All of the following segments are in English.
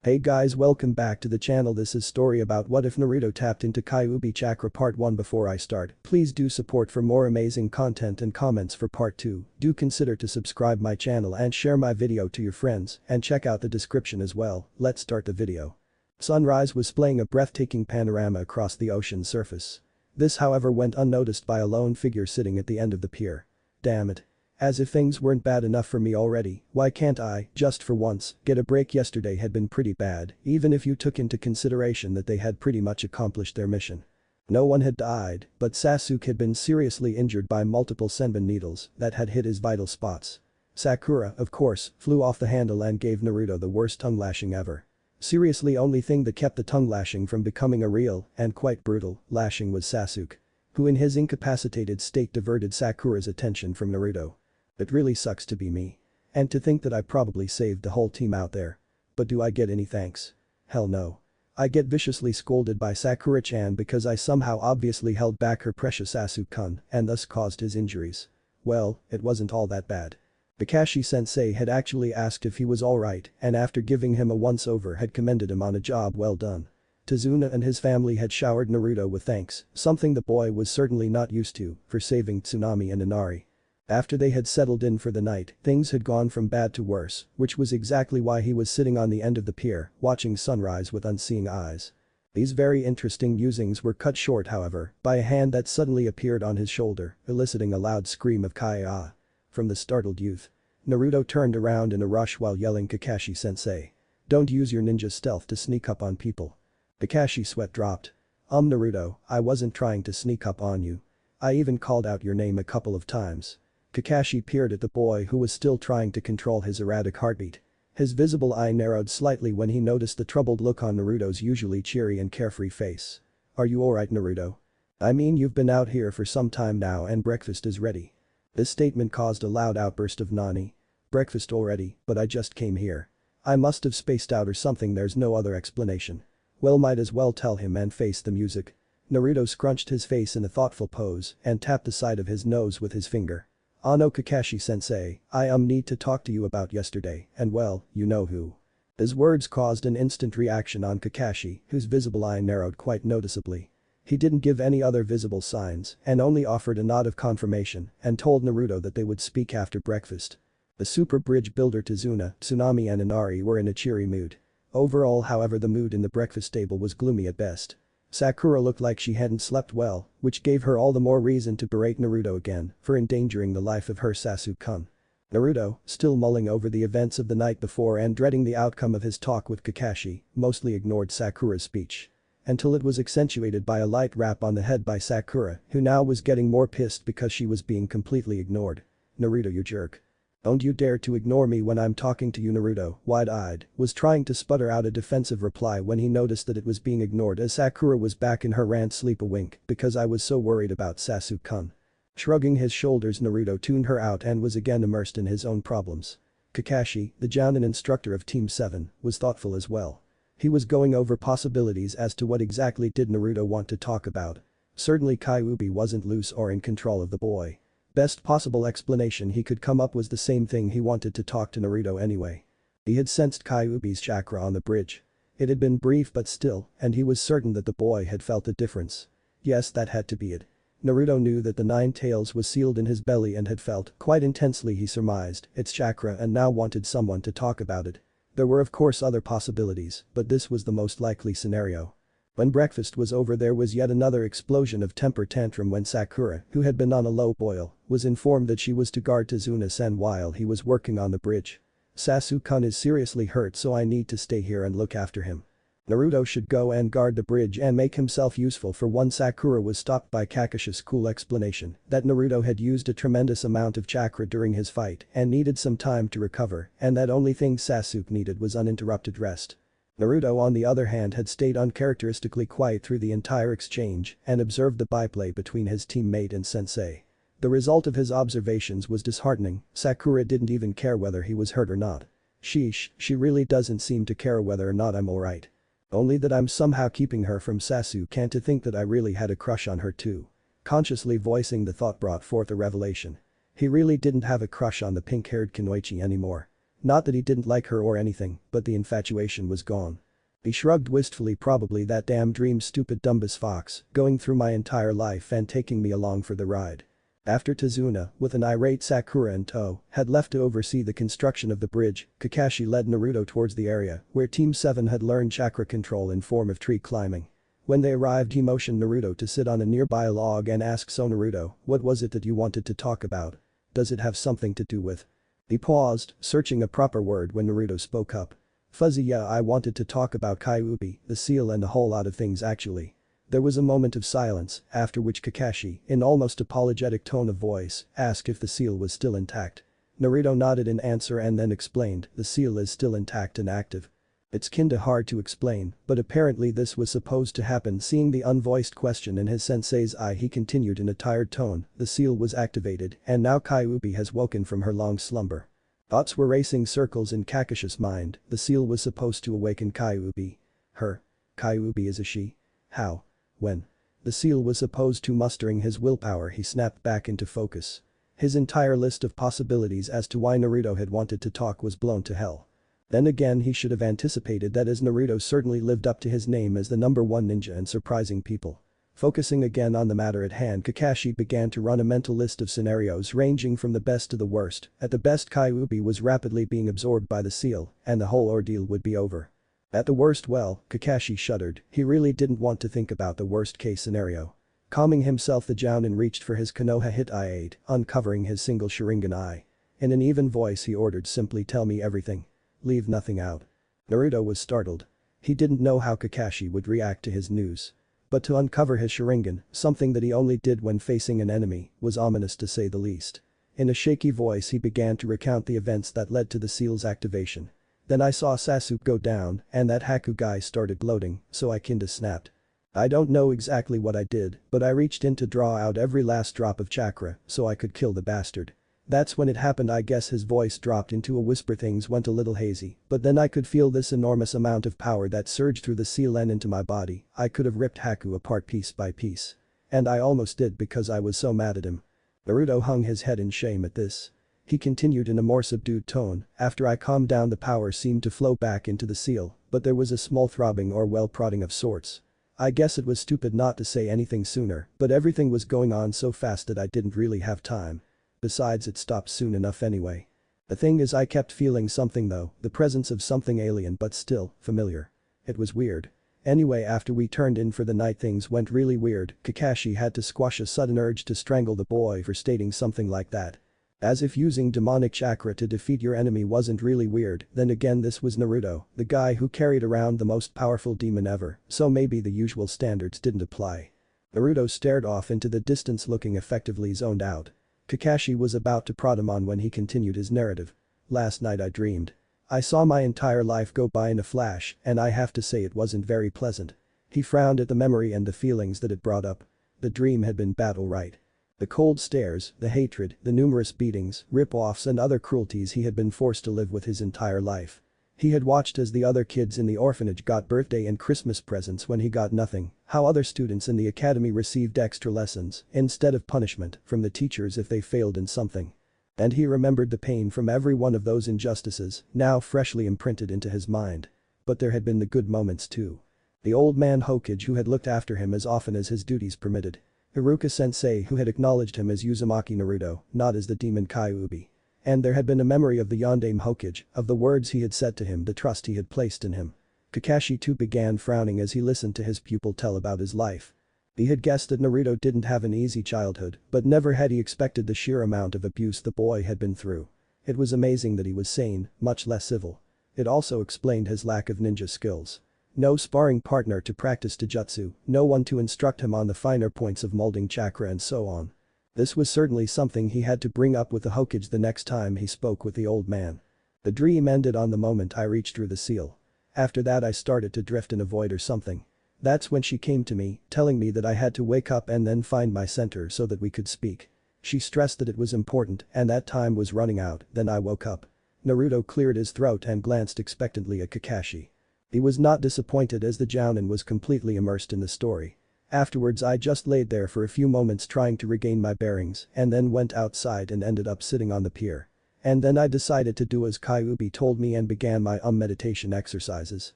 Hey guys, welcome back to the channel. This is story about what if Naruto tapped into Kyuubi Chakra part 1. Before I start, please do support for more amazing content and comments for part 2. Do consider to subscribe my channel and share my video to your friends and check out the description as well. Let's start the video. Sunrise was displaying a breathtaking panorama across the ocean's surface. This however went unnoticed by a lone figure sitting at the end of the pier. Damn it. As if things weren't bad enough for me already, why can't I, just for once, get a break? Yesterday had been pretty bad, even if you took into consideration that they had pretty much accomplished their mission. No one had died, but Sasuke had been seriously injured by multiple senbon needles that had hit his vital spots. Sakura, of course, flew off the handle and gave Naruto the worst tongue lashing ever. Seriously, only thing that kept the tongue lashing from becoming a real, and quite brutal, lashing was Sasuke, who in his incapacitated state diverted Sakura's attention from Naruto. It really sucks to be me. And to think that I probably saved the whole team out there. But do I get any thanks? Hell no. I get viciously scolded by Sakura-chan because I somehow obviously held back her precious Sasuke-kun and thus caused his injuries. Well, it wasn't all that bad. Kakashi-sensei had actually asked if he was alright and after giving him a once-over had commended him on a job well done. Tazuna and his family had showered Naruto with thanks, something the boy was certainly not used to, for saving Tsunami and Inari. After they had settled in for the night, things had gone from bad to worse, which was exactly why he was sitting on the end of the pier, watching sunrise with unseeing eyes. These very interesting musings were cut short however, by a hand that suddenly appeared on his shoulder, eliciting a loud scream of "Kai-ah" from the startled youth. Naruto turned around in a rush while yelling, "Kakashi-sensei. Don't use your ninja stealth to sneak up on people." Kakashi's sweat dropped. Naruto, I wasn't trying to sneak up on you. I even called out your name a couple of times." Kakashi peered at the boy who was still trying to control his erratic heartbeat. His visible eye narrowed slightly when he noticed the troubled look on Naruto's usually cheery and carefree face. "Are you alright, Naruto? I mean, you've been out here for some time now and breakfast is ready." This statement caused a loud outburst of "Nani? Breakfast already, but I just came here. I must have spaced out or something, there's no other explanation." Well, might as well tell him and face the music. Naruto scrunched his face in a thoughtful pose and tapped the side of his nose with his finger. "No, Kakashi-sensei, I need to talk to you about yesterday and well, you know who." His words caused an instant reaction on Kakashi, whose visible eye narrowed quite noticeably. He didn't give any other visible signs and only offered a nod of confirmation and told Naruto that they would speak after breakfast. The super bridge builder Tazuna, Tsunami and Inari were in a cheery mood. Overall however, the mood in the breakfast table was gloomy at best. Sakura looked like she hadn't slept well, which gave her all the more reason to berate Naruto again for endangering the life of her Sasuke-kun. Naruto, still mulling over the events of the night before and dreading the outcome of his talk with Kakashi, mostly ignored Sakura's speech. Until it was accentuated by a light rap on the head by Sakura, who now was getting more pissed because she was being completely ignored. "Naruto, you jerk. Don't you dare to ignore me when I'm talking to you." Naruto, wide-eyed, was trying to sputter out a defensive reply when he noticed that it was being ignored as Sakura was back in her rant. "Sleep a wink, because I was so worried about Sasuke-kun." Shrugging his shoulders, Naruto tuned her out and was again immersed in his own problems. Kakashi, the Jounin instructor of Team 7, was thoughtful as well. He was going over possibilities as to what exactly did Naruto want to talk about. Certainly Kyuubi wasn't loose or in control of the boy. Best possible explanation he could come up was the same thing, he wanted to talk to Naruto anyway. He had sensed Kyuubi's chakra on the bridge. It had been brief but still, and he was certain that the boy had felt a difference. Yes, that had to be it. Naruto knew that the 9 tails was sealed in his belly and had felt, quite intensely he surmised, its chakra and now wanted someone to talk about it. There were of course other possibilities, but this was the most likely scenario. When breakfast was over, there was yet another explosion of temper tantrum when Sakura, who had been on a low boil, was informed that she was to guard Tazuna-san while he was working on the bridge. "Sasuke-kun is seriously hurt, so I need to stay here and look after him. Naruto should go and guard the bridge and make himself useful for one." Sakura was stopped by Kakashi's cool explanation that Naruto had used a tremendous amount of chakra during his fight and needed some time to recover and that only thing Sasuke needed was uninterrupted rest. Naruto on the other hand had stayed uncharacteristically quiet through the entire exchange and observed the byplay between his teammate and sensei. The result of his observations was disheartening. Sakura didn't even care whether he was hurt or not. Sheesh, she really doesn't seem to care whether or not I'm alright. Only that I'm somehow keeping her from Sasuke, and to think that I really had a crush on her too. Consciously voicing the thought brought forth a revelation. He really didn't have a crush on the pink-haired Kunoichi anymore. Not that he didn't like her or anything, but the infatuation was gone. He shrugged wistfully, probably that damn dream, stupid dumbus fox, going through my entire life and taking me along for the ride. After Tazuna, with an irate Sakura in tow, had left to oversee the construction of the bridge, Kakashi led Naruto towards the area where Team 7 had learned chakra control in form of tree climbing. When they arrived, he motioned Naruto to sit on a nearby log and asked, "So Naruto, what was it that you wanted to talk about? Does it have something to do with?" He paused, searching a proper word when Naruto spoke up. "Fuzzy, yeah, I wanted to talk about Kyuubi, the seal, and a whole lot of things actually." There was a moment of silence, after which Kakashi, in almost apologetic tone of voice, asked if the seal was still intact. Naruto nodded in answer and then explained, "The seal is still intact and active." It's kinda hard to explain, but apparently this was supposed to happen. Seeing the unvoiced question in his sensei's eye, he continued in a tired tone, "The seal was activated and now Kyuubi has woken from her long slumber." Thoughts were racing circles in Kakashi's mind. The seal was supposed to awaken Kyuubi. Her. Kyuubi is a she? How? When? The seal was supposed to. Mustering his willpower, he snapped back into focus. His entire list of possibilities as to why Naruto had wanted to talk was blown to hell. Then again, he should have anticipated that, as Naruto certainly lived up to his name as the #1 ninja and surprising people. Focusing again on the matter at hand, Kakashi began to run a mental list of scenarios ranging from the best to the worst. At the best, Kyuubi was rapidly being absorbed by the seal, and the whole ordeal would be over. At the worst, well, Kakashi shuddered, he really didn't want to think about the worst case scenario. Calming himself, the Jounin reached for his Konoha hit I-8, uncovering his single Sharingan eye. In an even voice he ordered, "Simply tell me everything. Leave nothing out." Naruto was startled. He didn't know how Kakashi would react to his news. But to uncover his Sharingan, something that he only did when facing an enemy, was ominous to say the least. In a shaky voice he began to recount the events that led to the seal's activation. "Then I saw Sasuke go down and that Haku guy started gloating, so I kinda snapped. I don't know exactly what I did, but I reached in to draw out every last drop of chakra so I could kill the bastard. That's when it happened." I guess his voice dropped into a whisper. Things went a little hazy, but then I could feel this enormous amount of power that surged through the seal and into my body. I could have ripped Haku apart piece by piece. And I almost did because I was so mad at him. Naruto hung his head in shame at this. He continued in a more subdued tone, "After I calmed down, the power seemed to flow back into the seal, but there was a small throbbing or prodding of sorts. I guess it was stupid not to say anything sooner, but everything was going on so fast that I didn't really have time. Besides, it stopped soon enough anyway. The thing is, I kept feeling something though, the presence of something alien but still familiar. It was weird. Anyway, after we turned in for the night, things went really weird." Kakashi had to squash a sudden urge to strangle the boy for stating something like that. As if using demonic chakra to defeat your enemy wasn't really weird. Then again, this was Naruto, the guy who carried around the most powerful demon ever, so maybe the usual standards didn't apply. Naruto stared off into the distance, looking effectively zoned out. Kakashi was about to prod him on when he continued his narrative. "Last night I dreamed. I saw my entire life go by in a flash, and I have to say it wasn't very pleasant." He frowned at the memory and the feelings that it brought up. The dream had been battle right. The cold stares, the hatred, the numerous beatings, rip-offs and other cruelties he had been forced to live with his entire life. He had watched as the other kids in the orphanage got birthday and Christmas presents when he got nothing, how other students in the academy received extra lessons, instead of punishment, from the teachers if they failed in something. And he remembered the pain from every one of those injustices, now freshly imprinted into his mind. But there had been the good moments too. The old man Hokage who had looked after him as often as his duties permitted. Iruka-sensei who had acknowledged him as Uzumaki Naruto, not as the demon Kyuubi. And there had been a memory of the Yondaime Hokage, of the words he had said to him, the trust he had placed in him. Kakashi too began frowning as he listened to his pupil tell about his life. He had guessed that Naruto didn't have an easy childhood, but never had he expected the sheer amount of abuse the boy had been through. It was amazing that he was sane, much less civil. It also explained his lack of ninja skills. No sparring partner to practice taijutsu, no one to instruct him on the finer points of molding chakra and so on. This was certainly something he had to bring up with the Hokage the next time he spoke with the old man. The dream ended on the moment I reached through the seal. After that I started to drift in a void or something. That's when she came to me, telling me that I had to wake up and then find my center so that we could speak. She stressed that it was important and that time was running out. Then I woke up. Naruto cleared his throat and glanced expectantly at Kakashi. He was not disappointed as the Jounin was completely immersed in the story. Afterwards I just laid there for a few moments trying to regain my bearings and then went outside and ended up sitting on the pier. And then I decided to do as Kyuubi told me and began my meditation exercises.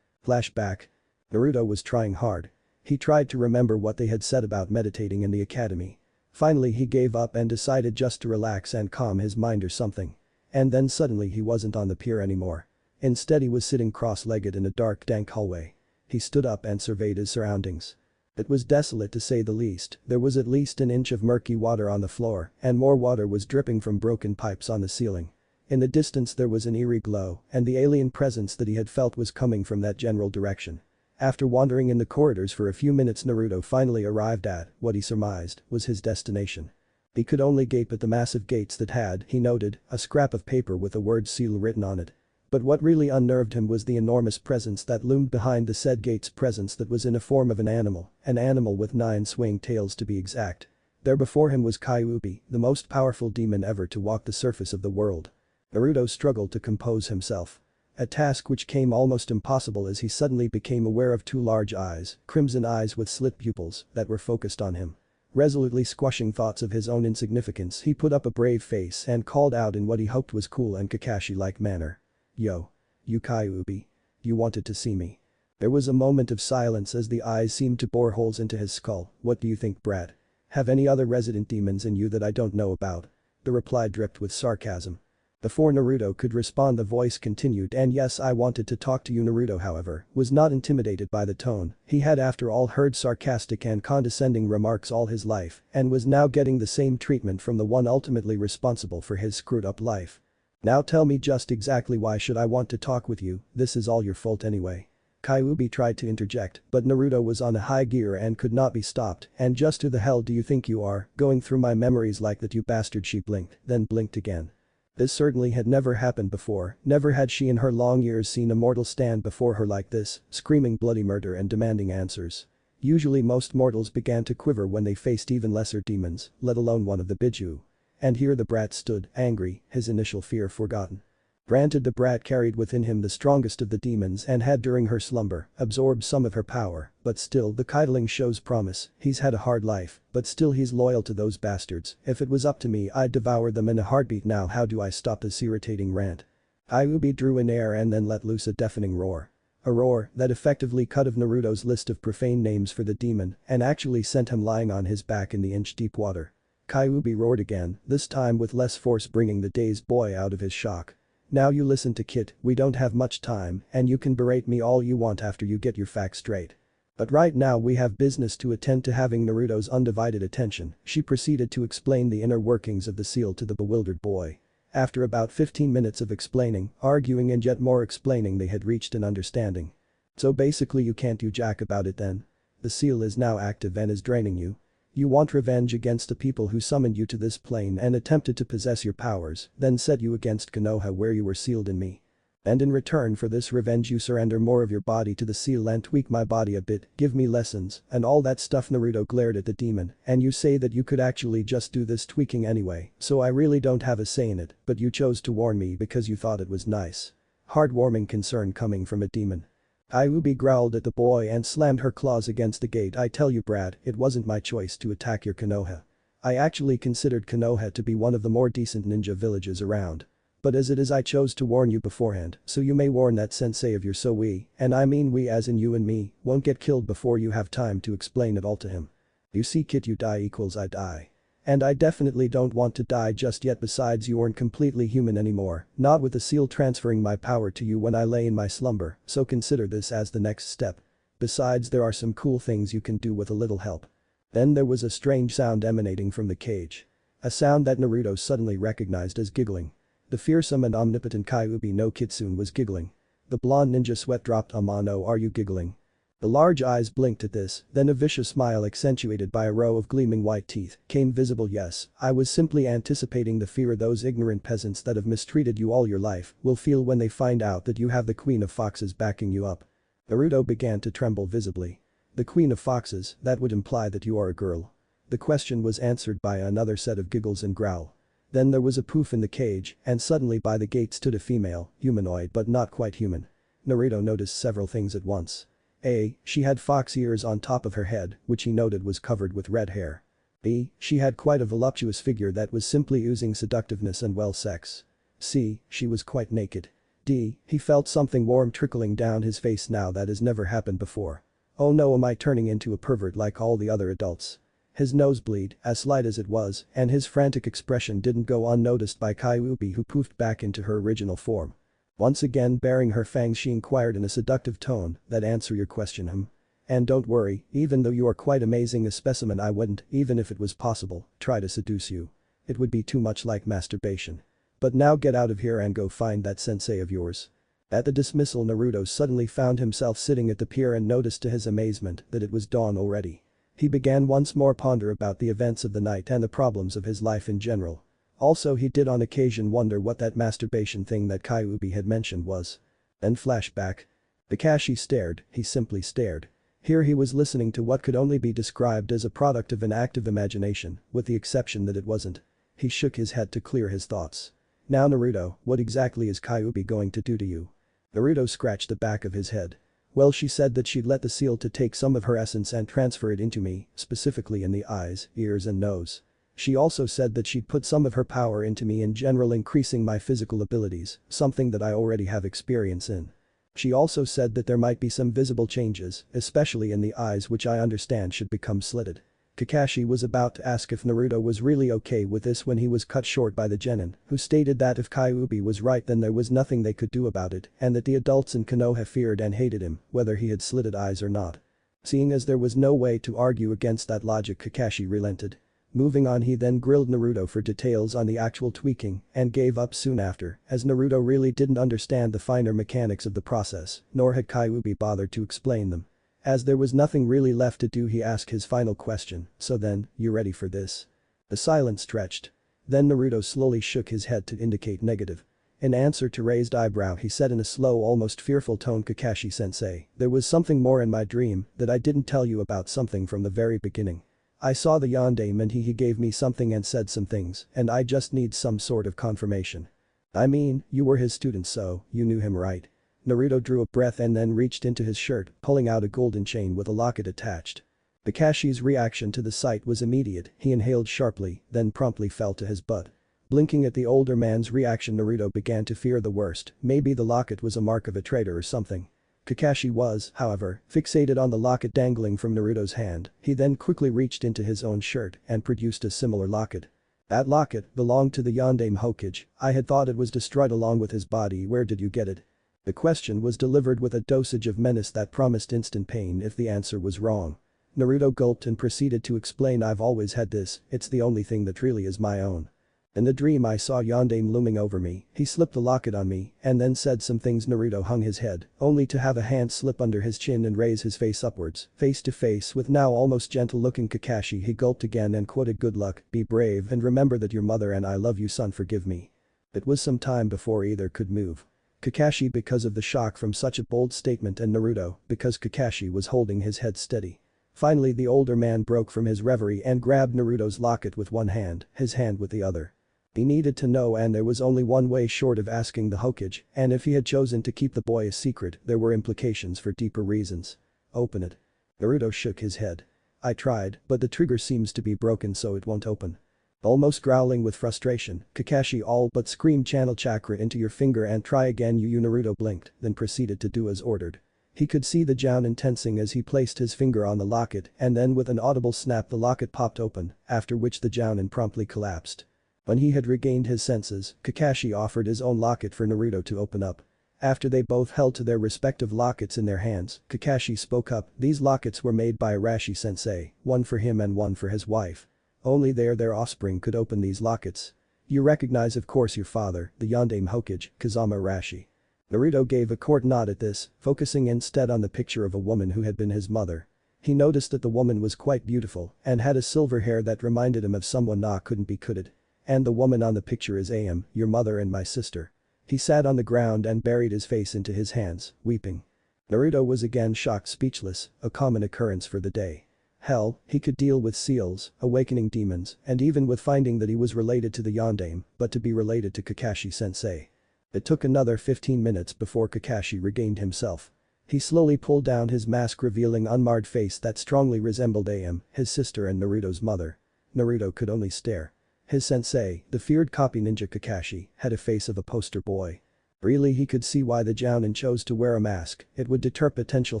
Flashback. Naruto was trying hard. He tried to remember what they had said about meditating in the academy. Finally he gave up and decided just to relax and calm his mind or something. And then suddenly he wasn't on the pier anymore. Instead he was sitting cross-legged in a dark dank hallway. He stood up and surveyed his surroundings. It was desolate to say the least. There was at least an inch of murky water on the floor, and more water was dripping from broken pipes on the ceiling. In the distance there was an eerie glow, and the alien presence that he had felt was coming from that general direction. After wandering in the corridors for a few minutes, Naruto finally arrived at what he surmised was his destination. He could only gape at the massive gates that had, he noted, a scrap of paper with a word seal written on it. But what really unnerved him was the enormous presence that loomed behind the said gates, presence that was in a form of an animal with 9 swaying tails to be exact. There before him was Kyuubi, the most powerful demon ever to walk the surface of the world. Naruto struggled to compose himself. A task which came almost impossible as he suddenly became aware of 2 large eyes, crimson eyes with slit pupils, that were focused on him. Resolutely squashing thoughts of his own insignificance, he put up a brave face and called out in what he hoped was cool and Kakashi-like manner. "Yo. You Kyuubi. You wanted to see me." There was a moment of silence as the eyes seemed to bore holes into his skull. "What do you think, brat? Have any other resident demons in you that I don't know about?" The reply dripped with sarcasm. Before Naruto could respond, the voice continued, "And yes, I wanted to talk to you." Naruto, however, was not intimidated by the tone. He had after all heard sarcastic and condescending remarks all his life and was now getting the same treatment from the one ultimately responsible for his screwed up life. "Now tell me just exactly why should I want to talk with you, this is all your fault anyway." Kyuubi tried to interject, but Naruto was on a high gear and could not be stopped. "And just who the hell do you think you are, going through my memories like that, you bastard?" She blinked, then blinked again. This certainly had never happened before, never had she in her long years seen a mortal stand before her like this, screaming bloody murder and demanding answers. Usually most mortals began to quiver when they faced even lesser demons, let alone one of the Biju. And here the brat stood, angry, his initial fear forgotten. Granted, the brat carried within him the strongest of the demons and had during her slumber absorbed some of her power, but still the kidling shows promise. He's had a hard life, but still he's loyal to those bastards. "If it was up to me, I'd devour them in a heartbeat. Now how do I stop this irritating rant?" Kyuubi drew in air and then let loose a deafening roar. A roar that effectively cut of Naruto's list of profane names for the demon and actually sent him lying on his back in the inch-deep water. Kyuubi roared again, this time with less force, bringing the dazed boy out of his shock. "Now you listen to Kit, we don't have much time and you can berate me all you want after you get your facts straight. But right now we have business to attend to." Having Naruto's undivided attention, she proceeded to explain the inner workings of the seal to the bewildered boy. After about 15 minutes of explaining, arguing and yet more explaining, they had reached an understanding. "So basically you can't do jack about it then? The seal is now active and is draining you. You want revenge against the people who summoned you to this plane and attempted to possess your powers, then set you against Konoha where you were sealed in me. And in return for this revenge you surrender more of your body to the seal and tweak my body a bit, give me lessons, and all that stuff." Naruto glared at the demon. "And you say that you could actually just do this tweaking anyway, so I really don't have a say in it, but you chose to warn me because you thought it was nice." Heartwarming concern coming from a demon. Kyuubi growled at the boy and slammed her claws against the gate. "I tell you, brat, it wasn't my choice to attack your Konoha. I actually considered Konoha to be one of the more decent ninja villages around. But as it is, I chose to warn you beforehand, so you may warn that sensei of yours so we, and I mean we as in you and me, won't get killed before you have time to explain it all to him. You see, Kit, you die equals I die. And I definitely don't want to die just yet. Besides, you aren't completely human anymore, not with the seal transferring my power to you when I lay in my slumber, so consider this as the next step. Besides, there are some cool things you can do with a little help." Then there was a strange sound emanating from the cage. A sound that Naruto suddenly recognized as giggling. The fearsome and omnipotent Kyuubi no Kitsune was giggling. The blonde ninja sweat dropped. "Amano, are you giggling?" The large eyes blinked at this, then a vicious smile accentuated by a row of gleaming white teeth came visible. "Yes, I was simply anticipating the fear those ignorant peasants that have mistreated you all your life will feel when they find out that you have the Queen of Foxes backing you up." Naruto began to tremble visibly. "The Queen of Foxes, that would imply that you are a girl." The question was answered by another set of giggles and growl. Then there was a poof in the cage and suddenly by the gate stood a female, humanoid but not quite human. Naruto noticed several things at once. A. She had fox ears on top of her head, which he noted was covered with red hair. B. She had quite a voluptuous figure that was simply oozing seductiveness and well sex. See, she was quite naked. He felt something warm trickling down his face now that has never happened before. Oh no, am I turning into a pervert like all the other adults? His nosebleed, as slight as it was, and his frantic expression didn't go unnoticed by Kyuubi, who poofed back into her original form. Once again baring her fangs, she inquired in a seductive tone, "That answer your question, him? And don't worry, even though you are quite amazing a specimen, I wouldn't, even if it was possible, try to seduce you. It would be too much like masturbation. But now get out of here and go find that sensei of yours." At the dismissal, Naruto suddenly found himself sitting at the pier and noticed to his amazement that it was dawn already. He began once more ponder about the events of the night and the problems of his life in general. Also, he did on occasion wonder what that masturbation thing that Kyuubi had mentioned was. Then flashback. Kakashi stared, he simply stared. Here he was listening to what could only be described as a product of an active imagination, with the exception that it wasn't. He shook his head to clear his thoughts. Now Naruto, what exactly is Kyuubi going to do to you? Naruto scratched the back of his head. Well, she said that she'd let the seal to take some of her essence and transfer it into me, specifically in the eyes, ears and nose. She also said that she'd put some of her power into me in general, increasing my physical abilities, something that I already have experience in. She also said that there might be some visible changes, especially in the eyes, which I understand should become slitted. Kakashi was about to ask if Naruto was really okay with this when he was cut short by the genin, who stated that if Kyuubi was right then there was nothing they could do about it and that the adults in Konoha feared and hated him, whether he had slitted eyes or not. Seeing as there was no way to argue against that logic, Kakashi relented. Moving on, he then grilled Naruto for details on the actual tweaking and gave up soon after, as Naruto really didn't understand the finer mechanics of the process, nor had Kyuubi bothered to explain them. As there was nothing really left to do, he asked his final question, "So then, you ready for this?" The silence stretched. Then Naruto slowly shook his head to indicate negative. In answer to raised eyebrow, he said in a slow, almost fearful tone, "Kakashi-sensei, there was something more in my dream that I didn't tell you about, something from the very beginning. I saw the yondaime and he gave me something and said some things and I just need some sort of confirmation." "I mean, you were his student, so you knew him, right?" Naruto drew a breath and then reached into his shirt, pulling out a golden chain with a locket attached. Kakashi's reaction to the sight was immediate. He inhaled sharply, then promptly fell to his butt. Blinking at the older man's reaction, Naruto began to fear the worst. Maybe the locket was a mark of a traitor or something. Kakashi was, however, fixated on the locket dangling from Naruto's hand. He then quickly reached into his own shirt and produced a similar locket. "That locket belonged to the yondaime Hokage. I had thought it was destroyed along with his body. Where did you get it?" The question was delivered with a dosage of menace that promised instant pain if the answer was wrong. Naruto gulped and proceeded to explain, "I've always had this, it's the only thing that really is my own. In the dream I saw yondaime looming over me, he slipped the locket on me and then said some things." Naruto hung his head, only to have a hand slip under his chin and raise his face upwards, face to face with now almost gentle-looking Kakashi. He gulped again and quoted, "Good luck, be brave and remember that your mother and I love you, son, forgive me." It was some time before either could move. Kakashi because of the shock from such a bold statement, and Naruto because Kakashi was holding his head steady. Finally the older man broke from his reverie and grabbed Naruto's locket with one hand, his hand with the other. He needed to know, and there was only one way short of asking the Hokage, and if he had chosen to keep the boy a secret, there were implications for deeper reasons. "Open it." Naruto shook his head. "I tried, but the trigger seems to be broken, so it won't open." Almost growling with frustration, Kakashi all but screamed, "Channel chakra into your finger and try again, you." Naruto blinked, then proceeded to do as ordered. He could see the jounin tensing as he placed his finger on the locket, and then with an audible snap the locket popped open, after which the jounin promptly collapsed. When he had regained his senses, Kakashi offered his own locket for Naruto to open up. After they both held to their respective lockets in their hands, Kakashi spoke up. "These lockets were made by Arashi-sensei, one for him and one for his wife. Only their offspring could open these lockets. You recognize, of course, your father, the yondaime Hokage, Kazama Arashi." Naruto gave a court nod at this, focusing instead on the picture of a woman who had been his mother. He noticed that the woman was quite beautiful and had a silver hair that reminded him of someone couldn't be could. "And the woman on the picture is Am, your mother and my sister." He sat on the ground and buried his face into his hands, weeping. Naruto was again shocked, speechless, a common occurrence for the day. Hell, he could deal with seals, awakening demons, and even with finding that he was related to the yondaime, but to be related to Kakashi-sensei. It took another 15 minutes before Kakashi regained himself. He slowly pulled down his mask, revealing unmarred face that strongly resembled Am, his sister and Naruto's mother. Naruto could only stare. His sensei, the feared copy ninja Kakashi, had a face of a poster boy. Really, he could see why the Jounin chose to wear a mask. It would deter potential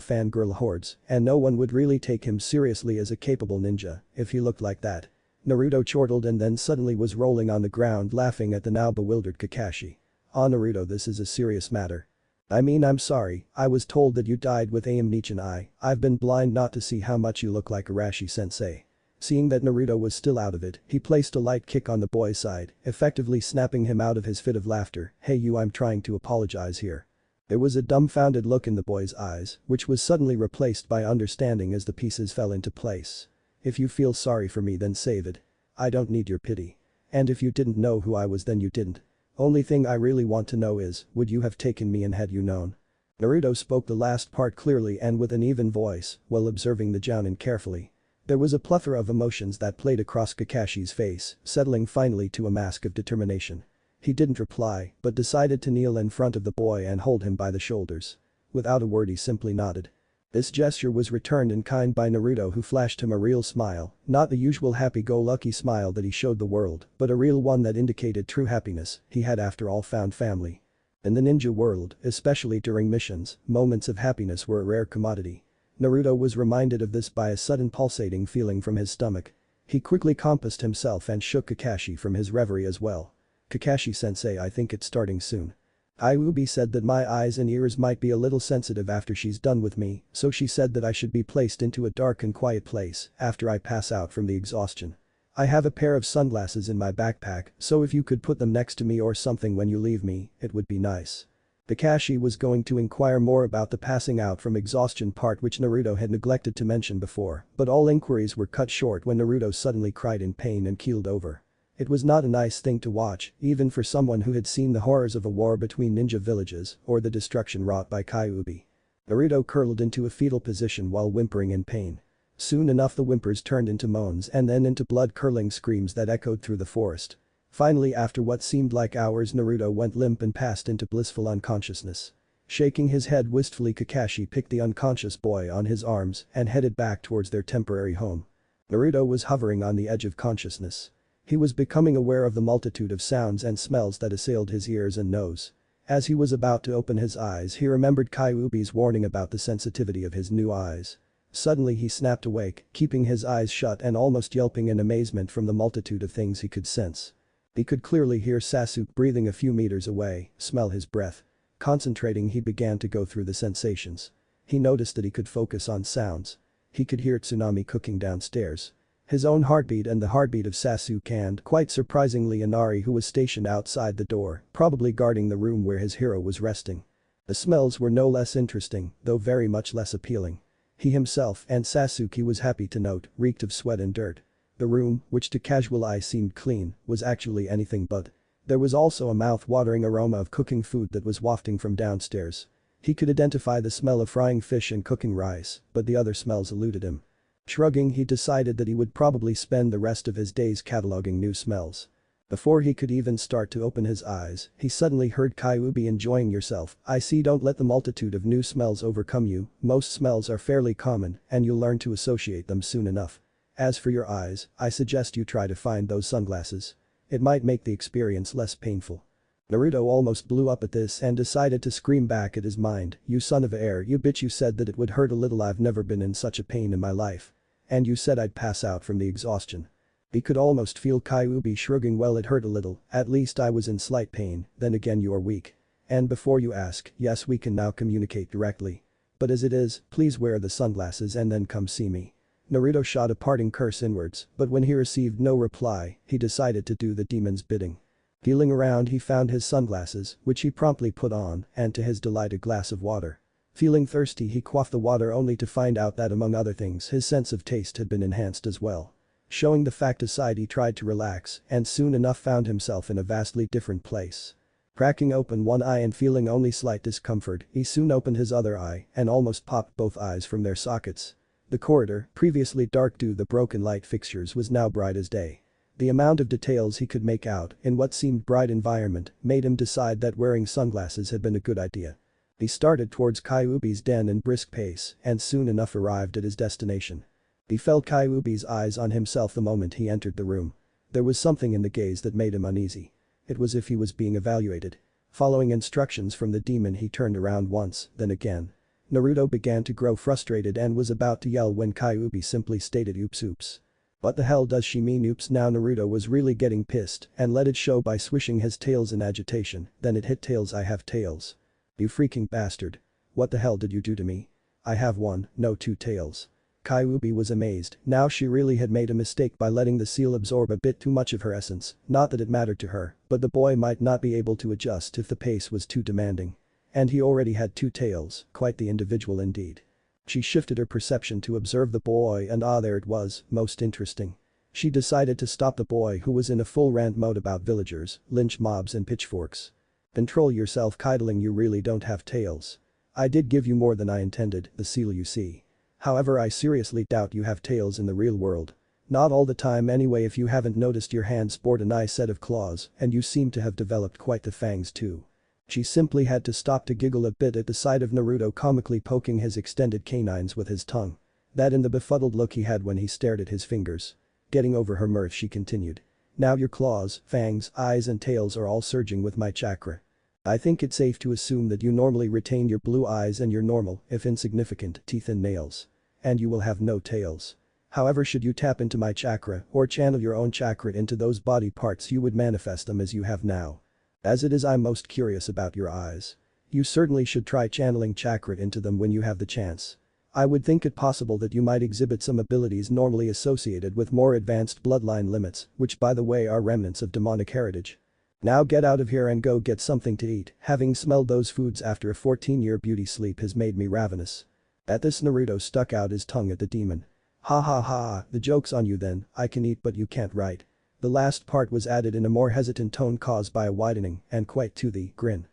fangirl hordes, and no one would really take him seriously as a capable ninja if he looked like that. Naruto chortled and then suddenly was rolling on the ground laughing at the now bewildered Kakashi. "Ah, Naruto, this is a serious matter. I mean, I'm sorry, I was told that you died with aim Nichin eye. I've been blind not to see how much you look like Arashi-sensei." Seeing that Naruto was still out of it, he placed a light kick on the boy's side, effectively snapping him out of his fit of laughter. "Hey you, I'm trying to apologize here." There was a dumbfounded look in the boy's eyes, which was suddenly replaced by understanding as the pieces fell into place. "If you feel sorry for me then save it. I don't need your pity. And if you didn't know who I was then you didn't. Only thing I really want to know is, would you have taken me in had you known?" Naruto spoke the last part clearly and with an even voice, while observing the Jounin carefully. There was a plethora of emotions that played across Kakashi's face, settling finally to a mask of determination. He didn't reply, but decided to kneel in front of the boy and hold him by the shoulders. Without a word he simply nodded. This gesture was returned in kind by Naruto, who flashed him a real smile, not the usual happy-go-lucky smile that he showed the world, but a real one that indicated true happiness. He had after all found family. In the ninja world, especially during missions, moments of happiness were a rare commodity. Naruto was reminded of this by a sudden pulsating feeling from his stomach. He quickly composed himself and shook Kakashi from his reverie as well. "Kakashi-sensei, I think it's starting soon. Kyuubi said that my eyes and ears might be a little sensitive after she's done with me, so she said that I should be placed into a dark and quiet place after I pass out from the exhaustion. I have a pair of sunglasses in my backpack, so if you could put them next to me or something when you leave me, it would be nice." Kakashi was going to inquire more about the passing out from exhaustion part which Naruto had neglected to mention before, but all inquiries were cut short when Naruto suddenly cried in pain and keeled over. It was not a nice thing to watch, even for someone who had seen the horrors of a war between ninja villages or the destruction wrought by Kyuubi. Naruto curled into a fetal position while whimpering in pain. Soon enough the whimpers turned into moans and then into blood-curdling screams that echoed through the forest. Finally, after what seemed like hours, Naruto went limp and passed into blissful unconsciousness. Shaking his head wistfully, Kakashi picked the unconscious boy on his arms and headed back towards their temporary home. Naruto was hovering on the edge of consciousness. He was becoming aware of the multitude of sounds and smells that assailed his ears and nose. As he was about to open his eyes, he remembered Kyuubi's warning about the sensitivity of his new eyes. Suddenly he snapped awake, keeping his eyes shut and almost yelping in amazement from the multitude of things he could sense. He could clearly hear Sasuke breathing a few meters away, smell his breath. Concentrating, he began to go through the sensations. He noticed that he could focus on sounds. He could hear Tsunami cooking downstairs. His own heartbeat and the heartbeat of Sasuke and, quite surprisingly, Inari, who was stationed outside the door, probably guarding the room where his hero was resting. The smells were no less interesting, though very much less appealing. He himself, and Sasuke was happy to note, reeked of sweat and dirt. The room, which to casual eye seemed clean, was actually anything but. There was also a mouth-watering aroma of cooking food that was wafting from downstairs. He could identify the smell of frying fish and cooking rice, but the other smells eluded him. Shrugging, he decided that he would probably spend the rest of his days cataloging new smells. Before he could even start to open his eyes, he suddenly heard Kyuubi: "Enjoying yourself? I see. Don't let the multitude of new smells overcome you. Most smells are fairly common, and you'll learn to associate them soon enough. As for your eyes, I suggest you try to find those sunglasses. It might make the experience less painful." Naruto almost blew up at this and decided to scream back at his mind, "You son of a air, you bitch, you said that it would hurt a little. I've never been in such a pain in my life. And you said I'd pass out from the exhaustion." He could almost feel Kyuubi shrugging. "Well, it hurt a little, at least I was in slight pain, then again you are weak. And before you ask, yes, we can now communicate directly. But as it is, please wear the sunglasses and then come see me." Naruto shot a parting curse inwards, but when he received no reply, he decided to do the demon's bidding. Feeling around, he found his sunglasses, which he promptly put on, and to his delight a glass of water. Feeling thirsty, he quaffed the water only to find out that among other things his sense of taste had been enhanced as well. Showing the fact aside, he tried to relax and soon enough found himself in a vastly different place. Cracking open one eye and feeling only slight discomfort, he soon opened his other eye and almost popped both eyes from their sockets. The corridor, previously dark due to the broken light fixtures, was now bright as day. The amount of details he could make out in what seemed bright environment made him decide that wearing sunglasses had been a good idea. He started towards Kyuubi's den in brisk pace and soon enough arrived at his destination. He felt Kyuubi's eyes on himself the moment he entered the room. There was something in the gaze that made him uneasy. It was as if he was being evaluated. Following instructions from the demon he turned around once, then again. Naruto began to grow frustrated and was about to yell when Kyuubi simply stated oops oops. What the hell does she mean oops? Now Naruto was really getting pissed and let it show by swishing his tails in agitation. Then it hit tails. I have tails. You freaking bastard. What the hell did you do to me? I have one, no two tails. Kyuubi was amazed. Now she really had made a mistake by letting the seal absorb a bit too much of her essence. Not that it mattered to her, but the boy might not be able to adjust if the pace was too demanding. And he already had two tails, quite the individual indeed. She shifted her perception to observe the boy and there it was, most interesting. She decided to stop the boy who was in a full rant mode about villagers, lynch mobs and pitchforks. Control yourself, Kidling, you really don't have tails. I did give you more than I intended, the seal you see. However, I seriously doubt you have tails in the real world. Not all the time anyway. If you haven't noticed, your hands sport a nice set of claws and you seem to have developed quite the fangs too. She simply had to stop to giggle a bit at the sight of Naruto comically poking his extended canines with his tongue. That and the befuddled look he had when he stared at his fingers. Getting over her mirth, she continued. Now your claws, fangs, eyes and tails are all surging with my chakra. I think it's safe to assume that you normally retain your blue eyes and your normal, if insignificant, teeth and nails. And you will have no tails. However, should you tap into my chakra or channel your own chakra into those body parts, you would manifest them as you have now. As it is, I'm most curious about your eyes. You certainly should try channeling chakra into them when you have the chance. I would think it possible that you might exhibit some abilities normally associated with more advanced bloodline limits, which by the way are remnants of demonic heritage. Now get out of here and go get something to eat. Having smelled those foods after a 14-year beauty sleep has made me ravenous. At this, Naruto stuck out his tongue at the demon. Ha ha ha, the joke's on you then. I can eat but you can't write. The last part was added in a more hesitant tone caused by a widening and quite to the grin.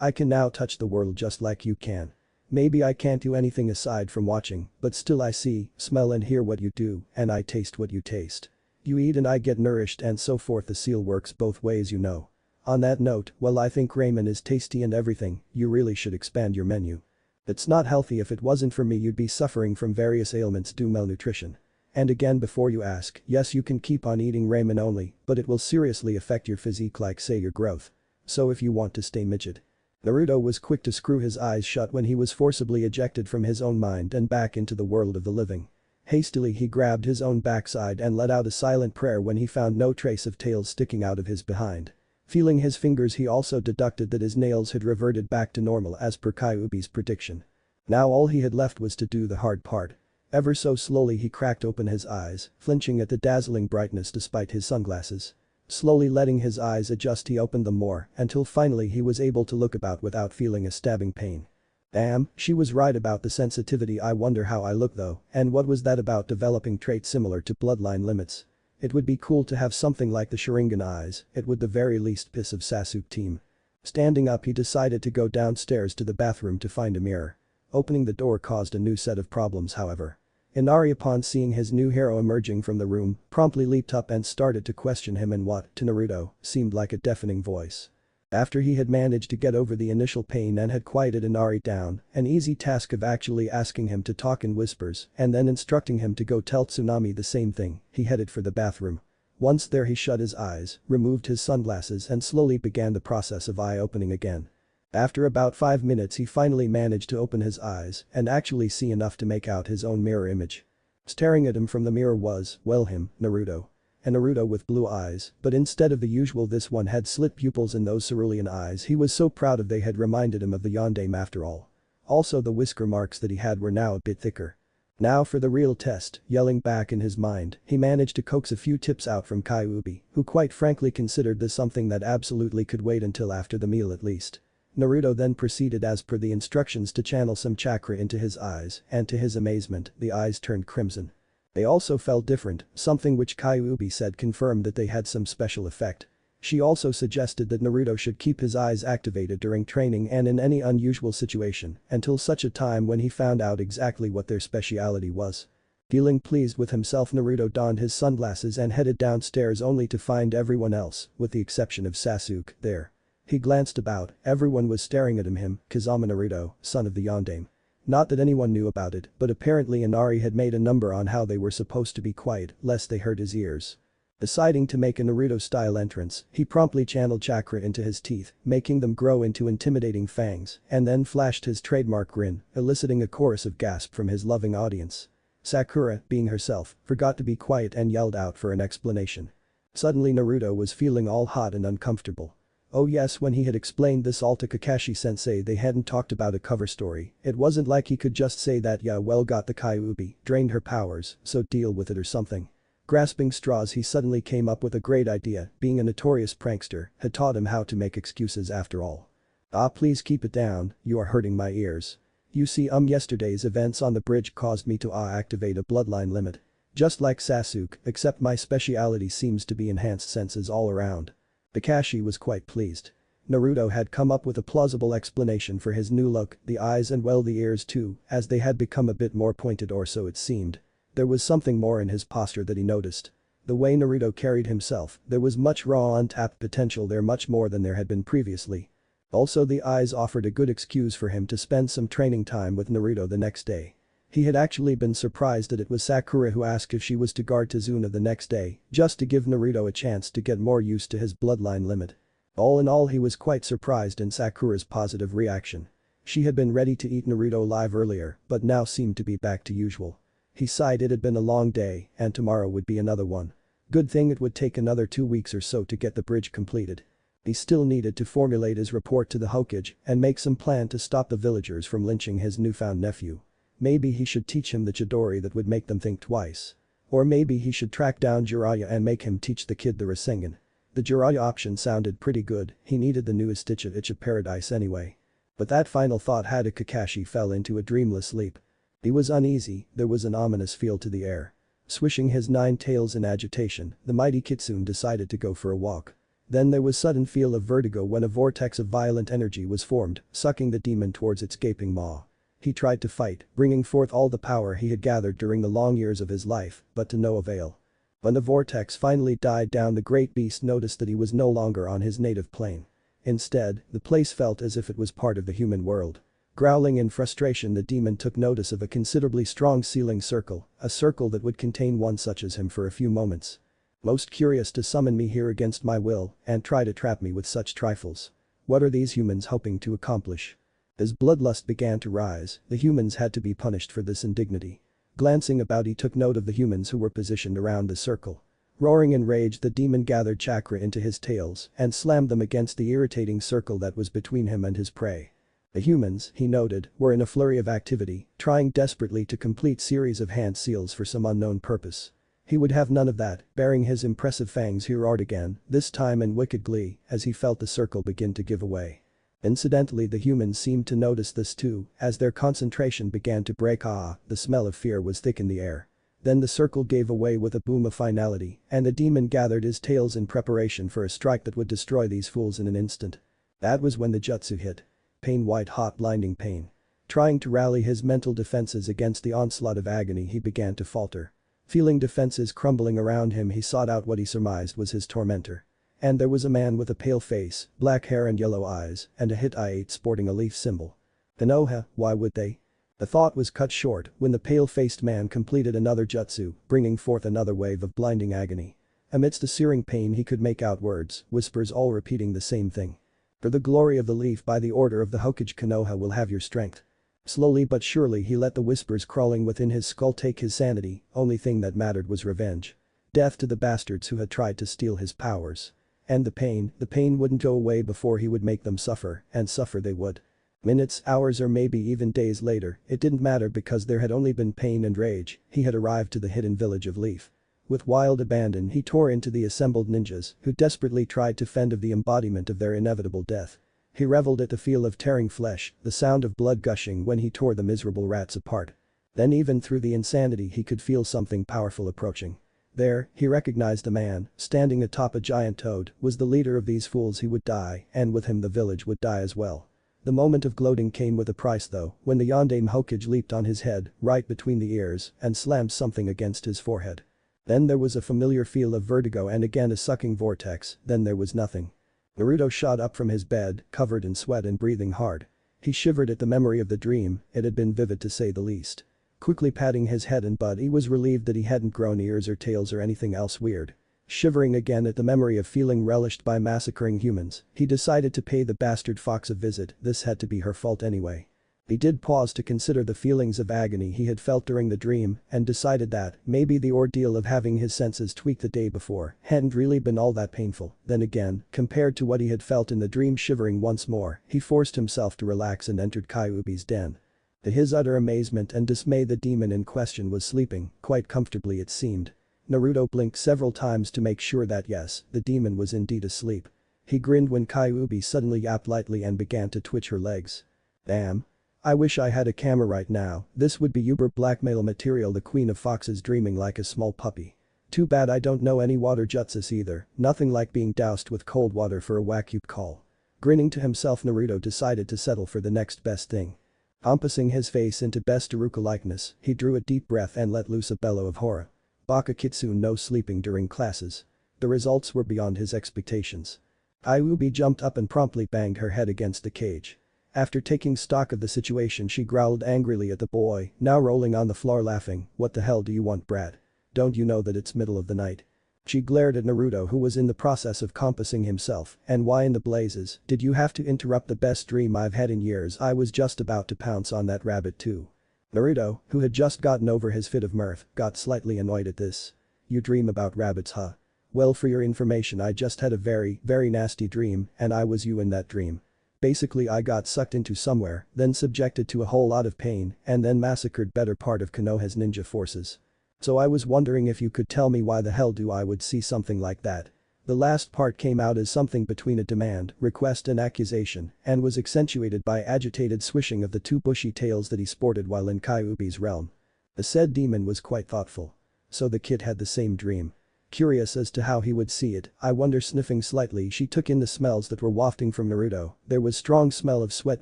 I can now touch the world just like you can. Maybe I can't do anything aside from watching, but still I see, smell and hear what you do, and I taste what you taste. You eat and I get nourished and so forth. The seal works both ways, you know. On that note, well, I think ramen is tasty and everything. You really should expand your menu. It's not healthy. If it wasn't for me, you'd be suffering from various ailments due malnutrition. And again, before you ask, yes, you can keep on eating ramen only, but it will seriously affect your physique, like say your growth. So if you want to stay midget. Naruto was quick to screw his eyes shut when he was forcibly ejected from his own mind and back into the world of the living. Hastily he grabbed his own backside and let out a silent prayer when he found no trace of tails sticking out of his behind. Feeling his fingers, he also deducted that his nails had reverted back to normal as per Kyuubi's prediction. Now all he had left was to do the hard part. Ever so slowly he cracked open his eyes, flinching at the dazzling brightness despite his sunglasses. Slowly letting his eyes adjust, he opened them more until finally he was able to look about without feeling a stabbing pain. Damn, she was right about the sensitivity. I wonder how I look though, and what was that about developing traits similar to bloodline limits? It would be cool to have something like the Sharingan eyes. It would the very least piss of Sasuke team. Standing up, he decided to go downstairs to the bathroom to find a mirror. Opening the door caused a new set of problems, however. Inari, upon seeing his new hero emerging from the room, promptly leaped up and started to question him in what, to Naruto, seemed like a deafening voice. After he had managed to get over the initial pain and had quieted Inari down, an easy task of actually asking him to talk in whispers and then instructing him to go tell Tsunami the same thing, he headed for the bathroom. Once there, he shut his eyes, removed his sunglasses and slowly began the process of eye-opening again. After about 5 minutes, he finally managed to open his eyes and actually see enough to make out his own mirror image. Staring at him from the mirror was, well, him, Naruto. A Naruto with blue eyes, but instead of the usual, this one had slit pupils in those cerulean eyes he was so proud of. They had reminded him of the Yondaime after all. Also, the whisker marks that he had were now a bit thicker. Now for the real test, yelling back in his mind, he managed to coax a few tips out from Kyuubi, who quite frankly considered this something that absolutely could wait until after the meal at least. Naruto then proceeded as per the instructions to channel some chakra into his eyes, and to his amazement, the eyes turned crimson. They also felt different, something which Kyuubi said confirmed that they had some special effect. She also suggested that Naruto should keep his eyes activated during training and in any unusual situation until such a time when he found out exactly what their speciality was. Feeling pleased with himself, Naruto donned his sunglasses and headed downstairs only to find everyone else, with the exception of Sasuke, there. He glanced about, everyone was staring at him, Kazama Naruto, son of the Yondaime. Not that anyone knew about it, but apparently Inari had made a number on how they were supposed to be quiet lest they hurt his ears. Deciding to make a Naruto-style entrance, he promptly channeled chakra into his teeth, making them grow into intimidating fangs, and then flashed his trademark grin, eliciting a chorus of gasps from his loving audience. Sakura, being herself, forgot to be quiet and yelled out for an explanation. Suddenly Naruto was feeling all hot and uncomfortable. Oh yes, when he had explained this all to Kakashi-sensei, they hadn't talked about a cover story. It wasn't like he could just say that yeah well got the Kyuubi, drained her powers, so deal with it or something. Grasping straws, he suddenly came up with a great idea. Being a notorious prankster had taught him how to make excuses after all. Ah, please keep it down, you are hurting my ears. You see, yesterday's events on the bridge caused me to activate a bloodline limit. Just like Sasuke, except my speciality seems to be enhanced senses all around. Kakashi was quite pleased. Naruto had come up with a plausible explanation for his new look, the eyes and well the ears too, as they had become a bit more pointed, or so it seemed. There was something more in his posture that he noticed. The way Naruto carried himself, there was much raw untapped potential there, much more than there had been previously. Also, the eyes offered a good excuse for him to spend some training time with Naruto the next day. He had actually been surprised that it was Sakura who asked if she was to guard Tazuna the next day, just to give Naruto a chance to get more used to his bloodline limit. All in all, he was quite surprised in Sakura's positive reaction. She had been ready to eat Naruto alive earlier, but now seemed to be back to usual. He sighed. It had been a long day, and tomorrow would be another one. Good thing it would take another 2 weeks or so to get the bridge completed. He still needed to formulate his report to the Hokage and make some plan to stop the villagers from lynching his newfound nephew. Maybe he should teach him the Chidori that would make them think twice. Or maybe he should track down Jiraiya and make him teach the kid the Rasengan. The Jiraiya option sounded pretty good. He needed the newest itch of paradise anyway. But that final thought had Kakashi fell into a dreamless sleep. He was uneasy, there was an ominous feel to the air. Swishing his 9 tails in agitation, the mighty Kitsune decided to go for a walk. Then there was sudden feel of vertigo when a vortex of violent energy was formed, sucking the demon towards its gaping maw. He tried to fight, bringing forth all the power he had gathered during the long years of his life, but to no avail. When the vortex finally died down, the great beast noticed that he was no longer on his native plane. Instead, the place felt as if it was part of the human world. Growling in frustration, the demon took notice of a considerably strong sealing circle, a circle that would contain one such as him for a few moments. Most curious to summon me here against my will and try to trap me with such trifles. What are these humans hoping to accomplish? As bloodlust began to rise, the humans had to be punished for this indignity. Glancing about, he took note of the humans who were positioned around the circle. Roaring in rage, the demon gathered chakra into his tails and slammed them against the irritating circle that was between him and his prey. The humans, he noted, were in a flurry of activity, trying desperately to complete series of hand seals for some unknown purpose. He would have none of that, baring his impressive fangs he roared again, this time in wicked glee, as he felt the circle begin to give away. Incidentally, the humans seemed to notice this too, as their concentration began to break. The smell of fear was thick in the air. Then the circle gave away with a boom of finality, and the demon gathered his tails in preparation for a strike that would destroy these fools in an instant. That was when the jutsu hit. Pain, white hot blinding pain. Trying to rally his mental defenses against the onslaught of agony, he began to falter. Feeling defenses crumbling around him, he sought out what he surmised was his tormentor. And there was a man with a pale face, black hair and yellow eyes, and a hit sporting a leaf symbol. Konoha, why would they? The thought was cut short when the pale-faced man completed another jutsu, bringing forth another wave of blinding agony. Amidst the searing pain, he could make out words, whispers all repeating the same thing. For the glory of the leaf, by the order of the Hokage, Konoha will have your strength. Slowly but surely he let the whispers crawling within his skull take his sanity. Only thing that mattered was revenge. Death to the bastards who had tried to steal his powers. And the pain wouldn't go away before he would make them suffer, and suffer they would. Minutes, hours, or maybe even days later, it didn't matter because there had only been pain and rage. He had arrived to the hidden village of Leaf. With wild abandon, he tore into the assembled ninjas who desperately tried to fend off the embodiment of their inevitable death. He reveled at the feel of tearing flesh, the sound of blood gushing when he tore the miserable rats apart. Then even through the insanity he could feel something powerful approaching. There, he recognized a man, standing atop a giant toad, was the leader of these fools. He would die, and with him the village would die as well. The moment of gloating came with a price though, when the Yondaime Hokage leaped on his head, right between the ears, and slammed something against his forehead. Then there was a familiar feel of vertigo and again a sucking vortex, then there was nothing. Naruto shot up from his bed, covered in sweat and breathing hard. He shivered at the memory of the dream, it had been vivid to say the least. Quickly patting his head and butt, he was relieved that he hadn't grown ears or tails or anything else weird. Shivering again at the memory of feeling relished by massacring humans, he decided to pay the bastard fox a visit. This had to be her fault anyway. He did pause to consider the feelings of agony he had felt during the dream and decided that maybe the ordeal of having his senses tweaked the day before hadn't really been all that painful. Then again, compared to what he had felt in the dream, shivering once more, he forced himself to relax and entered Kyuubi's den. To his utter amazement and dismay, the demon in question was sleeping, quite comfortably it seemed. Naruto blinked several times to make sure that yes, the demon was indeed asleep. He grinned when Kyuubi suddenly yapped lightly and began to twitch her legs. Damn. I wish I had a camera right now, this would be uber blackmail material. The queen of foxes dreaming like a small puppy. Too bad I don't know any water jutsus either, nothing like being doused with cold water for a whack-up call. Grinning to himself, Naruto decided to settle for the next best thing. Compassing his face into best Iruka likeness, he drew a deep breath and let loose a bellow of horror. Baka Kitsune no sleeping during classes. The results were beyond his expectations. Kyuubi jumped up and promptly banged her head against the cage. After taking stock of the situation, she growled angrily at the boy, now rolling on the floor laughing. What the hell do you want, brat? Don't you know that it's middle of the night? She glared at Naruto, who was in the process of compassing himself. And why in the blazes did you have to interrupt the best dream I've had in years? I was just about to pounce on that rabbit too. Naruto, who had just gotten over his fit of mirth, got slightly annoyed at this. You dream about rabbits, huh? Well, for your information, I just had a very nasty dream and I was you in that dream. Basically, I got sucked into somewhere, then subjected to a whole lot of pain, and then massacred better part of Konoha's ninja forces. So I was wondering if you could tell me why the hell do I would see something like that. The last part came out as something between a demand, request and accusation, and was accentuated by agitated swishing of the two bushy tails that he sported while in Kyuubi's realm. The said demon was quite thoughtful. So the kid had the same dream. Curious as to how he would see it, I wonder. Sniffing slightly, she took in the smells that were wafting from Naruto. There was strong smell of sweat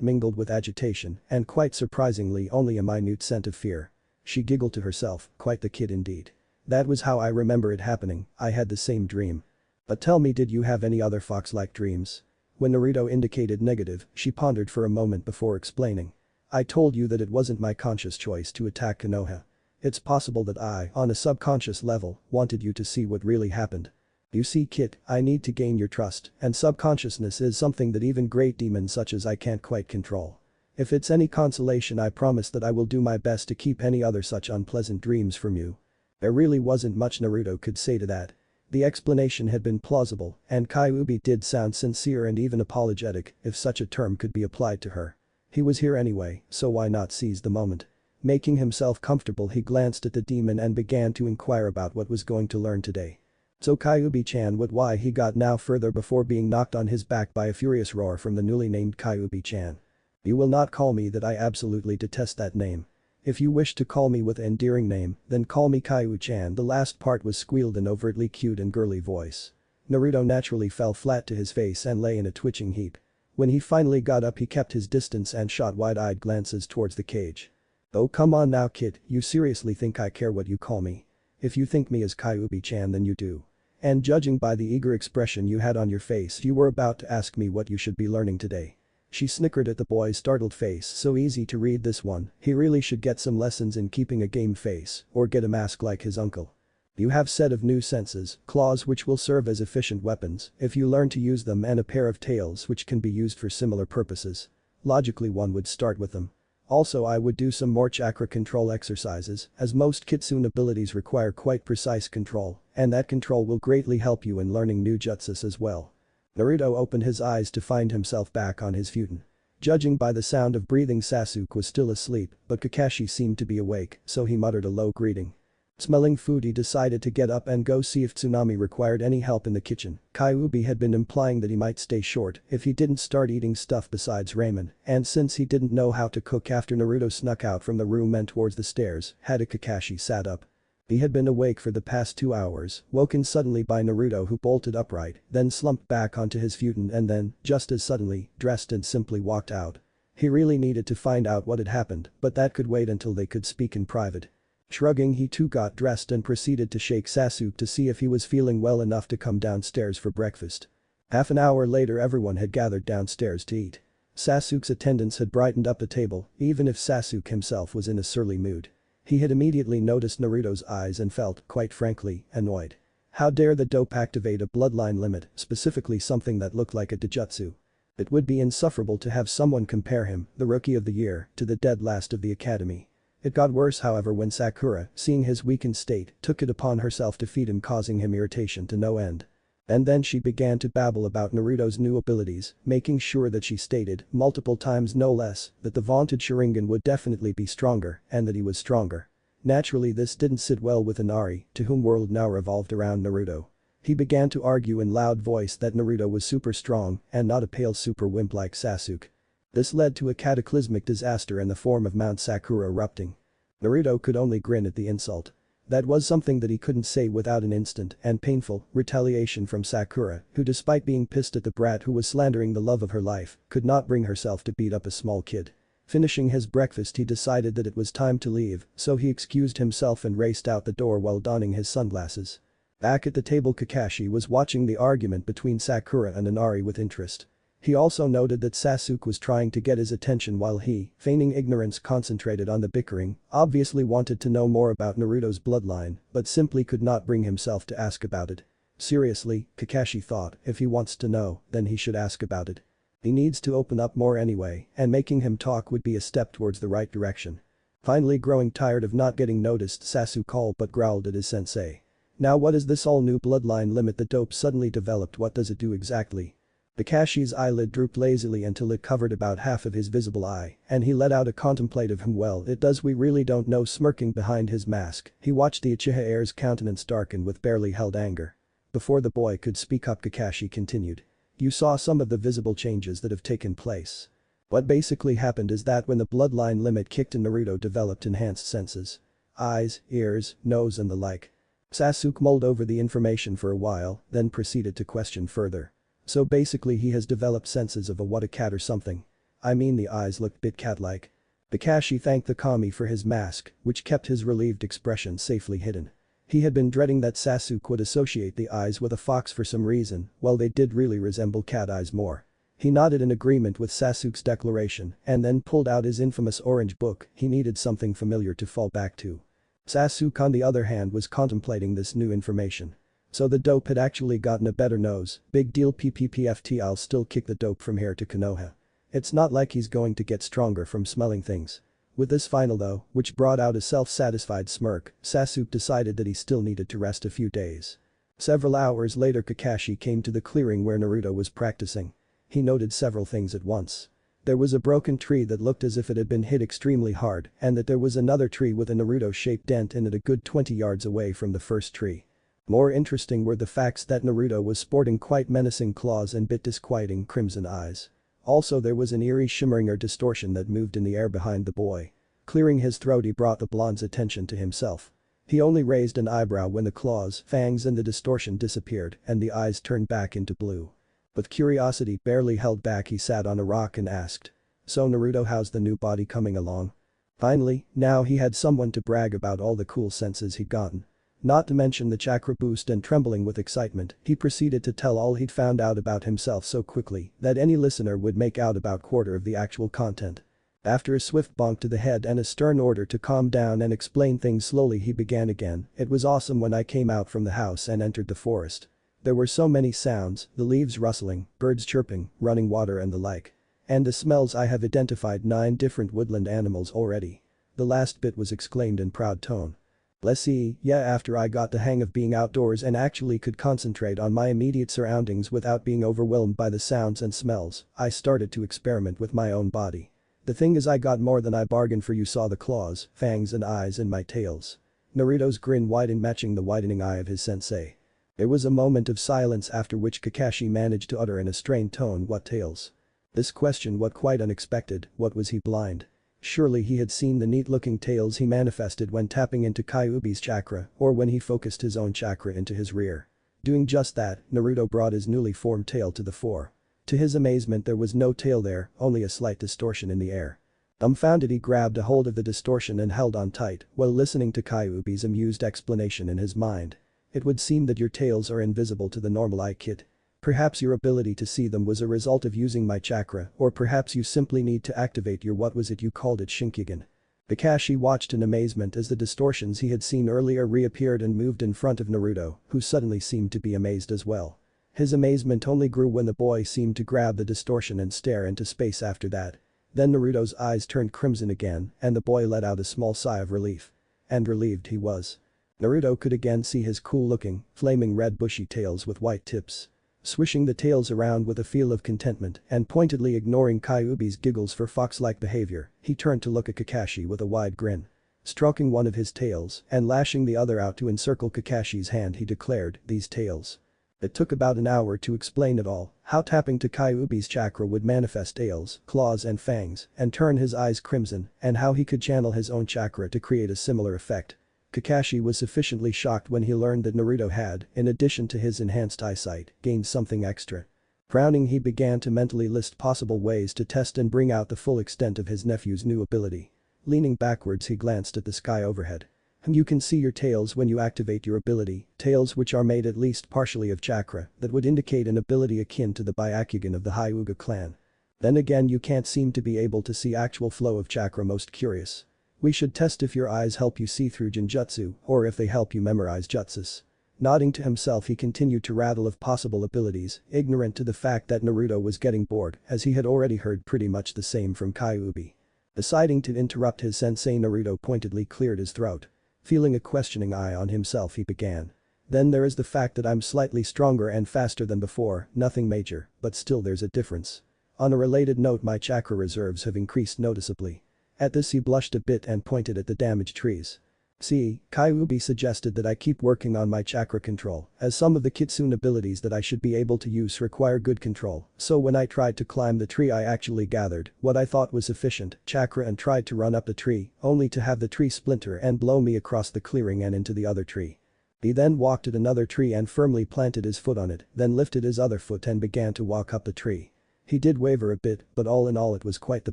mingled with agitation, and quite surprisingly only a minute scent of fear. She giggled to herself, quite the kid indeed. That was how I remember it happening, I had the same dream. But tell me, did you have any other fox-like dreams? When Naruto indicated negative, she pondered for a moment before explaining. I told you that it wasn't my conscious choice to attack Konoha. It's possible that I, on a subconscious level, wanted you to see what really happened. You see, kid, I need to gain your trust, and subconsciousness is something that even great demons such as I can't quite control. If it's any consolation, I promise that I will do my best to keep any other such unpleasant dreams from you. There really wasn't much Naruto could say to that. The explanation had been plausible, and Kyuubi did sound sincere and even apologetic, if such a term could be applied to her. He was here anyway, so why not seize the moment? Making himself comfortable, he glanced at the demon and began to inquire about what was going to learn today. So Kyuubi-chan would why he got now further before being knocked on his back by a furious roar from the newly named Kyuubi-chan. You will not call me that, I absolutely detest that name. If you wish to call me with an endearing name, then call me Kyu-chan. The last part was squealed in overtly cute and girly voice. Naruto naturally fell flat to his face and lay in a twitching heap. When he finally got up, he kept his distance and shot wide-eyed glances towards the cage. Oh, come on now, kid, you seriously think I care what you call me? If you think me as Kyuubi-chan, then you do. And judging by the eager expression you had on your face, you were about to ask me what you should be learning today. She snickered at the boy's startled face. So easy to read this one, he really should get some lessons in keeping a game face, or get a mask like his uncle. You have set of new senses, claws which will serve as efficient weapons if you learn to use them, and a pair of tails which can be used for similar purposes. Logically, one would start with them. Also, I would do some more chakra control exercises, as most kitsune abilities require quite precise control, and that control will greatly help you in learning new jutsus as well. Naruto opened his eyes to find himself back on his futon. Judging by the sound of breathing, Sasuke was still asleep, but Kakashi seemed to be awake, so he muttered a low greeting. Smelling food, he decided to get up and go see if Tsunami required any help in the kitchen. Kyuubi had been implying that he might stay short if he didn't start eating stuff besides ramen, and since he didn't know how to cook after Naruto snuck out from the room and towards the stairs, Kakashi sat up. He had been awake for the past 2 hours, woken suddenly by Naruto, who bolted upright, then slumped back onto his futon and then, just as suddenly, dressed and simply walked out. He really needed to find out what had happened, but that could wait until they could speak in private. Shrugging, he too got dressed and proceeded to shake Sasuke to see if he was feeling well enough to come downstairs for breakfast. Half an hour later, everyone had gathered downstairs to eat. Sasuke's attendance had brightened up the table, even if Sasuke himself was in a surly mood. He had immediately noticed Naruto's eyes and felt, quite frankly, annoyed. How dare the dope activate a bloodline limit, specifically something that looked like a taijutsu. It would be insufferable to have someone compare him, the rookie of the year, to the dead last of the academy. It got worse however when Sakura, seeing his weakened state, took it upon herself to feed him, causing him irritation to no end. And then she began to babble about Naruto's new abilities, making sure that she stated, multiple times no less, that the vaunted Sharingan would definitely be stronger, and that he was stronger. Naturally this didn't sit well with Inari, to whom world now revolved around Naruto. He began to argue in loud voice that Naruto was super strong and not a pale super wimp like Sasuke. This led to a cataclysmic disaster in the form of Mount Sakura erupting. Naruto could only grin at the insult. That was something that he couldn't say without an instant and painful retaliation from Sakura, who despite being pissed at the brat who was slandering the love of her life, could not bring herself to beat up a small kid. Finishing his breakfast he decided that it was time to leave, so he excused himself and raced out the door while donning his sunglasses. Back at the table Kakashi was watching the argument between Sakura and Inari with interest. He also noted that Sasuke was trying to get his attention while he, feigning ignorance, concentrated on the bickering, obviously wanted to know more about Naruto's bloodline, but simply could not bring himself to ask about it. Seriously, Kakashi thought, if he wants to know, then he should ask about it. He needs to open up more anyway, and making him talk would be a step towards the right direction. Finally growing tired of not getting noticed, Sasuke all but growled at his sensei. Now what is this all new bloodline limit the dope suddenly developed, what does it do exactly? Kakashi's eyelid drooped lazily until it covered about half of his visible eye, and he let out a contemplative well it does, we really don't know. Smirking behind his mask, he watched the Uchiha heir's countenance darken with barely held anger. Before the boy could speak up Kakashi continued. You saw some of the visible changes that have taken place. What basically happened is that when the bloodline limit kicked in, Naruto developed enhanced senses. Eyes, ears, nose and the like. Sasuke mulled over the information for a while, then proceeded to question further. So basically he has developed senses of a cat or something. I mean the eyes looked bit cat-like. Kakashi thanked the kami for his mask, which kept his relieved expression safely hidden. He had been dreading that Sasuke would associate the eyes with a fox for some reason, while they did really resemble cat eyes more. He nodded in agreement with Sasuke's declaration and then pulled out his infamous orange book. He needed something familiar to fall back to. Sasuke on the other hand was contemplating this new information. So the dope had actually gotten a better nose, big deal PPPFT. I'll still kick the dope from here to Konoha. It's not like he's going to get stronger from smelling things. With this final though, which brought out a self-satisfied smirk, Sasuke decided that he still needed to rest a few days. Several hours later Kakashi came to the clearing where Naruto was practicing. He noted several things at once. There was a broken tree that looked as if it had been hit extremely hard, and that there was another tree with a Naruto-shaped dent in it a good 20 yards away from the first tree. More interesting were the facts that Naruto was sporting quite menacing claws and bit disquieting crimson eyes. Also there was an eerie shimmering or distortion that moved in the air behind the boy. Clearing his throat he brought the blonde's attention to himself. He only raised an eyebrow when the claws, fangs and the distortion disappeared and the eyes turned back into blue. With curiosity barely held back he sat on a rock and asked. So Naruto, how's the new body coming along? Finally, now he had someone to brag about all the cool senses he'd gotten. Not to mention the chakra boost, and trembling with excitement, he proceeded to tell all he'd found out about himself so quickly that any listener would make out about quarter of the actual content. After a swift bonk to the head and a stern order to calm down and explain things slowly he began again. It was awesome when I came out from the house and entered the forest. There were so many sounds, the leaves rustling, birds chirping, running water and the like. And the smells, I have identified 9 different woodland animals already. The last bit was exclaimed in proud tone. Let's see, yeah, after I got the hang of being outdoors and actually could concentrate on my immediate surroundings without being overwhelmed by the sounds and smells, I started to experiment with my own body. The thing is, I got more than I bargained for. You saw the claws, fangs and eyes in my tails. Naruto's grin widened, matching the widening eye of his sensei. There was a moment of silence, after which Kakashi managed to utter in a strained tone, what tails? This question was quite unexpected. What, was he blind? Surely he had seen the neat-looking tails he manifested when tapping into Kyuubi's chakra or when he focused his own chakra into his rear. Doing just that, Naruto brought his newly formed tail to the fore. To his amazement there was no tail there, only a slight distortion in the air. Dumbfounded he grabbed a hold of the distortion and held on tight while listening to Kyuubi's amused explanation in his mind. It would seem that your tails are invisible to the normal eye, kid. Perhaps your ability to see them was a result of using my chakra, or perhaps you simply need to activate your, what was it you called it, Shinkigen. Kakashi watched in amazement as the distortions he had seen earlier reappeared and moved in front of Naruto, who suddenly seemed to be amazed as well. His amazement only grew when the boy seemed to grab the distortion and stare into space after that. Then Naruto's eyes turned crimson again and the boy let out a small sigh of relief. And relieved he was. Naruto could again see his cool-looking, flaming red bushy tails with white tips. Swishing the tails around with a feel of contentment and pointedly ignoring Kyuubi's giggles for fox-like behavior, he turned to look at Kakashi with a wide grin. Stroking one of his tails and lashing the other out to encircle Kakashi's hand he declared, "These tails." It took about an hour to explain it all, how tapping to Kyuubi's chakra would manifest tails, claws and fangs and turn his eyes crimson, and how he could channel his own chakra to create a similar effect. Kakashi was sufficiently shocked when he learned that Naruto had, in addition to his enhanced eyesight, gained something extra. Frowning, he began to mentally list possible ways to test and bring out the full extent of his nephew's new ability. Leaning backwards, he glanced at the sky overhead. You can see your tails when you activate your ability, tails which are made at least partially of chakra that would indicate an ability akin to the Byakugan of the Hyuga clan. Then again, you can't seem to be able to see actual flow of chakra. Most curious. We should test if your eyes help you see through Jinjutsu or if they help you memorize jutsus. Nodding to himself, he continued to rattle of possible abilities, ignorant to the fact that Naruto was getting bored as he had already heard pretty much the same from Kyuubi. Deciding to interrupt his sensei, Naruto pointedly cleared his throat. Feeling a questioning eye on himself, he began. Then there is the fact that I'm slightly stronger and faster than before, nothing major, but still there's a difference. On a related note, my chakra reserves have increased noticeably. At this he blushed a bit and pointed at the damaged trees. See, Kyuubi suggested that I keep working on my chakra control, as some of the kitsune abilities that I should be able to use require good control, so when I tried to climb the tree I actually gathered what I thought was sufficient chakra and tried to run up the tree, only to have the tree splinter and blow me across the clearing and into the other tree. He then walked at another tree and firmly planted his foot on it, then lifted his other foot and began to walk up the tree. He did waver a bit, but all in all it was quite the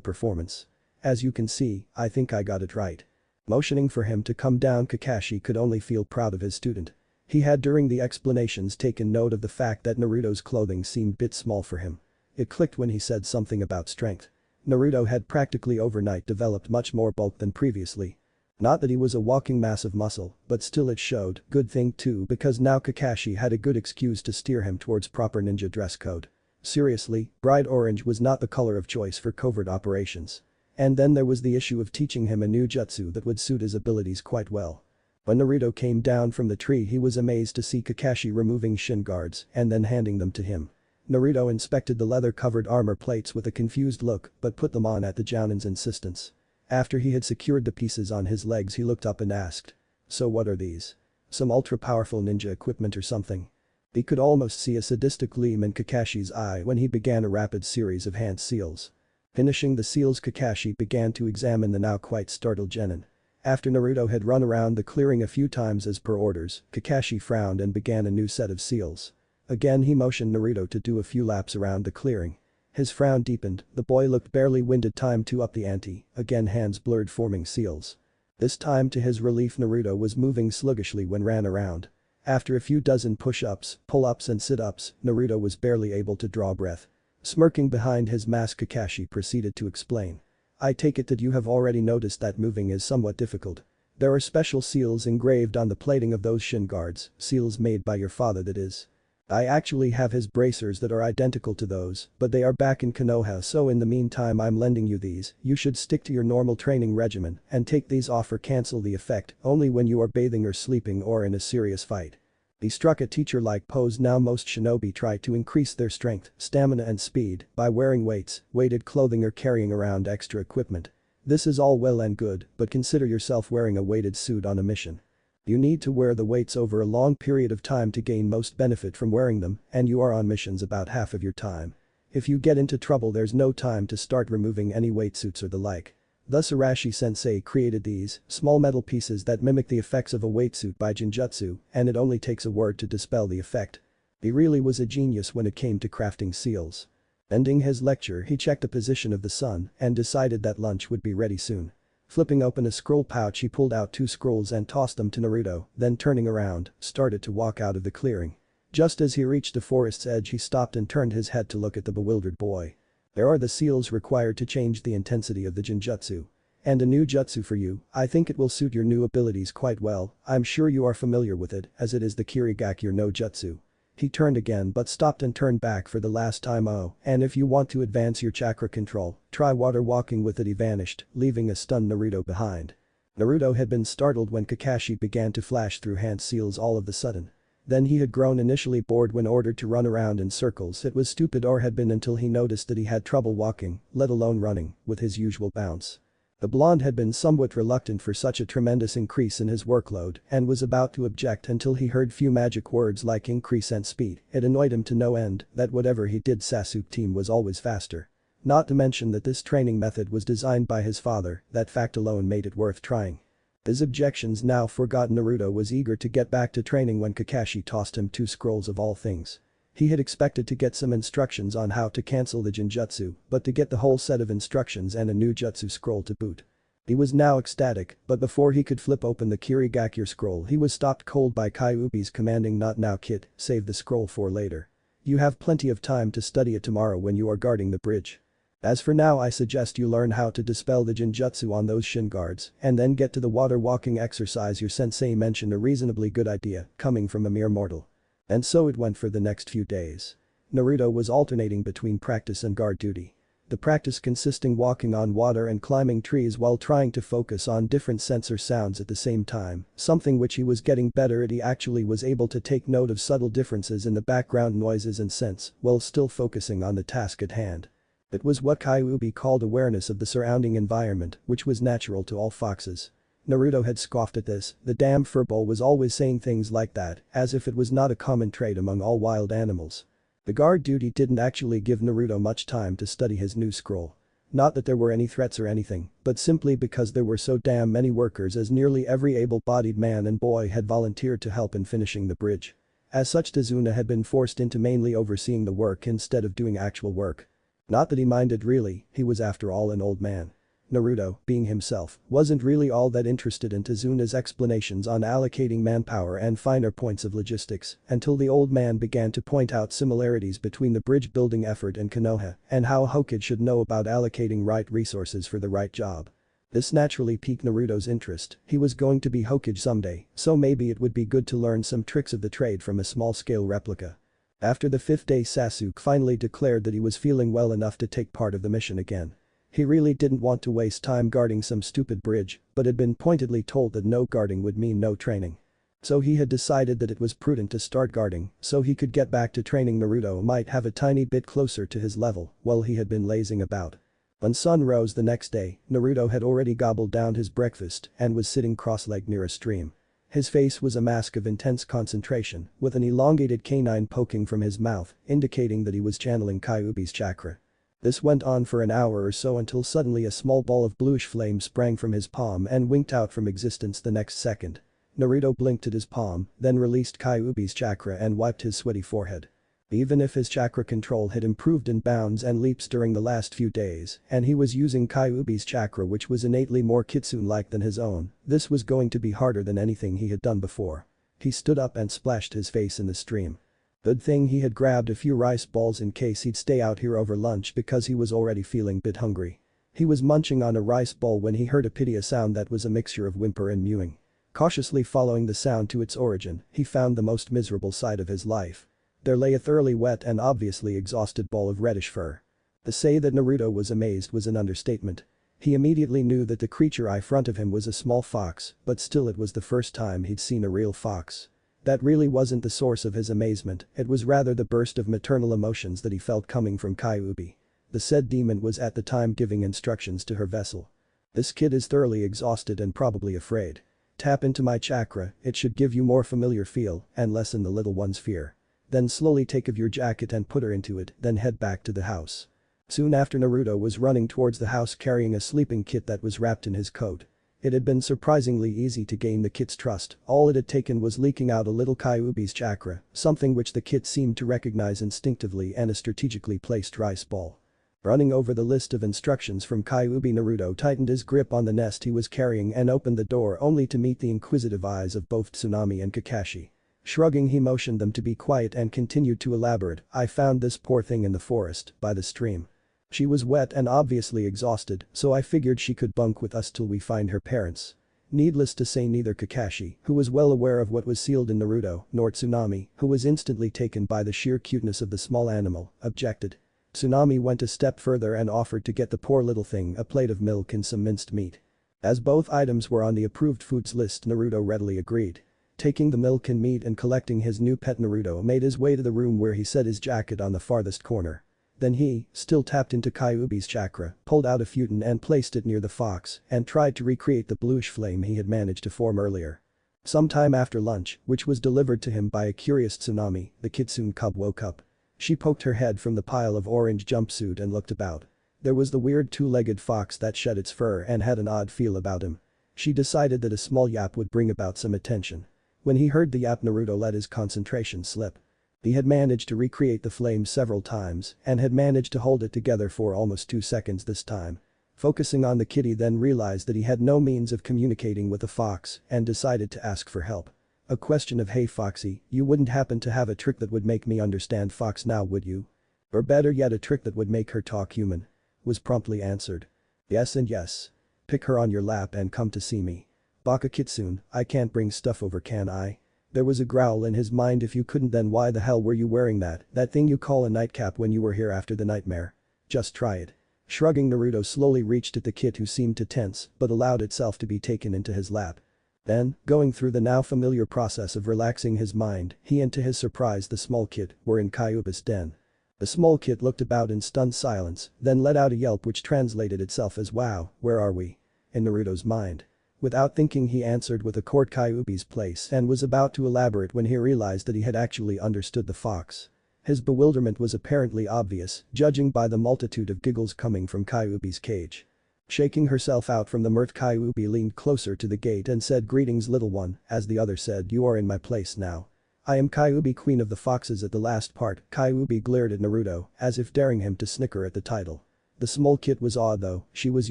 performance. As you can see, I think I got it right. Motioning for him to come down, Kakashi could only feel proud of his student. He had during the explanations taken note of the fact that Naruto's clothing seemed bit small for him. It clicked when he said something about strength. Naruto had practically overnight developed much more bulk than previously. Not that he was a walking mass of muscle, but still it showed, good thing too, because now Kakashi had a good excuse to steer him towards proper ninja dress code. Seriously, bright orange was not the color of choice for covert operations. And then there was the issue of teaching him a new jutsu that would suit his abilities quite well. When Naruto came down from the tree, he was amazed to see Kakashi removing shin guards and then handing them to him. Naruto inspected the leather-covered armor plates with a confused look but put them on at the Jounin's insistence. After he had secured the pieces on his legs, he looked up and asked, "So what are these? Some ultra-powerful ninja equipment or something?" He could almost see a sadistic gleam in Kakashi's eye when he began a rapid series of hand seals. Finishing the seals, Kakashi began to examine the now quite startled genin. After Naruto had run around the clearing a few times as per orders, Kakashi frowned and began a new set of seals. Again he motioned Naruto to do a few laps around the clearing. His frown deepened, the boy looked barely winded. Time to up the ante, again hands blurred forming seals. This time to his relief, Naruto was moving sluggishly when ran around. After a few dozen push-ups, pull-ups and sit-ups, Naruto was barely able to draw breath. Smirking behind his mask, Kakashi proceeded to explain. "I take it that you have already noticed that moving is somewhat difficult. There are special seals engraved on the plating of those shin guards, seals made by your father, that is. I actually have his bracers that are identical to those, but they are back in Konoha, so in the meantime I'm lending you these. You should stick to your normal training regimen and take these off or cancel the effect only when you are bathing or sleeping or in a serious fight." He struck a teacher-like pose. Now most shinobi try to increase their strength, stamina and speed by wearing weights, weighted clothing or carrying around extra equipment. This is all well and good, but consider yourself wearing a weighted suit on a mission. You need to wear the weights over a long period of time to gain most benefit from wearing them, and you are on missions about half of your time. If you get into trouble, there's no time to start removing any weight suits or the like. Thus Arashi-sensei created these small metal pieces that mimic the effects of a weight suit by Jinjutsu, and it only takes a word to dispel the effect. He really was a genius when it came to crafting seals. Ending his lecture, he checked the position of the sun and decided that lunch would be ready soon. Flipping open a scroll pouch, he pulled out 2 scrolls and tossed them to Naruto, then turning around, started to walk out of the clearing. Just as he reached the forest's edge, he stopped and turned his head to look at the bewildered boy. "There are the seals required to change the intensity of the Jinjutsu. And a new jutsu for you, I think it will suit your new abilities quite well, I'm sure you are familiar with it as it is the Kirigakure no Jutsu. He turned again but stopped and turned back for the last time. Oh, and if you want to advance your chakra control, try water walking with it. He vanished, leaving a stunned Naruto behind. Naruto had been startled when Kakashi began to flash through hand seals all of a sudden. Then he had grown initially bored when ordered to run around in circles. It was stupid or had been until he noticed that he had trouble walking, let alone running, with his usual bounce. The blonde had been somewhat reluctant for such a tremendous increase in his workload and was about to object until he heard few magic words like increase and speed. It annoyed him to no end that whatever he did Sasuke team was always faster. Not to mention that this training method was designed by his father, that fact alone made it worth trying. His objections now forgotten, Naruto was eager to get back to training when Kakashi tossed him 2 scrolls of all things. He had expected to get some instructions on how to cancel the Jinjutsu, but to get the whole set of instructions and a new Jutsu scroll to boot. He was now ecstatic, but before he could flip open the Kirigakure scroll he was stopped cold by Kyuubi's commanding "Not now kid, save the scroll for later. You have plenty of time to study it tomorrow when you are guarding the bridge. As for now I suggest you learn how to dispel the Jinjutsu on those shin guards and then get to the water walking exercise your sensei mentioned." A reasonably good idea, coming from a mere mortal. And so it went for the next few days. Naruto was alternating between practice and guard duty. The practice consisting walking on water and climbing trees while trying to focus on different sensor sounds at the same time, something which he was getting better at. He actually was able to take note of subtle differences in the background noises and scents while still focusing on the task at hand. It was what Kyuubi called awareness of the surrounding environment, which was natural to all foxes. Naruto had scoffed at this, the damn furball was always saying things like that, as if it was not a common trait among all wild animals. The guard duty didn't actually give Naruto much time to study his new scroll. Not that there were any threats or anything, but simply because there were so damn many workers, as nearly every able-bodied man and boy had volunteered to help in finishing the bridge. As such, Tazuna had been forced into mainly overseeing the work instead of doing actual work. Not that he minded really, he was after all an old man. Naruto, being himself, wasn't really all that interested in Tazuna's explanations on allocating manpower and finer points of logistics until the old man began to point out similarities between the bridge building effort and Konoha and how Hokage should know about allocating right resources for the right job. This naturally piqued Naruto's interest. He was going to be Hokage someday, so maybe it would be good to learn some tricks of the trade from a small-scale replica. After the 5th day, Sasuke finally declared that he was feeling well enough to take part of the mission again. He really didn't want to waste time guarding some stupid bridge, but had been pointedly told that no guarding would mean no training. So he had decided that it was prudent to start guarding so he could get back to training. Naruto might have a tiny bit closer to his level while he had been lazing about. When sun rose the next day, Naruto had already gobbled down his breakfast and was sitting cross-legged near a stream. His face was a mask of intense concentration, with an elongated canine poking from his mouth, indicating that he was channeling Kyuubi's chakra. This went on for an hour or so until suddenly a small ball of bluish flame sprang from his palm and winked out from existence the next second. Naruto blinked at his palm, then released Kyuubi's chakra and wiped his sweaty forehead. Even if his chakra control had improved in bounds and leaps during the last few days, and he was using Kyuubi's chakra which was innately more kitsune-like than his own, this was going to be harder than anything he had done before. He stood up and splashed his face in the stream. Good thing he had grabbed a few rice balls in case he'd stay out here over lunch because he was already feeling bit hungry. He was munching on a rice ball when he heard a piteous sound that was a mixture of whimper and mewing. Cautiously following the sound to its origin, he found the most miserable sight of his life. There lay a thoroughly wet and obviously exhausted ball of reddish fur. To say that Naruto was amazed was an understatement. He immediately knew that the creature in front of him was a small fox, but still it was the first time he'd seen a real fox. That really wasn't the source of his amazement, it was rather the burst of maternal emotions that he felt coming from Kyuubi. The said demon was at the time giving instructions to her vessel. This kid is thoroughly exhausted and probably afraid. Tap into my chakra, it should give you more familiar feel and lessen the little one's fear. Then slowly take off your jacket and put her into it, then head back to the house. Soon after, Naruto was running towards the house carrying a sleeping kit that was wrapped in his coat. It had been surprisingly easy to gain the kit's trust, all it had taken was leaking out a little Kyuubi's chakra, something which the kit seemed to recognize instinctively, and a strategically placed rice ball. Running over the list of instructions from Kyuubi, Naruto tightened his grip on the nest he was carrying and opened the door only to meet the inquisitive eyes of both Tsunami and Kakashi. Shrugging, he motioned them to be quiet and continued to elaborate, I found this poor thing in the forest, by the stream. She was wet and obviously exhausted, so I figured she could bunk with us till we find her parents. Needless to say neither Kakashi, who was well aware of what was sealed in Naruto, nor Tsunami, who was instantly taken by the sheer cuteness of the small animal, objected. Tsunami went a step further and offered to get the poor little thing a plate of milk and some minced meat. As both items were on the approved foods list, Naruto readily agreed. Taking the milk and meat and collecting his new pet, Naruto made his way to the room where he set his jacket on the farthest corner. Then he, still tapped into Kyuubi's chakra, pulled out a futon and placed it near the fox and tried to recreate the bluish flame he had managed to form earlier. Sometime after lunch, which was delivered to him by a curious Tsunami, the kitsune cub woke up. She poked her head from the pile of orange jumpsuit and looked about. There was the weird two-legged fox that shed its fur and had an odd feel about him. She decided that a small yap would bring about some attention. When he heard the yap, Naruto let his concentration slip. He had managed to recreate the flame several times and had managed to hold it together for almost 2 seconds this time. Focusing on the kitty, then realized that he had no means of communicating with the fox and decided to ask for help. A question of, "Hey Foxy, you wouldn't happen to have a trick that would make me understand fox now, would you? Or better yet, a trick that would make her talk human?" was promptly answered. "Yes and yes. Pick her on your lap and come to see me. Baka Kitsune, I can't bring stuff over, can I?" There was a growl in his mind. "If you couldn't, then why the hell were you wearing that thing you call a nightcap when you were here after the nightmare? Just try it." Shrugging, Naruto slowly reached at the kit, who seemed to tense but allowed itself to be taken into his lap. Then, going through the now familiar process of relaxing his mind, he and to his surprise the small kid were in Kyuubi's den. The small kid looked about in stunned silence, then let out a yelp which translated itself as "Wow, where are we?" in Naruto's mind. Without thinking, he answered with a court Kyuubi's place and was about to elaborate when he realized that he had actually understood the fox. His bewilderment was apparently obvious, judging by the multitude of giggles coming from Kyuubi's cage. Shaking herself out from the mirth, Kyuubi leaned closer to the gate and said, "Greetings, little one," as the other said, "You are in my place now. I am Kyuubi, queen of the foxes." At the last part, Kyuubi glared at Naruto, as if daring him to snicker at the title. The small kid was awed though. She was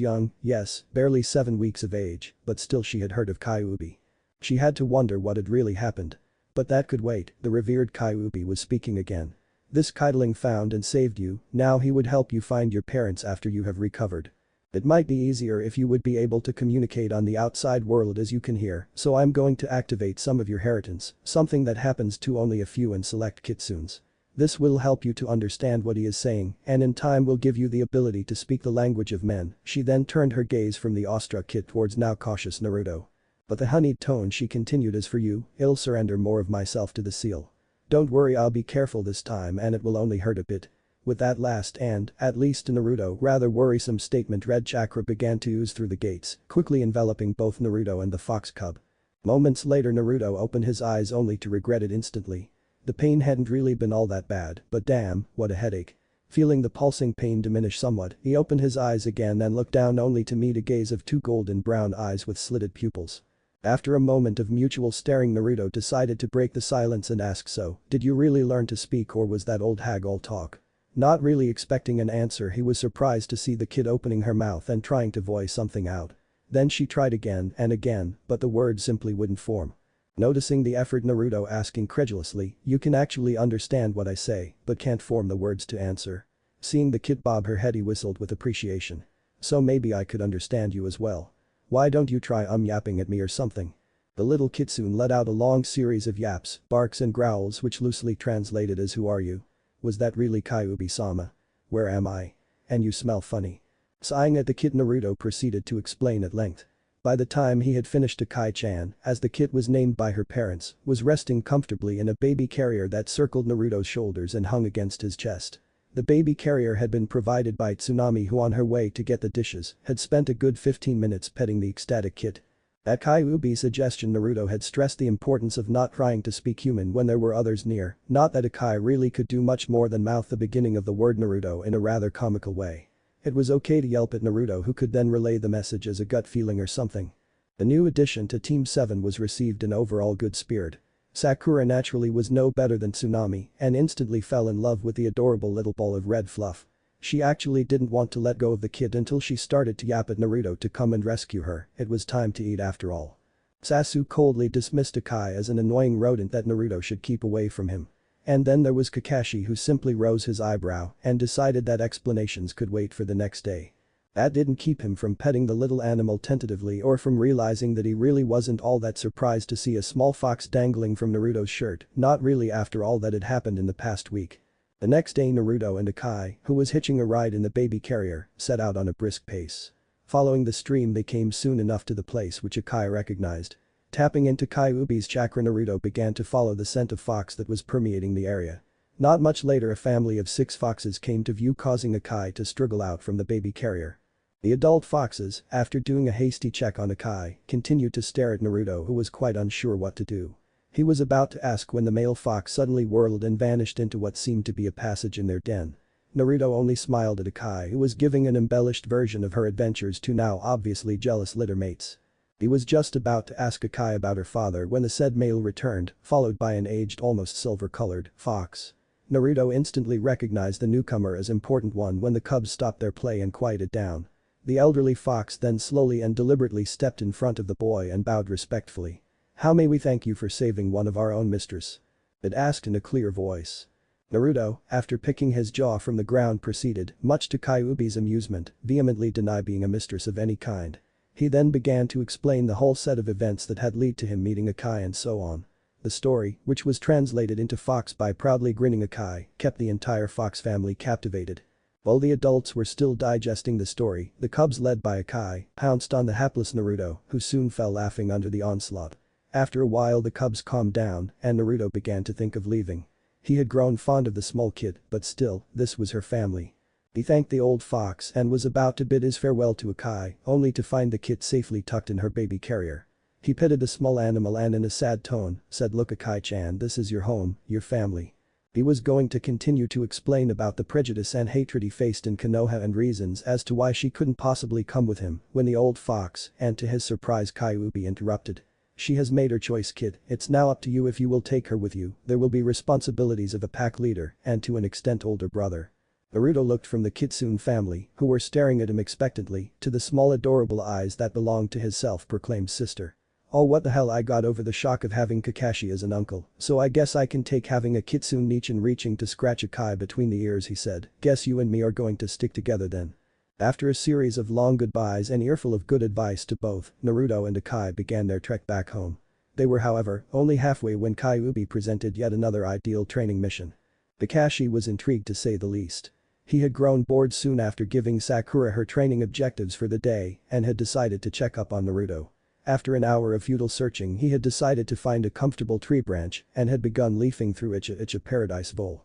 young, yes, barely 7 weeks of age, but still she had heard of Kyuubi. She had to wonder what had really happened. But that could wait. The revered Kyuubi was speaking again. "This Kiteling found and saved you, now he would help you find your parents after you have recovered. It might be easier if you would be able to communicate on the outside world as you can here, so I'm going to activate some of your heritance, something that happens to only a few and select kitsunes. This will help you to understand what he is saying and in time will give you the ability to speak the language of men." She then turned her gaze from the awestruck kid towards now cautious Naruto. "But the honeyed tone," she continued, "is for you. I'll surrender more of myself to the seal. Don't worry, I'll be careful this time and it will only hurt a bit." With that last and, at least to Naruto, rather worrisome statement, red chakra began to ooze through the gates, quickly enveloping both Naruto and the fox cub. Moments later, Naruto opened his eyes only to regret it instantly. The pain hadn't really been all that bad, but damn, what a headache. Feeling the pulsing pain diminish somewhat, he opened his eyes again and looked down only to meet a gaze of 2 golden brown eyes with slitted pupils. After a moment of mutual staring, Naruto decided to break the silence and ask, "So, did you really learn to speak, or was that old hag all talk?" Not really expecting an answer, he was surprised to see the kid opening her mouth and trying to voice something out. Then she tried again and again, but the words simply wouldn't form. Noticing the effort, Naruto asked incredulously, "You can actually understand what I say, but can't form the words to answer?" Seeing the kid bob her head, he whistled with appreciation. "So maybe I could understand you as well. Why don't you try yapping at me or something?" The little kitsune let out a long series of yaps, barks and growls which loosely translated as, "Who are you? Was that really Kyuubi-sama? Where am I? And you smell funny." Sighing at the kid, Naruto proceeded to explain at length. By the time he had finished, Akai-chan, as the kid was named by her parents, was resting comfortably in a baby carrier that circled Naruto's shoulders and hung against his chest. The baby carrier had been provided by Tsunami, who on her way to get the dishes had spent a good 15 minutes petting the ecstatic kid. At Kyuubi's suggestion, Naruto had stressed the importance of not trying to speak human when there were others near, not that Akai really could do much more than mouth the beginning of the word Naruto in a rather comical way. It was okay to yelp at Naruto, who could then relay the message as a gut feeling or something. The new addition to Team 7 was received in overall good spirit. Sakura naturally was no better than Tsunami and instantly fell in love with the adorable little ball of red fluff. She actually didn't want to let go of the kid until she started to yap at Naruto to come and rescue her. It was time to eat after all. Sasuke coldly dismissed Akai as an annoying rodent that Naruto should keep away from him. And then there was Kakashi, who simply rose his eyebrow and decided that explanations could wait for the next day. That didn't keep him from petting the little animal tentatively or from realizing that he really wasn't all that surprised to see a small fox dangling from Naruto's shirt, not really after all that had happened in the past week. The next day Naruto and Akai, who was hitching a ride in the baby carrier, set out on a brisk pace. Following the stream they came soon enough to the place which Akai recognized. Tapping into Kyuubi's chakra, Naruto began to follow the scent of fox that was permeating the area. Not much later a family of 6 foxes came to view, causing Akai to struggle out from the baby carrier. The adult foxes, after doing a hasty check on Akai, continued to stare at Naruto, who was quite unsure what to do. He was about to ask when the male fox suddenly whirled and vanished into what seemed to be a passage in their den. Naruto only smiled at Akai, who was giving an embellished version of her adventures to now obviously jealous littermates. He was just about to ask Akai about her father when the said male returned, followed by an aged, almost silver-colored fox. Naruto instantly recognized the newcomer as important one when the cubs stopped their play and quieted down. The elderly fox then slowly and deliberately stepped in front of the boy and bowed respectfully. "How may we thank you for saving one of our own, mistress?" it asked in a clear voice. Naruto, after picking his jaw from the ground, proceeded, much to Kyuubi's amusement, vehemently deny being a mistress of any kind. He then began to explain the whole set of events that had led to him meeting Akai and so on. The story, which was translated into fox by proudly grinning Akai, kept the entire fox family captivated. While the adults were still digesting the story, the cubs led by Akai pounced on the hapless Naruto, who soon fell laughing under the onslaught. After a while the cubs calmed down and Naruto began to think of leaving. He had grown fond of the small kid, but still, this was her family. He thanked the old fox and was about to bid his farewell to Akai, only to find the kid safely tucked in her baby carrier. He petted the small animal and in a sad tone, said, "Look Akai-chan, this is your home, your family." He was going to continue to explain about the prejudice and hatred he faced in Konoha and reasons as to why she couldn't possibly come with him when the old fox, and to his surprise Kyuubi, interrupted. "She has made her choice, kid, it's now up to you if you will take her with you. There will be responsibilities of a pack leader and to an extent older brother." Naruto looked from the Kitsune family, who were staring at him expectantly, to the small adorable eyes that belonged to his self-proclaimed sister. "Oh, what the hell, I got over the shock of having Kakashi as an uncle, so I guess I can take having a Kitsune Nichin." Reaching to scratch Akai between the ears he said, "Guess you and me are going to stick together then." After a series of long goodbyes and earful of good advice to both, Naruto and Akai began their trek back home. They were, however, only halfway when Kyuubi presented yet another ideal training mission. Kakashi was intrigued to say the least. He had grown bored soon after giving Sakura her training objectives for the day and had decided to check up on Naruto. After an hour of futile searching he had decided to find a comfortable tree branch and had begun leafing through Icha Paradise Bowl.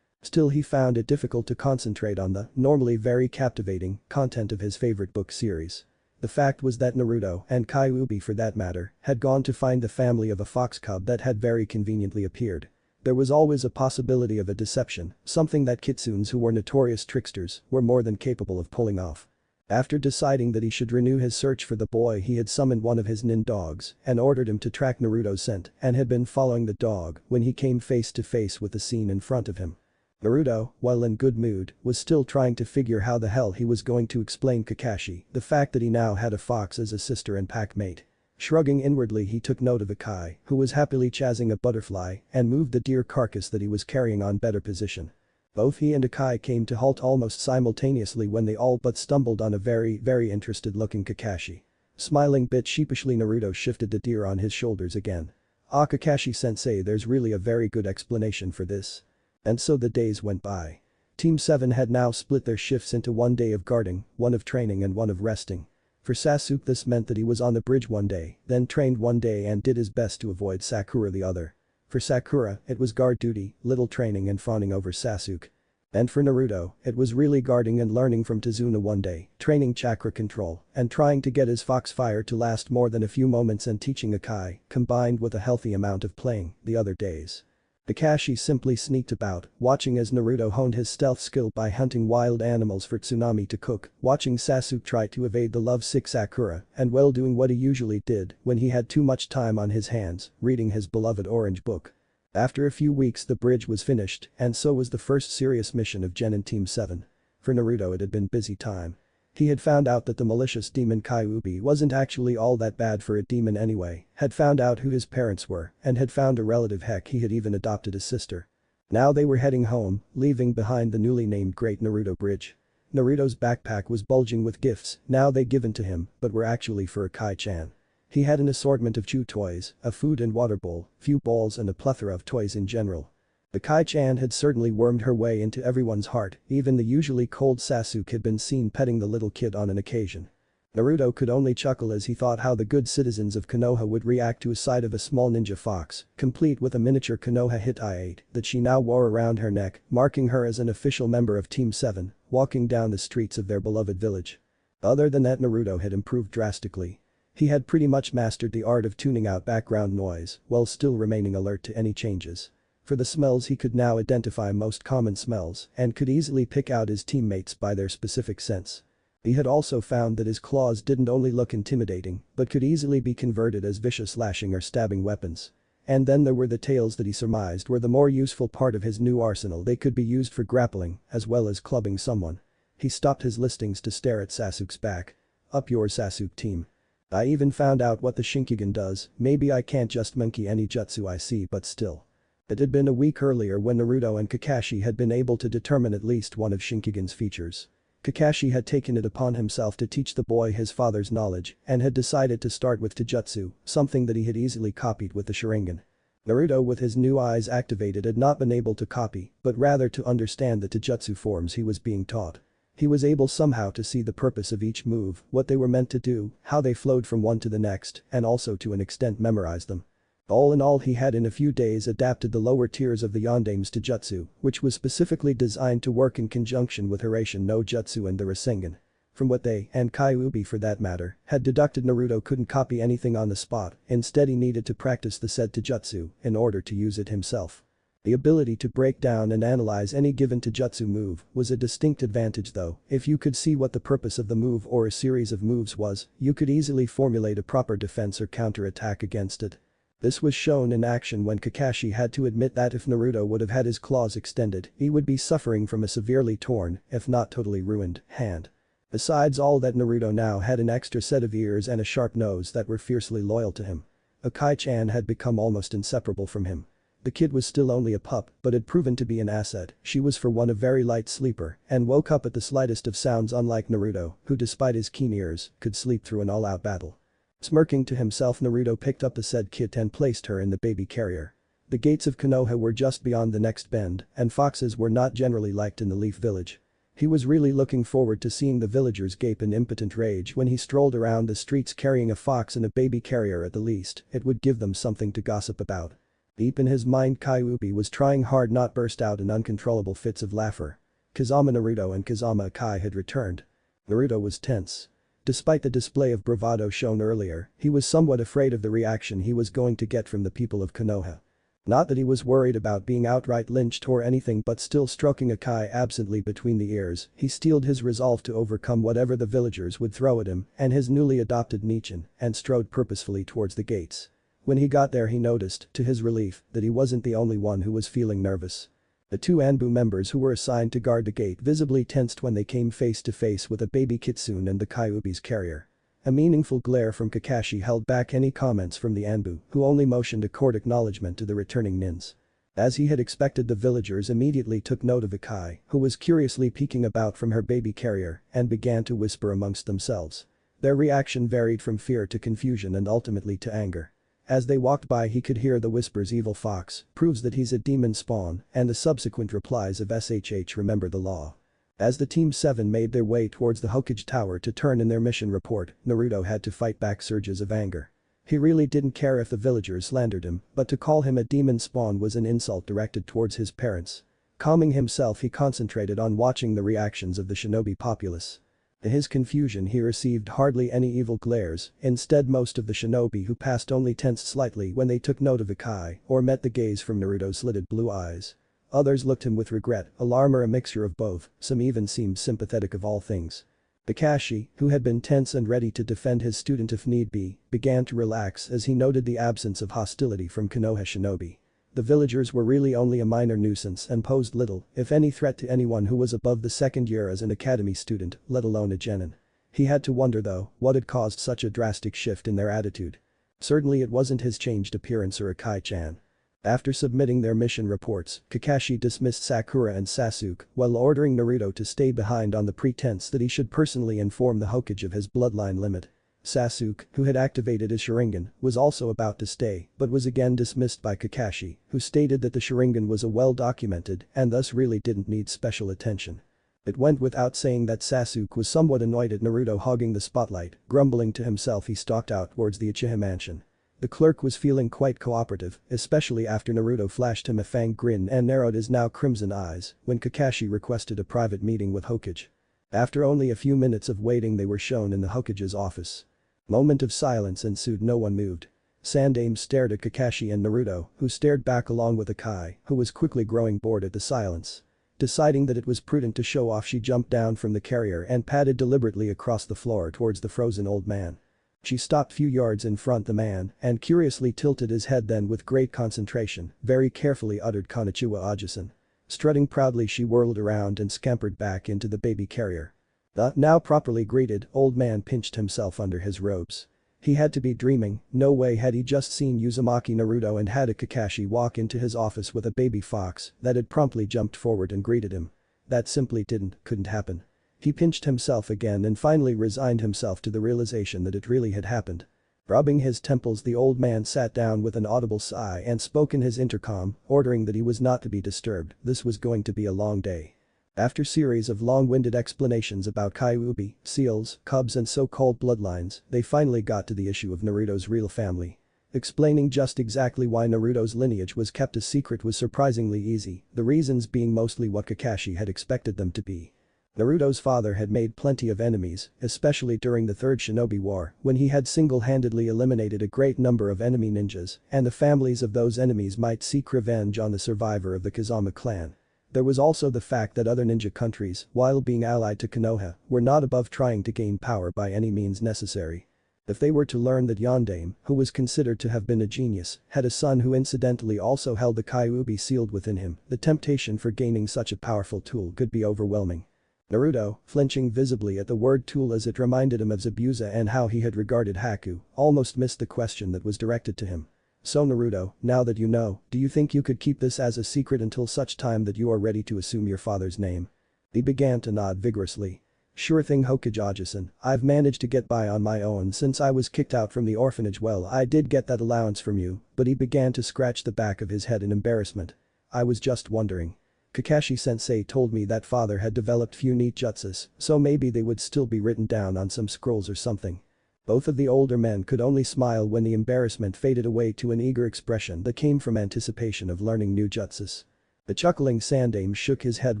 Still he found it difficult to concentrate on the, normally very captivating, content of his favorite book series. The fact was that Naruto, and Kyuubi for that matter, had gone to find the family of a fox cub that had very conveniently appeared. There was always a possibility of a deception, something that kitsunes, who were notorious tricksters, were more than capable of pulling off. After deciding that he should renew his search for the boy, he had summoned one of his nin dogs and ordered him to track Naruto's scent and had been following the dog when he came face to face with the scene in front of him. Naruto, while in good mood, was still trying to figure how the hell he was going to explain Kakashi the fact that he now had a fox as a sister and pack mate. Shrugging inwardly he took note of Akai, who was happily chasing a butterfly, and moved the deer carcass that he was carrying on better position. Both he and Akai came to halt almost simultaneously when they all but stumbled on a very interested looking Kakashi. Smiling bit sheepishly, Naruto shifted the deer on his shoulders again. "Ah, Kakashi-sensei, there's really a very good explanation for this." And so the days went by. Team 7 had now split their shifts into one day of guarding, one of training and one of resting. For Sasuke this meant that he was on the bridge one day, then trained one day and did his best to avoid Sakura the other. For Sakura, it was guard duty, little training and fawning over Sasuke. And for Naruto, it was really guarding and learning from Tazuna one day, training chakra control, and trying to get his fox fire to last more than a few moments and teaching Akai, combined with a healthy amount of playing, the other days. Kakashi simply sneaked about, watching as Naruto honed his stealth skill by hunting wild animals for Tsunami to cook, watching Sasuke try to evade the lovesick Sakura, and well doing what he usually did when he had too much time on his hands, reading his beloved orange book. After a few weeks the bridge was finished, and so was the first serious mission of Gen and Team 7. For Naruto it had been busy time. He had found out that the malicious demon Kyuubi wasn't actually all that bad for a demon anyway, had found out who his parents were, and had found a relative. Heck, he had even adopted a sister. Now they were heading home, leaving behind the newly named Great Naruto Bridge. Naruto's backpack was bulging with gifts, now they given to him, but were actually for Akai-chan. He had an assortment of chew toys, a food and water bowl, few balls and a plethora of toys in general. Akai-chan had certainly wormed her way into everyone's heart, even the usually cold Sasuke had been seen petting the little kid on an occasion. Naruto could only chuckle as he thought how the good citizens of Konoha would react to a sight of a small ninja fox, complete with a miniature Konoha hit I-8 that she now wore around her neck, marking her as an official member of Team 7, walking down the streets of their beloved village. Other than that, Naruto had improved drastically. He had pretty much mastered the art of tuning out background noise while still remaining alert to any changes. For the smells, he could now identify most common smells and could easily pick out his teammates by their specific scents. He had also found that his claws didn't only look intimidating but could easily be converted as vicious lashing or stabbing weapons. And then there were the tails that he surmised were the more useful part of his new arsenal. They could be used for grappling as well as clubbing someone. He stopped his listings to stare at Sasuke's back. Up yours, Sasuke team. I even found out what the Shinkigan does. Maybe I can't just monkey any jutsu I see, but still. It had been a week earlier when Naruto and Kakashi had been able to determine at least one of Shinkigan's features. Kakashi had taken it upon himself to teach the boy his father's knowledge and had decided to start with Taijutsu, something that he had easily copied with the Sharingan. Naruto, with his new eyes activated, had not been able to copy but rather to understand the Taijutsu forms he was being taught. He was able somehow to see the purpose of each move, what they were meant to do, how they flowed from one to the next, and also to an extent memorize them. All in all, he had in a few days adapted the lower tiers of the Yondame's Taijutsu, which was specifically designed to work in conjunction with Hiraishin no Jutsu and the Rasengan. From what they, and Kyuubi for that matter, had deducted, Naruto couldn't copy anything on the spot, instead he needed to practice the said Taijutsu in order to use it himself. The ability to break down and analyze any given Taijutsu move was a distinct advantage though. If you could see what the purpose of the move or a series of moves was, you could easily formulate a proper defense or counter-attack against it. This was shown in action when Kakashi had to admit that if Naruto would have had his claws extended, he would be suffering from a severely torn, if not totally ruined, hand. Besides all that, Naruto now had an extra set of ears and a sharp nose that were fiercely loyal to him. Akai-chan had become almost inseparable from him. The kid was still only a pup but had proven to be an asset. She was for one a very light sleeper and woke up at the slightest of sounds, unlike Naruto, who despite his keen ears, could sleep through an all-out battle. Smirking to himself, Naruto picked up the said kit and placed her in the baby carrier. The gates of Konoha were just beyond the next bend, and foxes were not generally liked in the Leaf Village. He was really looking forward to seeing the villagers gape in impotent rage when he strolled around the streets carrying a fox and a baby carrier. At the least, it would give them something to gossip about. Deep in his mind, Kyuubi was trying hard not burst out in uncontrollable fits of laughter. Kazama Naruto and Kazama Akai had returned. Naruto was tense. Despite the display of bravado shown earlier, he was somewhat afraid of the reaction he was going to get from the people of Konoha. Not that he was worried about being outright lynched or anything, but still stroking Akai absently between the ears, he steeled his resolve to overcome whatever the villagers would throw at him and his newly adopted Nichin and strode purposefully towards the gates. When he got there, he noticed, to his relief, that he wasn't the only one who was feeling nervous. The two Anbu members who were assigned to guard the gate visibly tensed when they came face to face with a baby Kitsune and the Kyuubi's carrier. A meaningful glare from Kakashi held back any comments from the Anbu, who only motioned a court acknowledgement to the returning nins. As he had expected, the villagers immediately took note of Akai, who was curiously peeking about from her baby carrier, and began to whisper amongst themselves. Their reaction varied from fear to confusion and ultimately to anger. As they walked by, he could hear the whispers, "Evil fox, proves that he's a demon spawn," and the subsequent replies of SHH, "Remember the law." As the Team 7 made their way towards the Hokage Tower to turn in their mission report, Naruto had to fight back surges of anger. He really didn't care if the villagers slandered him, but to call him a demon spawn was an insult directed towards his parents. Calming himself, he concentrated on watching the reactions of the shinobi populace. To his confusion, he received hardly any evil glares. Instead, most of the shinobi who passed only tensed slightly when they took note of Akai or met the gaze from Naruto's slitted blue eyes. Others looked him with regret, alarm, or a mixture of both. Some even seemed sympathetic of all things. Kakashi, who had been tense and ready to defend his student if need be, began to relax as he noted the absence of hostility from Konoha shinobi. The villagers were really only a minor nuisance and posed little, if any, threat to anyone who was above the second year as an academy student, let alone a genin. He had to wonder though, what had caused such a drastic shift in their attitude. Certainly it wasn't his changed appearance or Akai-chan. After submitting their mission reports, Kakashi dismissed Sakura and Sasuke while ordering Naruto to stay behind on the pretense that he should personally inform the Hokage of his bloodline limit. Sasuke, who had activated his Sharingan, was also about to stay but was again dismissed by Kakashi, who stated that the Sharingan was a well-documented and thus really didn't need special attention. It went without saying that Sasuke was somewhat annoyed at Naruto hogging the spotlight, grumbling to himself he stalked out towards the Uchiha mansion. The clerk was feeling quite cooperative, especially after Naruto flashed him a fanged grin and narrowed his now crimson eyes when Kakashi requested a private meeting with Hokage. After only a few minutes of waiting they were shown in the Hokage's office. Moment of silence ensued, no one moved. Sandaime stared at Kakashi and Naruto, who stared back along with Akai, who was quickly growing bored at the silence. Deciding that it was prudent to show off, she jumped down from the carrier and padded deliberately across the floor towards the frozen old man. She stopped few yards in front the man and curiously tilted his head, then with great concentration, very carefully uttered "Konnichiwa Aji-san." Strutting proudly she whirled around and scampered back into the baby carrier. The now properly greeted old man pinched himself under his robes. He had to be dreaming, no way had he just seen Uzumaki Naruto and had a Kakashi walk into his office with a baby fox that had promptly jumped forward and greeted him. That simply couldn't happen. He pinched himself again and finally resigned himself to the realization that it really had happened. Rubbing his temples, the old man sat down with an audible sigh and spoke in his intercom, ordering that he was not to be disturbed. This was going to be a long day. After series of long-winded explanations about Kyuubi, seals, cubs and so-called bloodlines, they finally got to the issue of Naruto's real family. Explaining just exactly why Naruto's lineage was kept a secret was surprisingly easy, the reasons being mostly what Kakashi had expected them to be. Naruto's father had made plenty of enemies, especially during the Third Shinobi War, when he had single-handedly eliminated a great number of enemy ninjas, and the families of those enemies might seek revenge on the survivor of the Kazama clan. There was also the fact that other ninja countries, while being allied to Konoha, were not above trying to gain power by any means necessary. If they were to learn that Yondaime, who was considered to have been a genius, had a son who incidentally also held the Kyuubi sealed within him, the temptation for gaining such a powerful tool could be overwhelming. Naruto, flinching visibly at the word tool as it reminded him of Zabuza and how he had regarded Haku, almost missed the question that was directed to him. So Naruto, now that you know, do you think you could keep this as a secret until such time that you are ready to assume your father's name? He began to nod vigorously. Sure thing Hokage Aji-san, I've managed to get by on my own since I was kicked out from the orphanage. Well, I did get that allowance from you, but he began to scratch the back of his head in embarrassment. I was just wondering. Kakashi-sensei told me that father had developed few neat jutsus, so maybe they would still be written down on some scrolls or something. Both of the older men could only smile when the embarrassment faded away to an eager expression that came from anticipation of learning new jutsus. The chuckling Sandaime shook his head.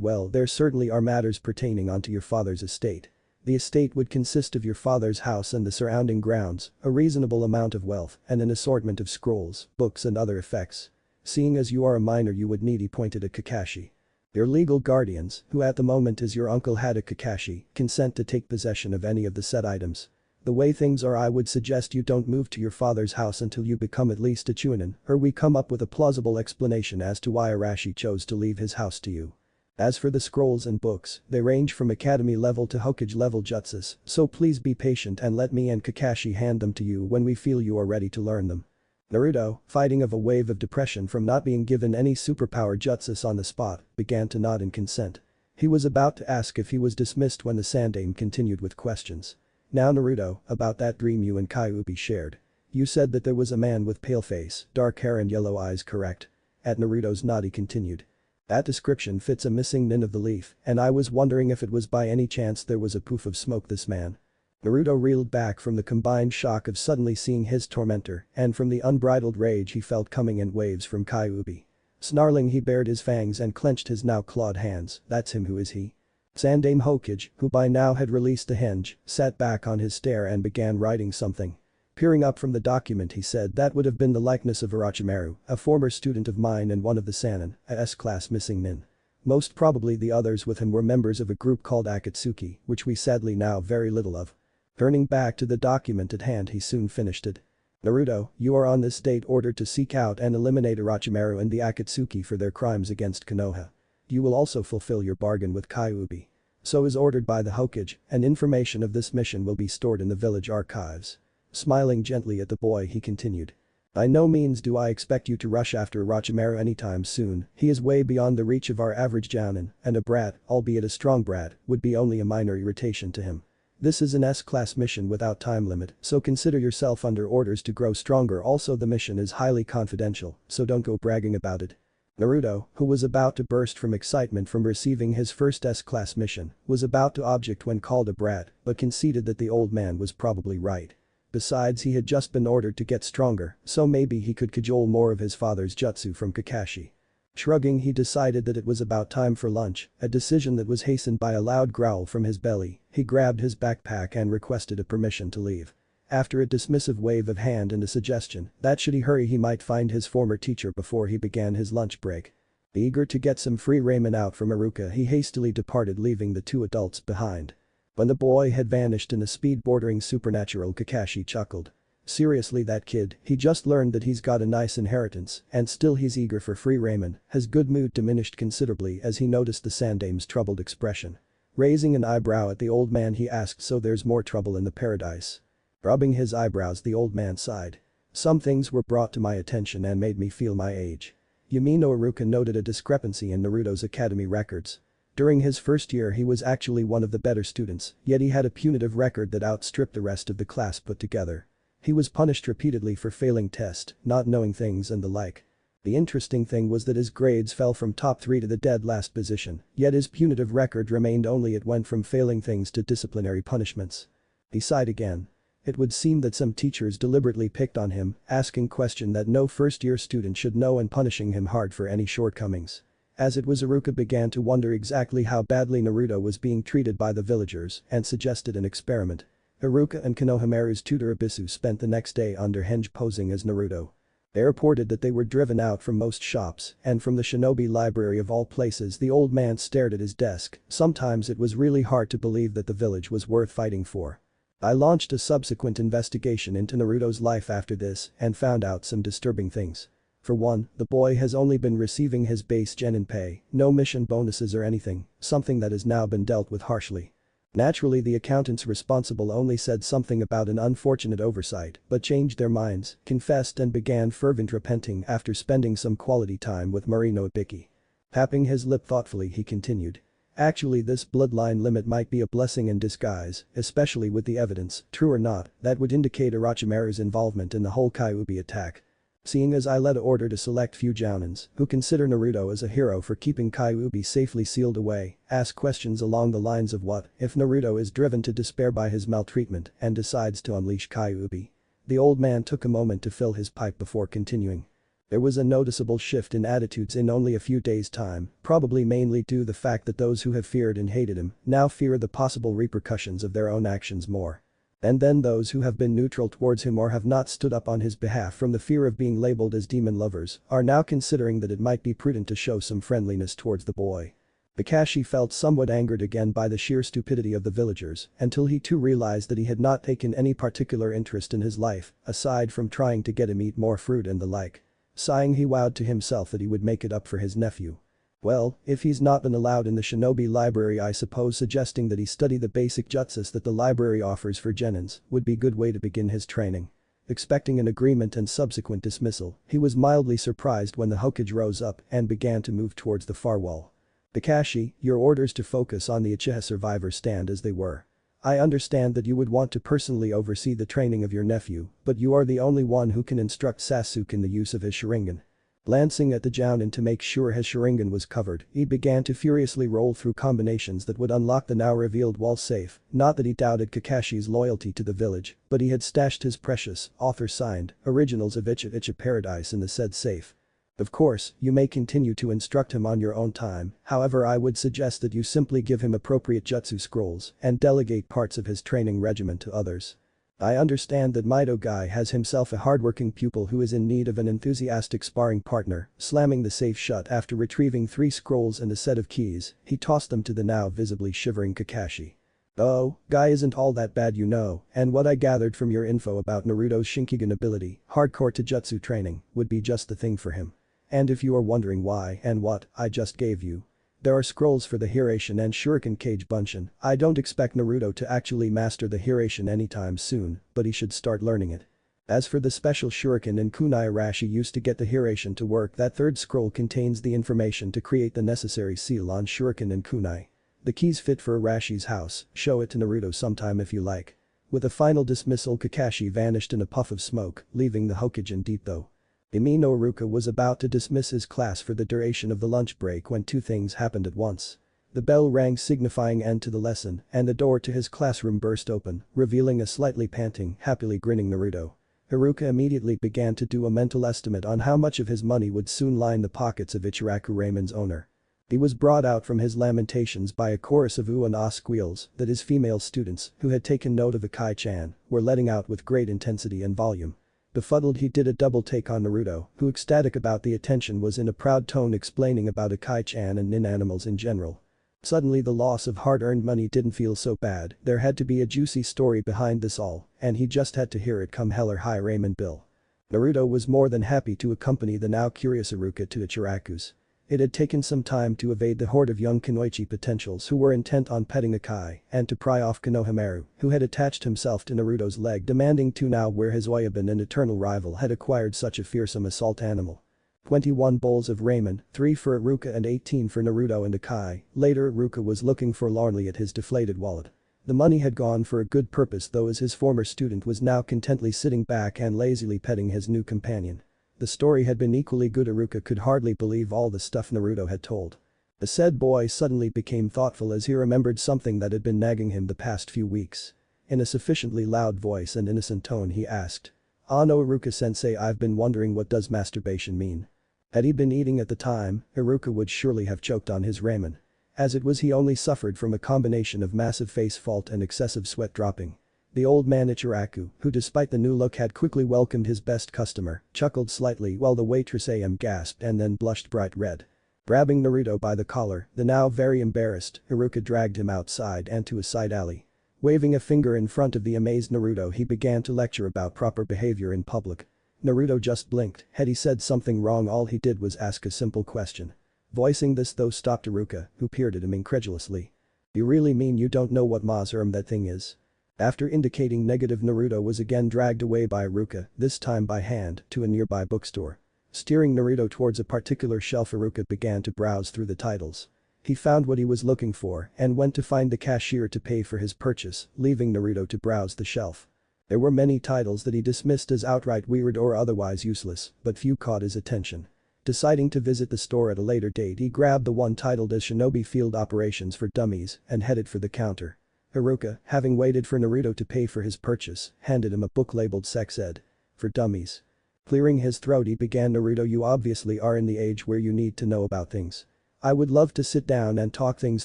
Well, there certainly are matters pertaining onto your father's estate. The estate would consist of your father's house and the surrounding grounds, a reasonable amount of wealth, and an assortment of scrolls, books and other effects. Seeing as you are a minor you would need, he pointed at Kakashi. Your legal guardians, who at the moment is your uncle Hada Kakashi, consent to take possession of any of the said items. The way things are, I would suggest you don't move to your father's house until you become at least a Chunin, or we come up with a plausible explanation as to why Arashi chose to leave his house to you. As for the scrolls and books, they range from academy level to Hokage level jutsus, so please be patient and let me and Kakashi hand them to you when we feel you are ready to learn them. Naruto, fighting a wave of depression from not being given any superpower jutsus on the spot, began to nod in consent. He was about to ask if he was dismissed when the Sandaime continued with questions. Now Naruto, about that dream you and Kyuubi shared. You said that there was a man with pale face, dark hair and yellow eyes, correct? At Naruto's nod he continued. That description fits a missing nin of the leaf, and I was wondering if it was by any chance there was a poof of smoke this man. Naruto reeled back from the combined shock of suddenly seeing his tormentor and from the unbridled rage he felt coming in waves from Kyuubi. Snarling he bared his fangs and clenched his now clawed hands. That's him, who is he? Sandaime Hokage, who by now had released the hinge, sat back on his stair and began writing something. Peering up from the document he said, that would have been the likeness of Orochimaru, a former student of mine and one of the Sannin, a S-class missing nin. Most probably the others with him were members of a group called Akatsuki, which we sadly know very little of. Turning back to the document at hand he soon finished it. Naruto, you are on this date ordered to seek out and eliminate Orochimaru and the Akatsuki for their crimes against Konoha. You will also fulfill your bargain with Kyuubi. So is ordered by the Hokage, and information of this mission will be stored in the village archives. Smiling gently at the boy he continued. By no means do I expect you to rush after Orochimaru anytime soon, he is way beyond the reach of our average jounin, and a brat, albeit a strong brat, would be only a minor irritation to him. This is an S-class mission without time limit, so consider yourself under orders to grow stronger. Also the mission is highly confidential, so don't go bragging about it. Naruto, who was about to burst from excitement from receiving his first S-class mission, was about to object when called a brat, but conceded that the old man was probably right. Besides, he had just been ordered to get stronger, so maybe he could cajole more of his father's jutsu from Kakashi. Shrugging, he decided that it was about time for lunch, a decision that was hastened by a loud growl from his belly. He grabbed his backpack and requested a permission to leave. After a dismissive wave of hand and a suggestion that should he hurry he might find his former teacher before he began his lunch break. Eager to get some free ramen out from Iruka, he hastily departed, leaving the two adults behind. When the boy had vanished in a speed bordering supernatural, Kakashi chuckled. Seriously, that kid, he just learned that he's got a nice inheritance, and still he's eager for free ramen. His good mood diminished considerably as he noticed the Sandame's troubled expression. Raising an eyebrow at the old man, he asked, "So there's more trouble in the paradise?" Rubbing his eyebrows, the old man sighed. "Some things were brought to my attention and made me feel my age." Yumino Iruka noted a discrepancy in Naruto's academy records. During his first year he was actually one of the better students, yet he had a punitive record that outstripped the rest of the class put together. He was punished repeatedly for failing tests, not knowing things and the like. The interesting thing was that his grades fell from top 3 to the dead last position, yet his punitive record remained only it went from failing things to disciplinary punishments. He sighed again. It would seem that some teachers deliberately picked on him, asking questions that no first-year student should know and punishing him hard for any shortcomings. As it was, Iruka began to wonder exactly how badly Naruto was being treated by the villagers and suggested an experiment. Iruka and Konohamaru's tutor Abisu spent the next day under henge posing as Naruto. They reported that they were driven out from most shops and from the shinobi library of all places. The old man stared at his desk. Sometimes it was really hard to believe that the village was worth fighting for. I launched a subsequent investigation into Naruto's life after this and found out some disturbing things. For one, the boy has only been receiving his base genin pay, no mission bonuses or anything, something that has now been dealt with harshly. Naturally, the accountants responsible only said something about an unfortunate oversight, but changed their minds, confessed and began fervent repenting after spending some quality time with Marino Ibiki. Tapping his lip thoughtfully, he continued. Actually, this bloodline limit might be a blessing in disguise, especially with the evidence, true or not, that would indicate Orochimaru's involvement in the whole Kyuubi attack. Seeing as I led an order to select few jounins who consider Naruto as a hero for keeping Kyuubi safely sealed away, ask questions along the lines of what if Naruto is driven to despair by his maltreatment and decides to unleash Kyuubi. The old man took a moment to fill his pipe before continuing. There was a noticeable shift in attitudes in only a few days' time, probably mainly due to the fact that those who have feared and hated him now fear the possible repercussions of their own actions more. And then those who have been neutral towards him or have not stood up on his behalf from the fear of being labeled as demon lovers are now considering that it might be prudent to show some friendliness towards the boy. Kakashi felt somewhat angered again by the sheer stupidity of the villagers until he too realized that he had not taken any particular interest in his life, aside from trying to get him eat more fruit and the like. Sighing, he vowed to himself that he would make it up for his nephew. Well, if he's not been allowed in the shinobi library, I suppose suggesting that he study the basic jutsus that the library offers for genins would be a good way to begin his training. Expecting an agreement and subsequent dismissal, he was mildly surprised when the Hokage rose up and began to move towards the far wall. Kakashi, your orders to focus on the Uchiha survivors stand as they were. I understand that you would want to personally oversee the training of your nephew, but you are the only one who can instruct Sasuke in the use of his Sharingan. Glancing at the jounin to make sure his Sharingan was covered, he began to furiously roll through combinations that would unlock the now revealed wall safe. Not that he doubted Kakashi's loyalty to the village, but he had stashed his precious, author-signed, originals of Icha Paradise in the said safe. Of course, you may continue to instruct him on your own time, however I would suggest that you simply give him appropriate jutsu scrolls and delegate parts of his training regimen to others. I understand that Mido Guy has himself a hardworking pupil who is in need of an enthusiastic sparring partner. Slamming the safe shut after retrieving 3 scrolls and a set of keys, he tossed them to the now visibly shivering Kakashi. Oh, Guy isn't all that bad, you know, and what I gathered from your info about Naruto's Shinkigan ability, hardcore Taijutsu training, would be just the thing for him. And if you are wondering why and what I just gave you, There are scrolls for the Hiraishin and Shuriken Kage Bunshin. I don't expect Naruto to actually master the Hiraishin anytime soon, but he should start learning it. As for the special shuriken and kunai Arashi used to get the Hiraishin to work, that third scroll contains the information to create the necessary seal on shuriken and kunai. The keys fit for Arashi's house, show it to Naruto sometime if you like. With a final dismissal, Kakashi vanished in a puff of smoke, leaving the Hokage in deep though. Imi no Iruka was about to dismiss his class for the duration of the lunch break when two things happened at once. The bell rang signifying end to the lesson, and the door to his classroom burst open, revealing a slightly panting, happily grinning Naruto. Iruka immediately began to do a mental estimate on how much of his money would soon line the pockets of Ichiraku Ramen's owner. He was brought out from his lamentations by a chorus of ooh and ah squeals that his female students, who had taken note of Akai-chan, were letting out with great intensity and volume. Befuddled, he did a double take on Naruto, who, ecstatic about the attention, was in a proud tone explaining about Akai-chan and nin animals in general. Suddenly the loss of hard-earned money didn't feel so bad, there had to be a juicy story behind this all, and he just had to hear it come hell or high ramen bill. Naruto was more than happy to accompany the now curious Iruka to Ichiraku's. It had taken some time to evade the horde of young Kunoichi potentials who were intent on petting Akai and to pry off Konohamaru, who had attached himself to Naruto's leg, demanding to know where his Oyabun and eternal rival had acquired such a fearsome assault animal. 21 bowls of ramen, 3 for Iruka and 18 for Naruto and Akai. Later Iruka was looking forlornly at his deflated wallet. The money had gone for a good purpose though, as his former student was now contently sitting back and lazily petting his new companion. The story had been equally good. Iruka could hardly believe all the stuff Naruto had told. The said boy suddenly became thoughtful as he remembered something that had been nagging him the past few weeks. In a sufficiently loud voice and innocent tone he asked. "Ah no, Iruka-sensei, I've been wondering, what does masturbation mean?" Had he been eating at the time, Iruka would surely have choked on his ramen. As it was, he only suffered from a combination of massive face fault and excessive sweat dropping. The old man Ichiraku, who despite the new look had quickly welcomed his best customer, chuckled slightly while the waitress gasped and then blushed bright red. Grabbing Naruto by the collar, the now very embarrassed Iruka dragged him outside and to a side alley. Waving a finger in front of the amazed Naruto, he began to lecture about proper behavior in public. Naruto just blinked. Had he said something wrong? All he did was ask a simple question. Voicing this though stopped Iruka, who peered at him incredulously. "You really mean you don't know what that thing is?" After indicating negative, Naruto was again dragged away by Iruka, this time by hand, to a nearby bookstore. Steering Naruto towards a particular shelf, Iruka began to browse through the titles. He found what he was looking for and went to find the cashier to pay for his purchase, leaving Naruto to browse the shelf. There were many titles that he dismissed as outright weird or otherwise useless, but few caught his attention. Deciding to visit the store at a later date, he grabbed the one titled as Shinobi Field Operations for Dummies and headed for the counter. Iruka, having waited for Naruto to pay for his purchase, handed him a book labeled Sex Ed. For Dummies. Clearing his throat, he began. "Naruto, you obviously are in the age where you need to know about things. I would love to sit down and talk things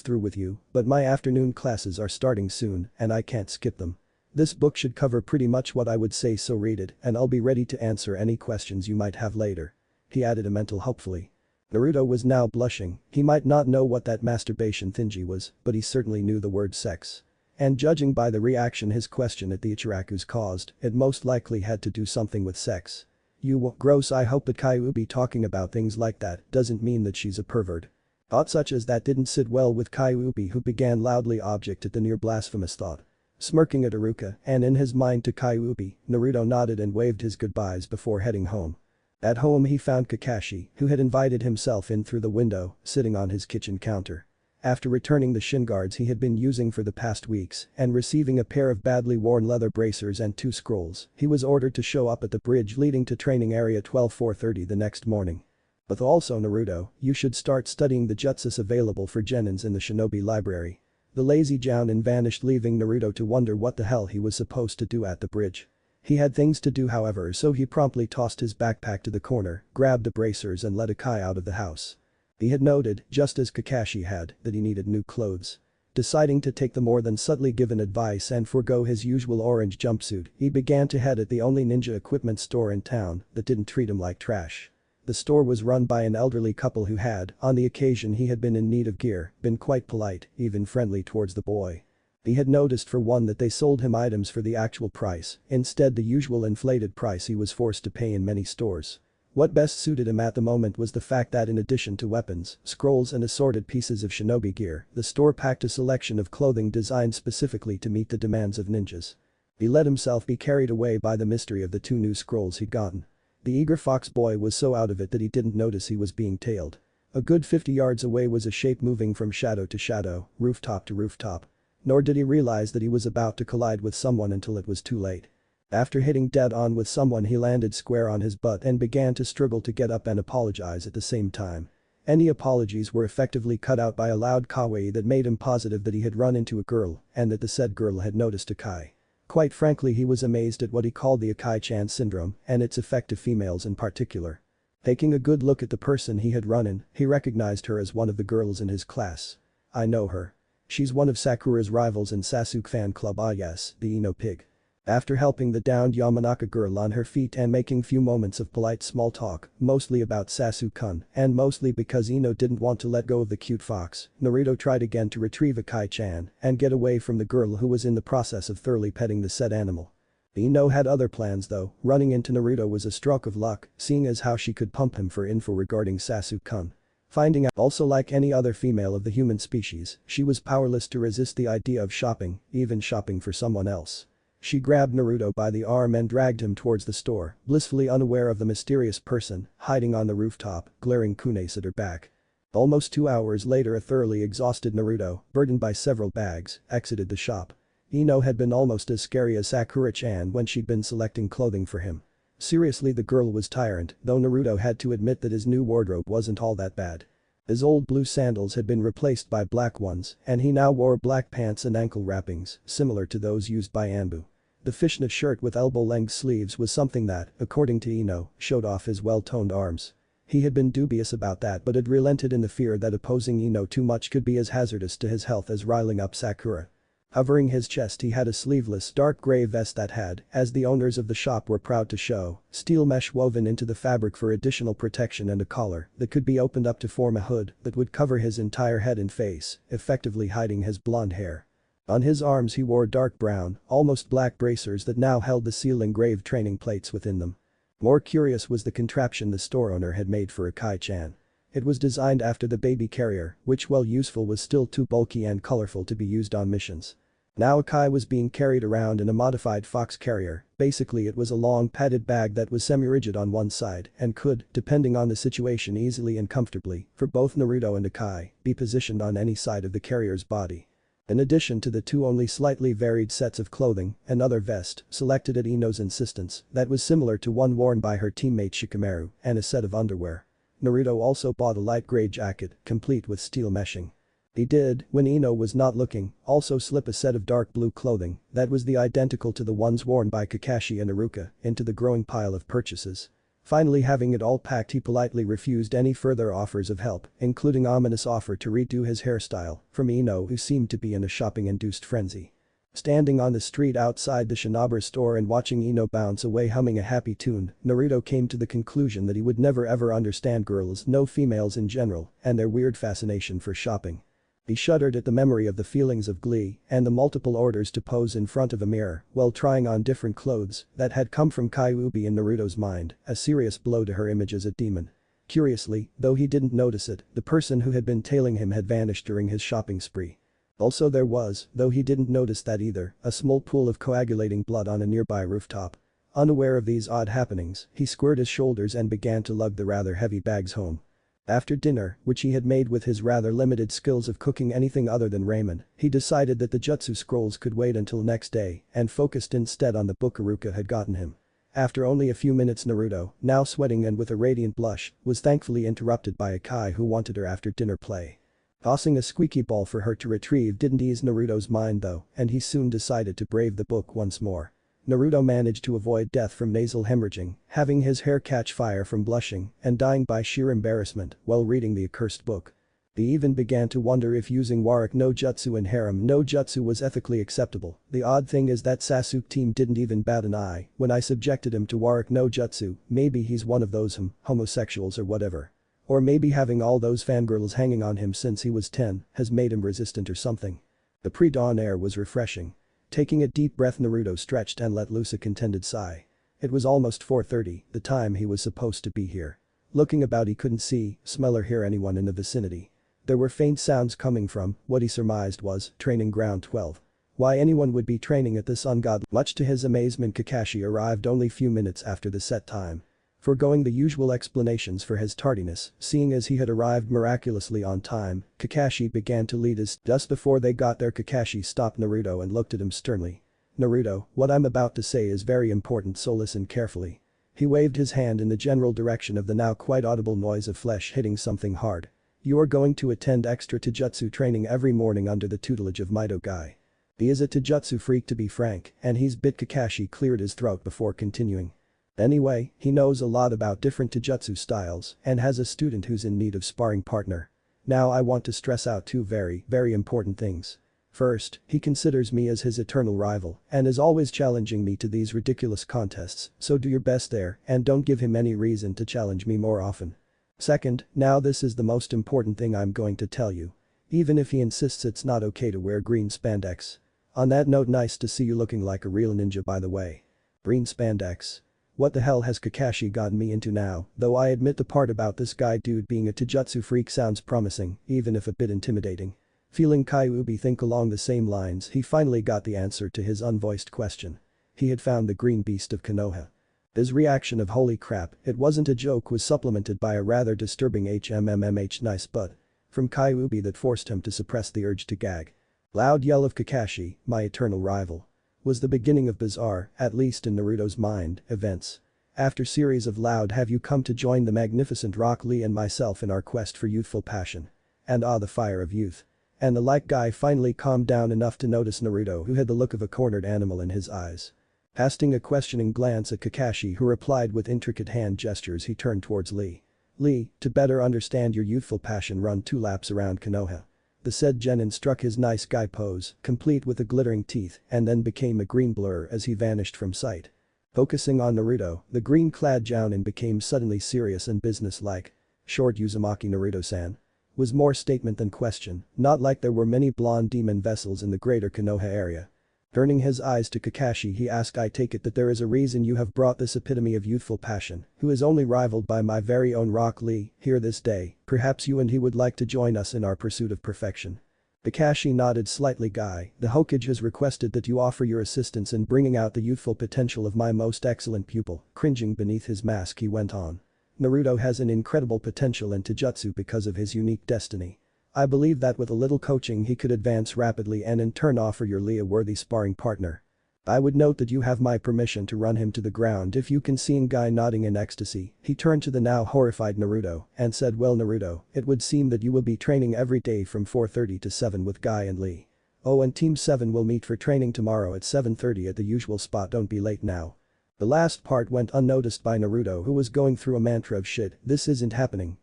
through with you, but my afternoon classes are starting soon and I can't skip them. This book should cover pretty much what I would say, so read it and I'll be ready to answer any questions you might have later," he added a mental hopefully. Naruto was now blushing. He might not know what that masturbation thingy was, but he certainly knew the word sex. And judging by the reaction his question at the Ichiraku's caused, it most likely had to do something with sex. "You gross, I hope that Kyuubi talking about things like that doesn't mean that she's a pervert." Thoughts such as that didn't sit well with Kyuubi, who began loudly object at the near blasphemous thought. Smirking at Iruka and in his mind to Kyuubi, Naruto nodded and waved his goodbyes before heading home. At home he found Kakashi, who had invited himself in through the window, sitting on his kitchen counter. After returning the shin guards he had been using for the past weeks and receiving a pair of badly worn leather bracers and 2 scrolls, he was ordered to show up at the bridge leading to training area 12-4:30 the next morning. But also, "Naruto, you should start studying the jutsus available for genins in the shinobi library." The lazy Jounin vanished, leaving Naruto to wonder what the hell he was supposed to do at the bridge. He had things to do however, so he promptly tossed his backpack to the corner, grabbed the bracers and let Akai out of the house. He had noted, just as Kakashi had, that he needed new clothes. Deciding to take the more than subtly given advice and forego his usual orange jumpsuit, he began to head at the only ninja equipment store in town that didn't treat him like trash. The store was run by an elderly couple who had, on the occasion he had been in need of gear, been quite polite, even friendly towards the boy. He had noticed for one that they sold him items for the actual price, instead the usual inflated price he was forced to pay in many stores. What best suited him at the moment was the fact that in addition to weapons, scrolls and assorted pieces of shinobi gear, the store packed a selection of clothing designed specifically to meet the demands of ninjas. He let himself be carried away by the mystery of the 2 new scrolls he'd gotten. The eager fox boy was so out of it that he didn't notice he was being tailed. A good 50 yards away was a shape moving from shadow to shadow, rooftop to rooftop. Nor did he realize that he was about to collide with someone until it was too late. After hitting dead on with someone, he landed square on his butt and began to struggle to get up and apologize at the same time. Any apologies were effectively cut out by a loud kawaii that made him positive that he had run into a girl and that the said girl had noticed Akai. Quite frankly, he was amazed at what he called the Akai-chan syndrome and its effect to females in particular. Taking a good look at the person he had run in, he recognized her as one of the girls in his class. "I know her. She's one of Sakura's rivals in Sasuke fan club, ah yes, the Ino pig." After helping the downed Yamanaka girl on her feet and making few moments of polite small talk, mostly about Sasuke-kun, and mostly because Ino didn't want to let go of the cute fox, Naruto tried again to retrieve Akai-chan and get away from the girl who was in the process of thoroughly petting the said animal. Ino had other plans though. Running into Naruto was a stroke of luck, seeing as how she could pump him for info regarding Sasuke-kun. Finding out also, like any other female of the human species, she was powerless to resist the idea of shopping, even shopping for someone else. She grabbed Naruto by the arm and dragged him towards the store, blissfully unaware of the mysterious person hiding on the rooftop, glaring kunes at her back. Almost 2 hours later, a thoroughly exhausted Naruto, burdened by several bags, exited the shop. Ino had been almost as scary as Sakura-chan when she'd been selecting clothing for him. Seriously, the girl was tired, though Naruto had to admit that his new wardrobe wasn't all that bad. His old blue sandals had been replaced by black ones, and he now wore black pants and ankle wrappings, similar to those used by Anbu. The fishnet shirt with elbow-length sleeves was something that, according to Ino, showed off his well-toned arms. He had been dubious about that but had relented in the fear that opposing Ino too much could be as hazardous to his health as riling up Sakura. Covering his chest, he had a sleeveless dark gray vest that had, as the owners of the shop were proud to show, steel mesh woven into the fabric for additional protection and a collar that could be opened up to form a hood that would cover his entire head and face, effectively hiding his blonde hair. On his arms he wore dark brown, almost black bracers that now held the seal-engraved training plates within them. More curious was the contraption the store owner had made for Akai-chan. It was designed after the baby carrier, which, while useful, was still too bulky and colorful to be used on missions. Now Akai was being carried around in a modified fox carrier. Basically, it was a long padded bag that was semi-rigid on one side and could, depending on the situation, easily and comfortably, for both Naruto and Akai, be positioned on any side of the carrier's body. In addition to the 2 only slightly varied sets of clothing, another vest, selected at Ino's insistence, that was similar to one worn by her teammate Shikamaru, and a set of underwear. Naruto also bought a light gray jacket, complete with steel meshing. He did, when Ino was not looking, also slip a set of dark blue clothing that was the identical to the ones worn by Kakashi and Iruka into the growing pile of purchases. Finally, having it all packed, he politely refused any further offers of help, including ominous offer to redo his hairstyle from Ino, who seemed to be in a shopping-induced frenzy. Standing on the street outside the Shinobi store and watching Ino bounce away humming a happy tune, Naruto came to the conclusion that he would never ever understand girls, no females in general, and their weird fascination for shopping. He shuddered at the memory of the feelings of glee and the multiple orders to pose in front of a mirror while trying on different clothes that had come from Kyuubi in Naruto's mind, a serious blow to her image as a demon. Curiously, though he didn't notice it, the person who had been tailing him had vanished during his shopping spree. Also there was, though he didn't notice that either, a small pool of coagulating blood on a nearby rooftop. Unaware of these odd happenings, he squared his shoulders and began to lug the rather heavy bags home. After dinner, which he had made with his rather limited skills of cooking anything other than ramen, he decided that the jutsu scrolls could wait until next day and focused instead on the book Iruka had gotten him. After only a few minutes, Naruto, now sweating and with a radiant blush, was thankfully interrupted by Akai, who wanted her after dinner play. Tossing a squeaky ball for her to retrieve didn't ease Naruto's mind though, and he soon decided to brave the book once more. Naruto managed to avoid death from nasal hemorrhaging, having his hair catch fire from blushing, and dying by sheer embarrassment while reading the accursed book. He even began to wonder if using Warwick no Jutsu in harem no Jutsu was ethically acceptable. The odd thing is that Sasuke team didn't even bat an eye when I subjected him to Warwick no Jutsu. Maybe he's one of those homosexuals or whatever. Or maybe having all those fangirls hanging on him since he was 10 has made him resistant or something. The pre-dawn air was refreshing. Taking a deep breath, Naruto stretched and let loose a contented sigh. It was almost 4:30, the time he was supposed to be here. Looking about he couldn't see, smell or hear anyone in the vicinity. There were faint sounds coming from, what he surmised was, training ground 12. Why anyone would be training at this ungodly. Much to his amazement Kakashi arrived only few minutes after the set time. Foregoing the usual explanations for his tardiness, seeing as he had arrived miraculously on time, Kakashi began to lead his. Just before they got there Kakashi stopped Naruto and looked at him sternly. "Naruto, what I'm about to say is very important, so listen carefully." He waved his hand in the general direction of the now quite audible noise of flesh hitting something hard. "You are going to attend extra Taijutsu training every morning under the tutelage of Mido Guy. He is a Taijutsu freak to be frank, and he's bit." Kakashi cleared his throat before continuing. "Anyway, he knows a lot about different Taijutsu styles and has a student who's in need of sparring partner. Now I want to stress out two very important things. First, he considers me as his eternal rival and is always challenging me to these ridiculous contests, so do your best there and don't give him any reason to challenge me more often. Second, now this is the most important thing I'm going to tell you. Even if he insists it's not okay to wear green spandex. On that note, nice to see you looking like a real ninja by the way. Green spandex. What the hell has Kakashi gotten me into now, though I admit the part about this guy dude being a Taijutsu freak sounds promising, even if a bit intimidating. Feeling Kyuubi think along the same lines, he finally got the answer to his unvoiced question. He had found the green beast of Konoha. His reaction of "holy crap, it wasn't a joke" was supplemented by a rather disturbing HMMMH nice but from Kyuubi that forced him to suppress the urge to gag. Loud yell of Kakashi, "My eternal rival," was the beginning of bizarre, at least in Naruto's mind, events. After series of loud "have you come to join the magnificent Rock Lee and myself in our quest for youthful passion?" and "ah the fire of youth." And the like guy finally calmed down enough to notice Naruto, who had the look of a cornered animal in his eyes. Casting a questioning glance at Kakashi, who replied with intricate hand gestures, he turned towards Lee. "Lee, to better understand your youthful passion, run 2 laps around Konoha." The said genin struck his nice guy pose, complete with the glittering teeth, and then became a green blur as he vanished from sight. Focusing on Naruto, the green-clad jounin became suddenly serious and businesslike. "Short Uzumaki Naruto-san?" Was more statement than question, not like there were many blonde demon vessels in the greater Konoha area. Turning his eyes to Kakashi he asked, "I take it that there is a reason you have brought this epitome of youthful passion, who is only rivaled by my very own Rock Lee, here this day, perhaps you and he would like to join us in our pursuit of perfection." Kakashi nodded slightly. "Guy, the Hokage has requested that you offer your assistance in bringing out the youthful potential of my most excellent pupil." Cringing beneath his mask he went on. "Naruto has an incredible potential in Taijutsu because of his unique destiny. I believe that with a little coaching he could advance rapidly and in turn offer your Lee a worthy sparring partner. I would note that you have my permission to run him to the ground if you can." Seeing Guy nodding in ecstasy, he turned to the now horrified Naruto and said, "Well Naruto, it would seem that you will be training every day from 4:30 to 7 with Guy and Lee. Oh, and Team 7 will meet for training tomorrow at 7:30 at the usual spot, don't be late now." The last part went unnoticed by Naruto, who was going through a mantra of "shit, this isn't happening"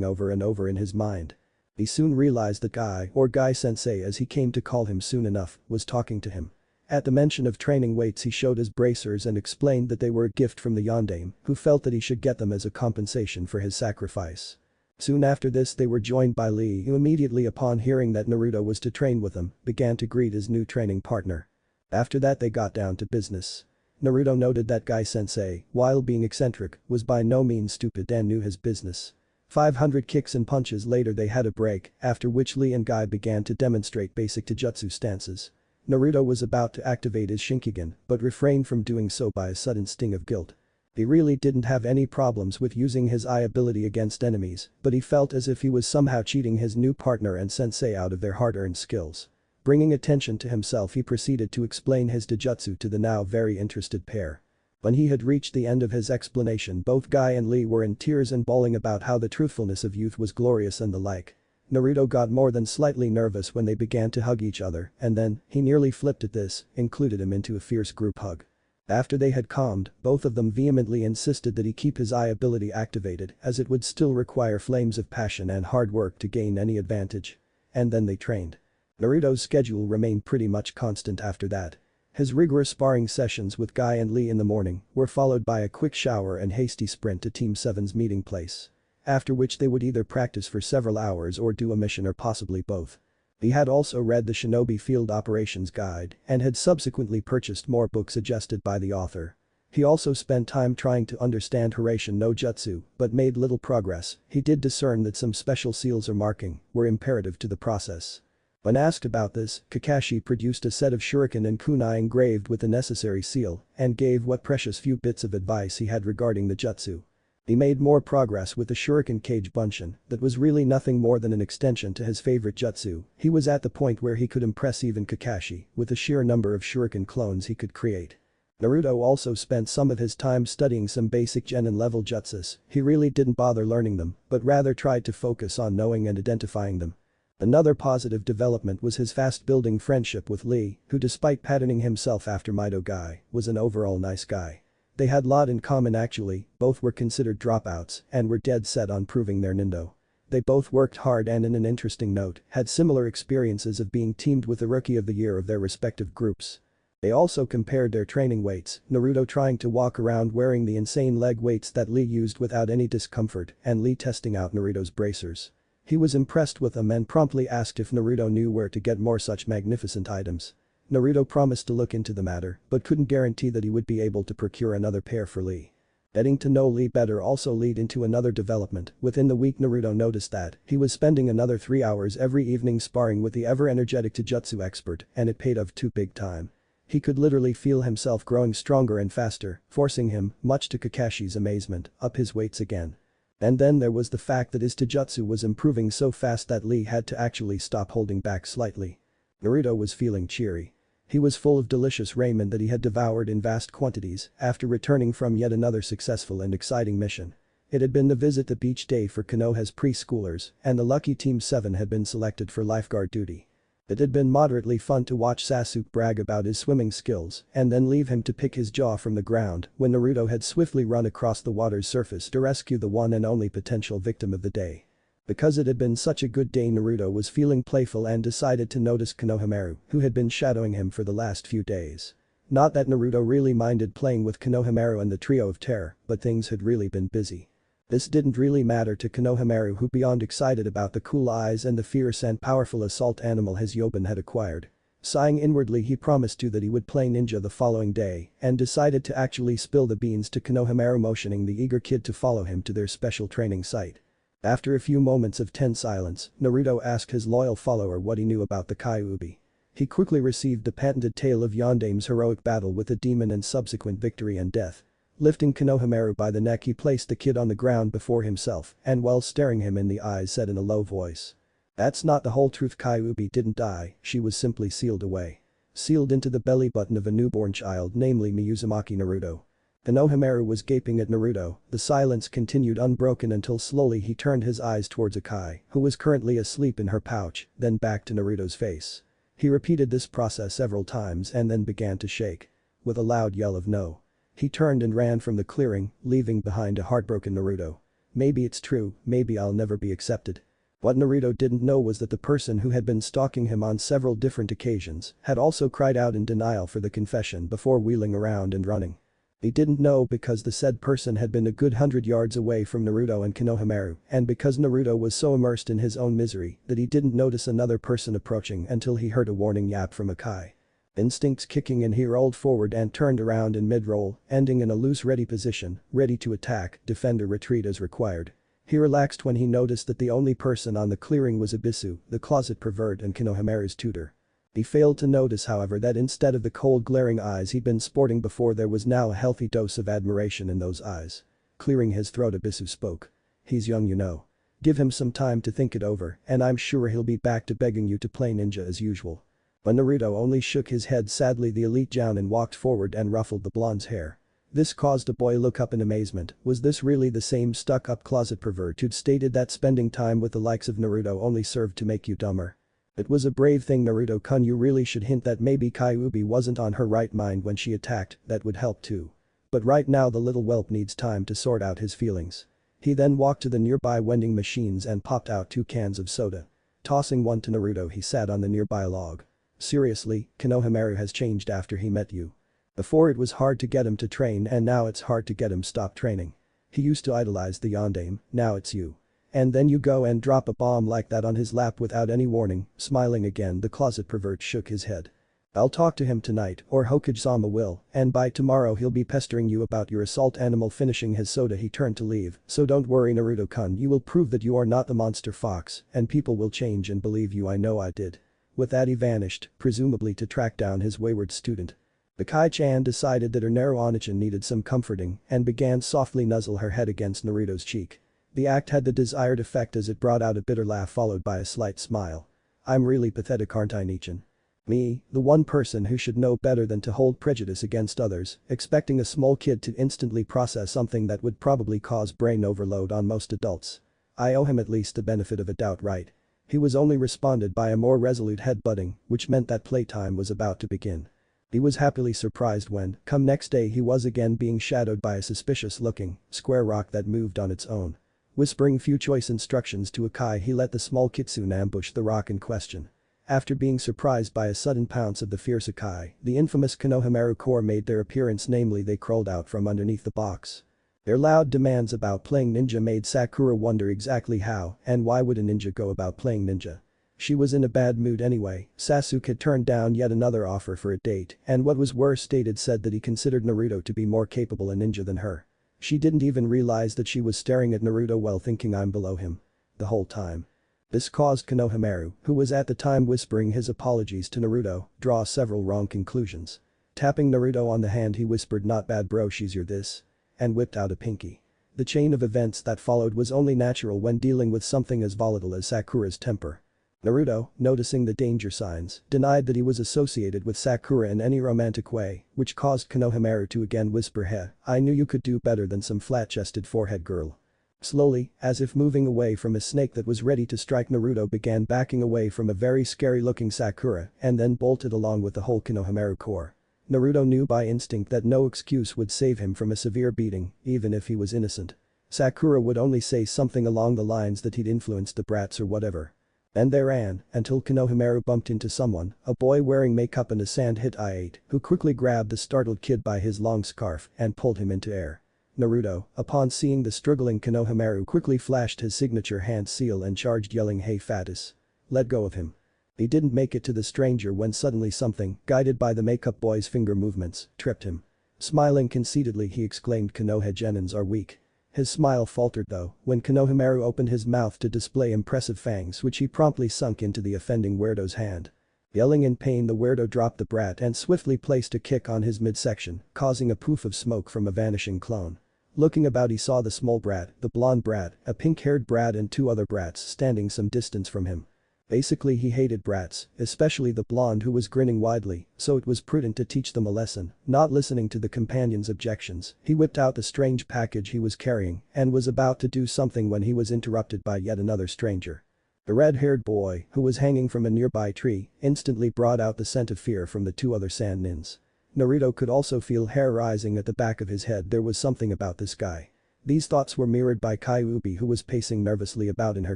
over and over in his mind. He soon realized that Guy, or Guy-sensei as he came to call him soon enough, was talking to him. At the mention of training weights he showed his bracers and explained that they were a gift from the yondaime, who felt that he should get them as a compensation for his sacrifice. Soon after this they were joined by Lee, who immediately upon hearing that Naruto was to train with them, began to greet his new training partner. After that they got down to business. Naruto noted that Guy-sensei, while being eccentric, was by no means stupid and knew his business. 500 kicks and punches later they had a break, after which Lee and Guy began to demonstrate basic Taijutsu stances. Naruto was about to activate his Shinkigan, but refrained from doing so by a sudden sting of guilt. He really didn't have any problems with using his eye ability against enemies, but he felt as if he was somehow cheating his new partner and sensei out of their hard-earned skills. Bringing attention to himself he proceeded to explain his Taijutsu to the now very interested pair. When he had reached the end of his explanation both Guy and Lee were in tears and bawling about how the truthfulness of youth was glorious and the like. Naruto got more than slightly nervous when they began to hug each other, and then, he nearly flipped at this, included him into a fierce group hug. After they had calmed, both of them vehemently insisted that he keep his eye ability activated as it would still require flames of passion and hard work to gain any advantage. And then they trained. Naruto's schedule remained pretty much constant after that. His rigorous sparring sessions with Guy and Lee in the morning were followed by a quick shower and hasty sprint to Team 7's meeting place. After which they would either practice for several hours or do a mission or possibly both. He had also read the Shinobi Field Operations Guide and had subsequently purchased more books suggested by the author. He also spent time trying to understand Hiraishin no jutsu, but made little progress. He did discern that some special seals or marking were imperative to the process. When asked about this, Kakashi produced a set of shuriken and kunai engraved with the necessary seal and gave what precious few bits of advice he had regarding the jutsu. He made more progress with the shuriken cage bunshin that was really nothing more than an extension to his favorite jutsu. He was at the point where he could impress even Kakashi with the sheer number of shuriken clones he could create. Naruto also spent some of his time studying some basic genin level jutsus. He really didn't bother learning them, but rather tried to focus on knowing and identifying them. Another positive development was his fast-building friendship with Lee, who despite patterning himself after Mido Guy, was an overall nice guy. They had lot in common actually, both were considered dropouts and were dead set on proving their nindo. They both worked hard and in an interesting note, had similar experiences of being teamed with the Rookie of the Year of their respective groups. They also compared their training weights, Naruto trying to walk around wearing the insane leg weights that Lee used without any discomfort and Lee testing out Naruto's bracers. He was impressed with them and promptly asked if Naruto knew where to get more such magnificent items. Naruto promised to look into the matter but couldn't guarantee that he would be able to procure another pair for Lee. Getting to know Lee better also led into another development. Within the week Naruto noticed that he was spending another 3 hours every evening sparring with the ever-energetic Taijutsu expert and it paid off too big time. He could literally feel himself growing stronger and faster, forcing him, much to Kakashi's amazement, up his weights again. And then there was the fact that his Taijutsu was improving so fast that Lee had to actually stop holding back slightly. Naruto was feeling cheery. He was full of delicious ramen that he had devoured in vast quantities after returning from yet another successful and exciting mission. It had been the visit to beach day for Konoha's preschoolers and the lucky Team 7 had been selected for lifeguard duty. It had been moderately fun to watch Sasuke brag about his swimming skills and then leave him to pick his jaw from the ground when Naruto had swiftly run across the water's surface to rescue the one and only potential victim of the day. Because it had been such a good day Naruto was feeling playful and decided to notice Konohamaru, who had been shadowing him for the last few days. Not that Naruto really minded playing with Konohamaru and the trio of terror, but things had really been busy. This didn't really matter to Konohamaru who beyond excited about the cool eyes and the fierce and powerful assault animal his Yobin had acquired. Sighing inwardly he promised to that he would play ninja the following day and decided to actually spill the beans to Konohamaru motioning the eager kid to follow him to their special training site. After a few moments of tense silence, Naruto asked his loyal follower what he knew about the Kyuubi. He quickly received the patented tale of Yondame's heroic battle with the demon and subsequent victory and death. Lifting Konohamaru by the neck he placed the kid on the ground before himself and while staring him in the eyes said in a low voice. That's not the whole truth. Kyuubi didn't die, she was simply sealed away. Sealed into the belly button of a newborn child namely Miyuzumaki Naruto. Konohamaru was gaping at Naruto, the silence continued unbroken until slowly he turned his eyes towards Akai, who was currently asleep in her pouch, then back to Naruto's face. He repeated this process several times and then began to shake. With a loud yell of no. He turned and ran from the clearing, leaving behind a heartbroken Naruto. Maybe it's true, maybe I'll never be accepted. What Naruto didn't know was that the person who had been stalking him on several different occasions had also cried out in denial for the confession before wheeling around and running. He didn't know because the said person had been a good 100 yards away from Naruto and Konohamaru and because Naruto was so immersed in his own misery that he didn't notice another person approaching until he heard a warning yap from Akai. Instincts kicking in he rolled forward and turned around in mid-roll, ending in a loose ready position, ready to attack, defend or retreat as required. He relaxed when he noticed that the only person on the clearing was Abisu, the closet pervert and Konohamaru's tutor. He failed to notice however that instead of the cold glaring eyes he'd been sporting before there was now a healthy dose of admiration in those eyes. Clearing his throat Abisu spoke. He's young you know. Give him some time to think it over and I'm sure he'll be back to begging you to play ninja as usual. But Naruto only shook his head sadly. The elite Jounin walked forward and ruffled the blonde's hair. This caused a boy look up in amazement. Was this really the same stuck-up closet pervert who'd stated that spending time with the likes of Naruto only served to make you dumber? It was a brave thing Naruto-kun, you really should hint that maybe Kyuubi wasn't on her right mind when she attacked, that would help too. But right now the little whelp needs time to sort out his feelings. He then walked to the nearby vending machines and popped out 2 cans of soda. Tossing one to Naruto he sat on the nearby log. Seriously, Konohamaru has changed after he met you. Before it was hard to get him to train and now it's hard to get him stop training. He used to idolize the Yondaime, now it's you. And then you go and drop a bomb like that on his lap without any warning. Smiling again the closet pervert shook his head. I'll talk to him tonight, or Hokage-sama will, and by tomorrow he'll be pestering you about your assault animal." Finishing his soda he turned to leave. "So don't worry Naruto-kun, you will prove that you are not the monster fox, and people will change and believe you. I know I did." With that he vanished, presumably to track down his wayward student. The Kai-chan decided that her narrow Oni-chan needed some comforting and began softly nuzzle her head against Naruto's cheek. The act had the desired effect as it brought out a bitter laugh followed by a slight smile. "I'm really pathetic, aren't I, Nichan? Me, the one person who should know better than to hold prejudice against others, expecting a small kid to instantly process something that would probably cause brain overload on most adults. I owe him at least the benefit of a doubt, right?" He was only responded by a more resolute headbutting, which meant that playtime was about to begin. He was happily surprised when, come next day, he was again being shadowed by a suspicious-looking, square rock that moved on its own. Whispering few choice instructions to Akai, he let the small kitsune ambush the rock in question. After being surprised by a sudden pounce of the fierce Akai, the infamous Konohamaru Corps made their appearance, namely they crawled out from underneath the box. Their loud demands about playing ninja made Sakura wonder exactly how and why would a ninja go about playing ninja. She was in a bad mood anyway. Sasuke had turned down yet another offer for a date, and what was worse said that he considered Naruto to be more capable a ninja than her. She didn't even realize that she was staring at Naruto while thinking I'm below him. The whole time. This caused Konohamaru, who was at the time whispering his apologies to Naruto, draw several wrong conclusions. Tapping Naruto on the hand he whispered, "Not bad bro, she's your this," and whipped out a pinky. The chain of events that followed was only natural when dealing with something as volatile as Sakura's temper. Naruto, noticing the danger signs, denied that he was associated with Sakura in any romantic way, which caused Konohamaru to again whisper, I knew you could do better than some flat-chested forehead girl." Slowly, as if moving away from a snake that was ready to strike, Naruto began backing away from a very scary-looking Sakura and then bolted along with the whole Konohamaru Corps. Naruto knew by instinct that no excuse would save him from a severe beating, even if he was innocent. Sakura would only say something along the lines that he'd influenced the brats or whatever. And they ran, until Konohamaru bumped into someone, a boy wearing makeup and a sand-hit I-8, who quickly grabbed the startled kid by his long scarf and pulled him into air. Naruto, upon seeing the struggling Konohamaru, quickly flashed his signature hand seal and charged, yelling, "Hey Fatus. Let go of him." He didn't make it to the stranger when suddenly something, guided by the makeup boy's finger movements, tripped him. Smiling conceitedly he exclaimed, "Konoha genins are weak." His smile faltered though, when Konohamaru opened his mouth to display impressive fangs which he promptly sunk into the offending weirdo's hand. Yelling in pain, the weirdo dropped the brat and swiftly placed a kick on his midsection, causing a poof of smoke from a vanishing clone. Looking about he saw the small brat, the blonde brat, a pink-haired brat and two other brats standing some distance from him. Basically he hated brats, especially the blonde who was grinning widely, so it was prudent to teach them a lesson. Not listening to the companion's objections, he whipped out the strange package he was carrying and was about to do something when he was interrupted by yet another stranger. The red-haired boy, who was hanging from a nearby tree, instantly brought out the scent of fear from the two other sand nins. Naruto could also feel hair rising at the back of his head. There was something about this guy. These thoughts were mirrored by Kyuubi, who was pacing nervously about in her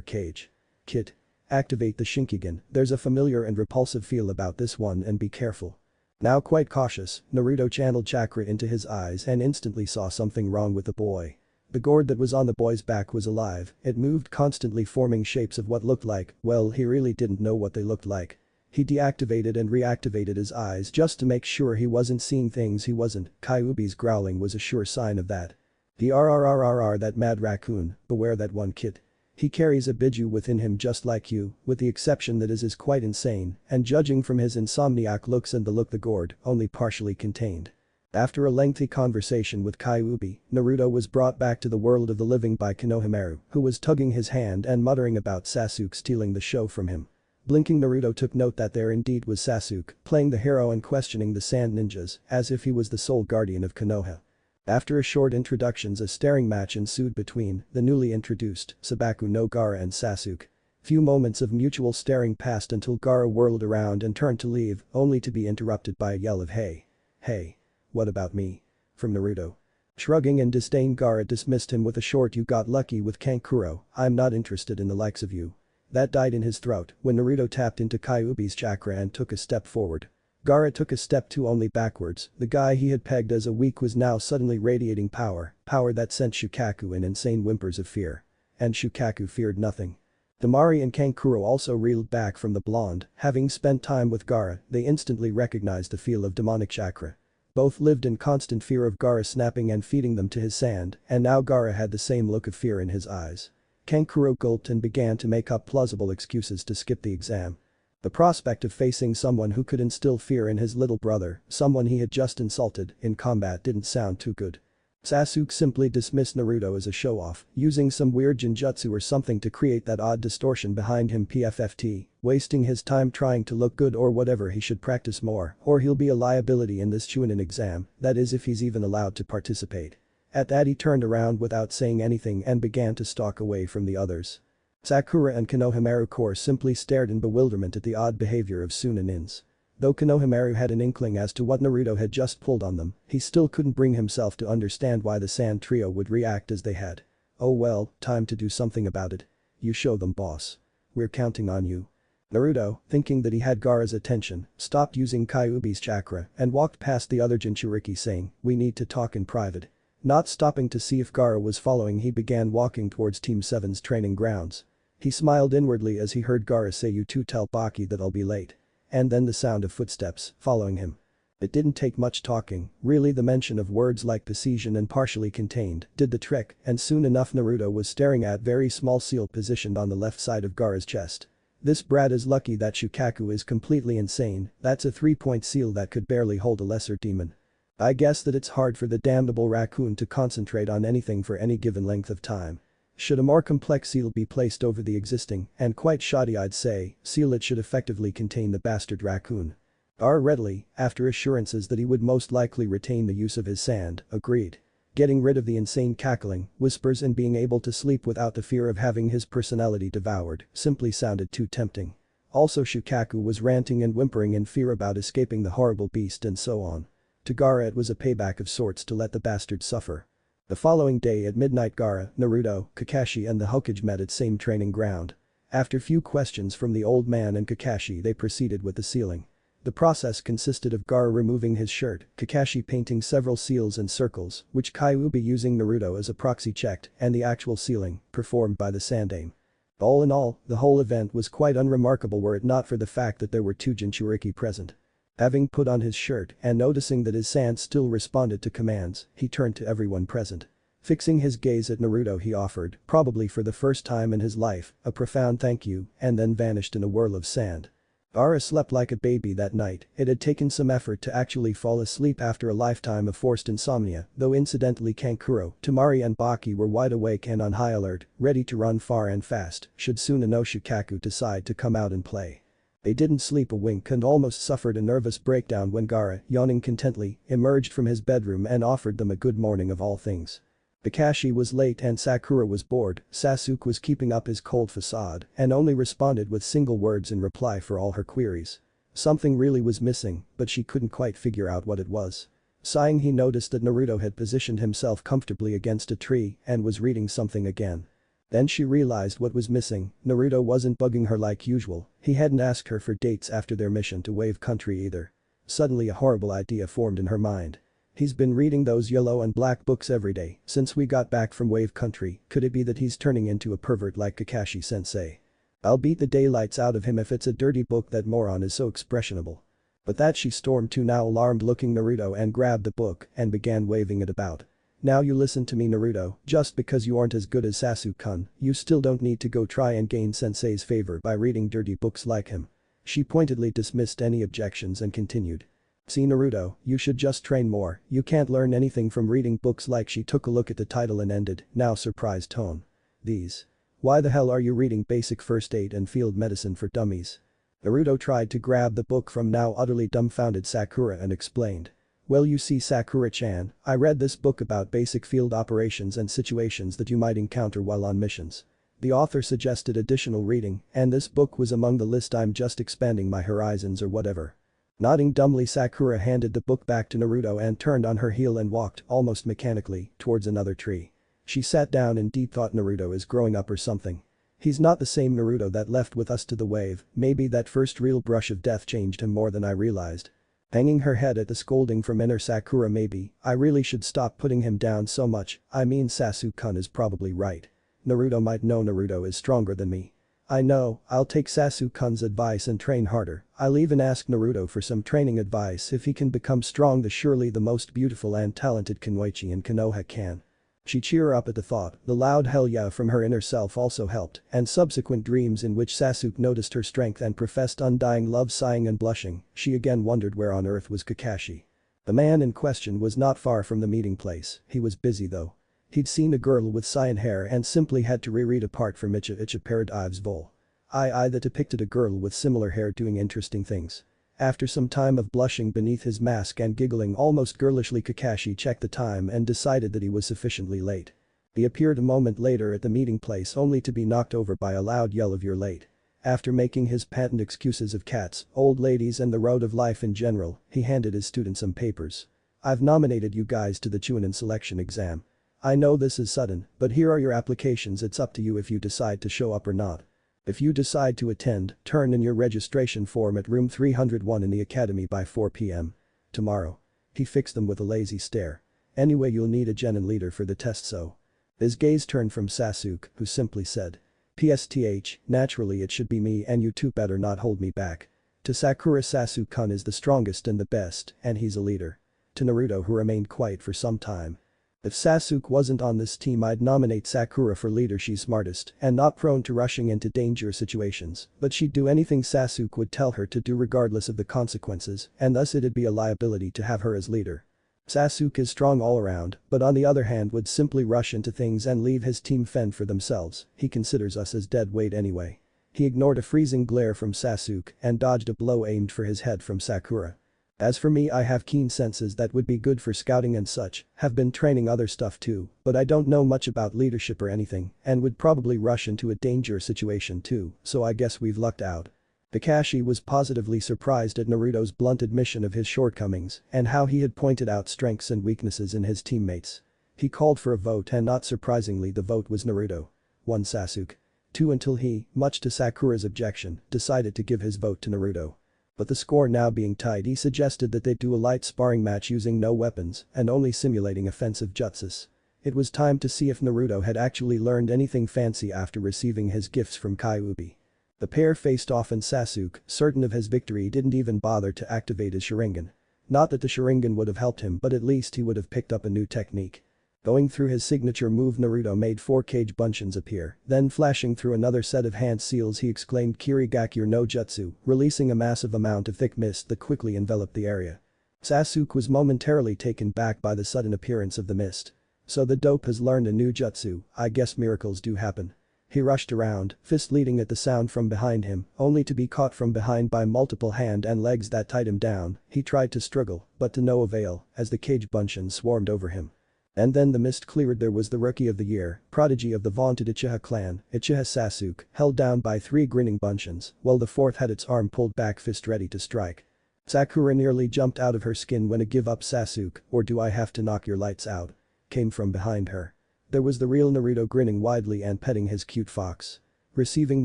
cage. "Kid. Activate the Shinkigan, there's a familiar and repulsive feel about this one and be careful." Now quite cautious, Naruto channeled chakra into his eyes and instantly saw something wrong with the boy. The gourd that was on the boy's back was alive, it moved constantly, forming shapes of what looked like, well, he really didn't know what they looked like. He deactivated and reactivated his eyes just to make sure he wasn't seeing things he wasn't. Kyuubi's growling was a sure sign of that. The RRRRR, that mad raccoon, beware that one kid. He carries a biju within him just like you, with the exception that his is quite insane, and judging from his insomniac looks and the look, the gourd, only partially contained. After a lengthy conversation with Kyuubi, Naruto was brought back to the world of the living by Konohamaru, who was tugging his hand and muttering about Sasuke stealing the show from him. Blinking, Naruto took note that there indeed was Sasuke, playing the hero and questioning the sand ninjas, as if he was the sole guardian of Konoha. After a short introductions, a staring match ensued between the newly introduced Sabaku no Gaara and Sasuke. Few moments of mutual staring passed until Gaara whirled around and turned to leave, only to be interrupted by a yell of "Hey. Hey. What about me?" from Naruto. Shrugging in disdain, Gaara dismissed him with a short, "You got lucky with Kankuro, I'm not interested in the likes of you." That died in his throat when Naruto tapped into Kyuubi's chakra and took a step forward. Gaara took a step two only backwards. The guy he had pegged as a weak was now suddenly radiating power that sent Shukaku in insane whimpers of fear. And Shukaku feared nothing. Temari and Kankuro also reeled back from the blonde, having spent time with Gaara, they instantly recognized the feel of demonic chakra. Both lived in constant fear of Gaara snapping and feeding them to his sand, and now Gaara had the same look of fear in his eyes. Kankuro gulped and began to make up plausible excuses to skip the exam. The prospect of facing someone who could instill fear in his little brother, someone he had just insulted, in combat didn't sound too good. Sasuke simply dismissed Naruto as a show-off, using some weird jinjutsu or something to create that odd distortion behind him PFFT, wasting his time trying to look good or whatever. He should practice more or he'll be a liability in this Chunin exam, that is if he's even allowed to participate. At that he turned around without saying anything and began to stalk away from the others. Sakura and Konohamaru Core simply stared in bewilderment at the odd behavior of Tsunanins. Though Konohamaru had an inkling as to what Naruto had just pulled on them, he still couldn't bring himself to understand why the Sand Trio would react as they had. Oh well, time to do something about it. You show them, boss. We're counting on you. Naruto, thinking that he had Gaara's attention, stopped using Kyuubi's chakra and walked past the other jinchuriki saying, "We need to talk in private." Not stopping to see if Gaara was following, he began walking towards Team 7's training grounds. He smiled inwardly as he heard Gaara say, "You two tell Baki that I'll be late." And then the sound of footsteps following him. It didn't take much talking, really. The mention of words like precision and partially contained did the trick, and soon enough Naruto was staring at very small seal positioned on the left side of Gaara's chest. This brat is lucky that Shukaku is completely insane, that's a 3-point seal that could barely hold a lesser demon. I guess that it's hard for the damnable raccoon to concentrate on anything for any given length of time. Should a more complex seal be placed over the existing, and quite shoddy I'd say, seal, it should effectively contain the bastard raccoon. Gaara readily, after assurances that he would most likely retain the use of his sand, agreed. Getting rid of the insane cackling, whispers and being able to sleep without the fear of having his personality devoured simply sounded too tempting. Also Shukaku was ranting and whimpering in fear about escaping the horrible beast and so on. To Gaara it was a payback of sorts to let the bastard suffer. The following day at midnight Gaara, Naruto, Kakashi and the Hokage met at same training ground. After few questions from the old man and Kakashi, they proceeded with the sealing. The process consisted of Gaara removing his shirt, Kakashi painting several seals and circles, which Kyuubi using Naruto as a proxy checked, and the actual sealing, performed by the Sandaime. All in all, the whole event was quite unremarkable were it not for the fact that there were two jinchuriki present. Having put on his shirt and noticing that his sand still responded to commands, he turned to everyone present. Fixing his gaze at Naruto, he offered, probably for the first time in his life, a profound thank you and then vanished in a whirl of sand. Gaara slept like a baby that night. It had taken some effort to actually fall asleep after a lifetime of forced insomnia, though incidentally Kankuro, Temari and Baki were wide awake and on high alert, ready to run far and fast should Tsunano Shukaku decide to come out and play. They didn't sleep a wink and almost suffered a nervous breakdown when Gaara, yawning contently, emerged from his bedroom and offered them a good morning of all things. Kakashi was late and Sakura was bored. Sasuke was keeping up his cold facade and only responded with single words in reply for all her queries. Something really was missing, but she couldn't quite figure out what it was. Sighing, he noticed that Naruto had positioned himself comfortably against a tree and was reading something again. Then she realized what was missing. Naruto wasn't bugging her like usual, he hadn't asked her for dates after their mission to Wave Country either. Suddenly a horrible idea formed in her mind. He's been reading those yellow and black books every day since we got back from Wave Country. Could it be that he's turning into a pervert like Kakashi-sensei? I'll beat the daylights out of him if it's a dirty book. That moron is so expressionable. But that she stormed to now alarmed looking Naruto and grabbed the book and began waving it about. Now you listen to me, Naruto, just because you aren't as good as Sasuke-kun, you still don't need to go try and gain sensei's favor by reading dirty books like him. She pointedly dismissed any objections and continued. See Naruto, you should just train more, you can't learn anything from reading books like. She took a look at the title and ended, now surprised tone. These. Why the hell are you reading basic first aid and field medicine for dummies? Naruto tried to grab the book from now utterly dumbfounded Sakura and explained. Well, you see Sakura-chan, I read this book about basic field operations and situations that you might encounter while on missions. The author suggested additional reading, and this book was among the list. I'm just expanding my horizons or whatever. Nodding dumbly, Sakura handed the book back to Naruto and turned on her heel and walked, almost mechanically, towards another tree. She sat down in deep thought. Naruto is growing up or something. He's not the same Naruto that left with us to the wave. Maybe that first real brush of death changed him more than I realized. Hanging her head at the scolding from inner Sakura. Maybe I really should stop putting him down so much. I mean, Sasuke-kun is probably right. Naruto might know Naruto is stronger than me. I know, I'll take Sasuke-kun's advice and train harder. I'll even ask Naruto for some training advice if he can become strong the surely the most beautiful and talented Kunoichi in Konoha can. She cheered up at the thought, the loud hell yeah from her inner self also helped, and subsequent dreams in which Sasuke noticed her strength and professed undying love sighing and blushing, she again wondered where on earth was Kakashi. The man in question was not far from the meeting place, he was busy though. He'd seen a girl with cyan hair and simply had to reread apart from Icha Paradive's Vol. I that depicted a girl with similar hair doing interesting things. After some time of blushing beneath his mask and giggling almost girlishly, Kakashi checked the time and decided that he was sufficiently late. He appeared a moment later at the meeting place only to be knocked over by a loud yell of "You're late." After making his patent excuses of cats, old ladies and the road of life in general, he handed his student some papers. "I've nominated you guys to the Chunin selection exam. I know this is sudden, but here are your applications. It's up to you if you decide to show up or not. If you decide to attend, turn in your registration form at room 301 in the academy by 4 p.m. tomorrow." He fixed them with a lazy stare. "Anyway, you'll need a genin leader for the test, so." His gaze turned from Sasuke, who simply said, "PSTH, naturally it should be me and you two better not hold me back." To Sakura, Sasuke-kun is the strongest and the best, and he's a leader. To Naruto, who remained quiet for some time. "If Sasuke wasn't on this team, I'd nominate Sakura for leader. She's smartest and not prone to rushing into dangerous situations, but she'd do anything Sasuke would tell her to do regardless of the consequences, and thus it'd be a liability to have her as leader. Sasuke is strong all around, but on the other hand would simply rush into things and leave his team fend for themselves. He considers us as dead weight anyway." He ignored a freezing glare from Sasuke and dodged a blow aimed for his head from Sakura. "As for me, I have keen senses that would be good for scouting and such, have been training other stuff too, but I don't know much about leadership or anything, and would probably rush into a dangerous situation too, so I guess we've lucked out." Kakashi was positively surprised at Naruto's blunt admission of his shortcomings and how he had pointed out strengths and weaknesses in his teammates. He called for a vote and not surprisingly the vote was Naruto. 1 Sasuke. 2 until he, much to Sakura's objection, decided to give his vote to Naruto. But the score now being tied, he suggested that they do a light sparring match using no weapons and only simulating offensive jutsus. It was time to see if Naruto had actually learned anything fancy after receiving his gifts from Kyuubi. The pair faced off and Sasuke, certain of his victory, didn't even bother to activate his Sharingan. Not that the Sharingan would have helped him, but at least he would have picked up a new technique. Going through his signature move, Naruto made 4 cage bunchins appear, then flashing through another set of hand seals he exclaimed Kirigakure no Jutsu, releasing a massive amount of thick mist that quickly enveloped the area. Sasuke was momentarily taken back by the sudden appearance of the mist. "So the dope has learned a new jutsu, I guess miracles do happen." He rushed around, fist leading at the sound from behind him, only to be caught from behind by multiple hand and legs that tied him down. He tried to struggle, but to no avail, as the cage bunchins swarmed over him. And then the mist cleared. There was the Rookie of the Year, prodigy of the vaunted Uchiha clan, Uchiha Sasuke, held down by 3 grinning bunchins, while the 4th had its arm pulled back, fist ready to strike. Sakura nearly jumped out of her skin when a "Give up, Sasuke, or do I have to knock your lights out?" came from behind her. There was the real Naruto grinning widely and petting his cute fox. Receiving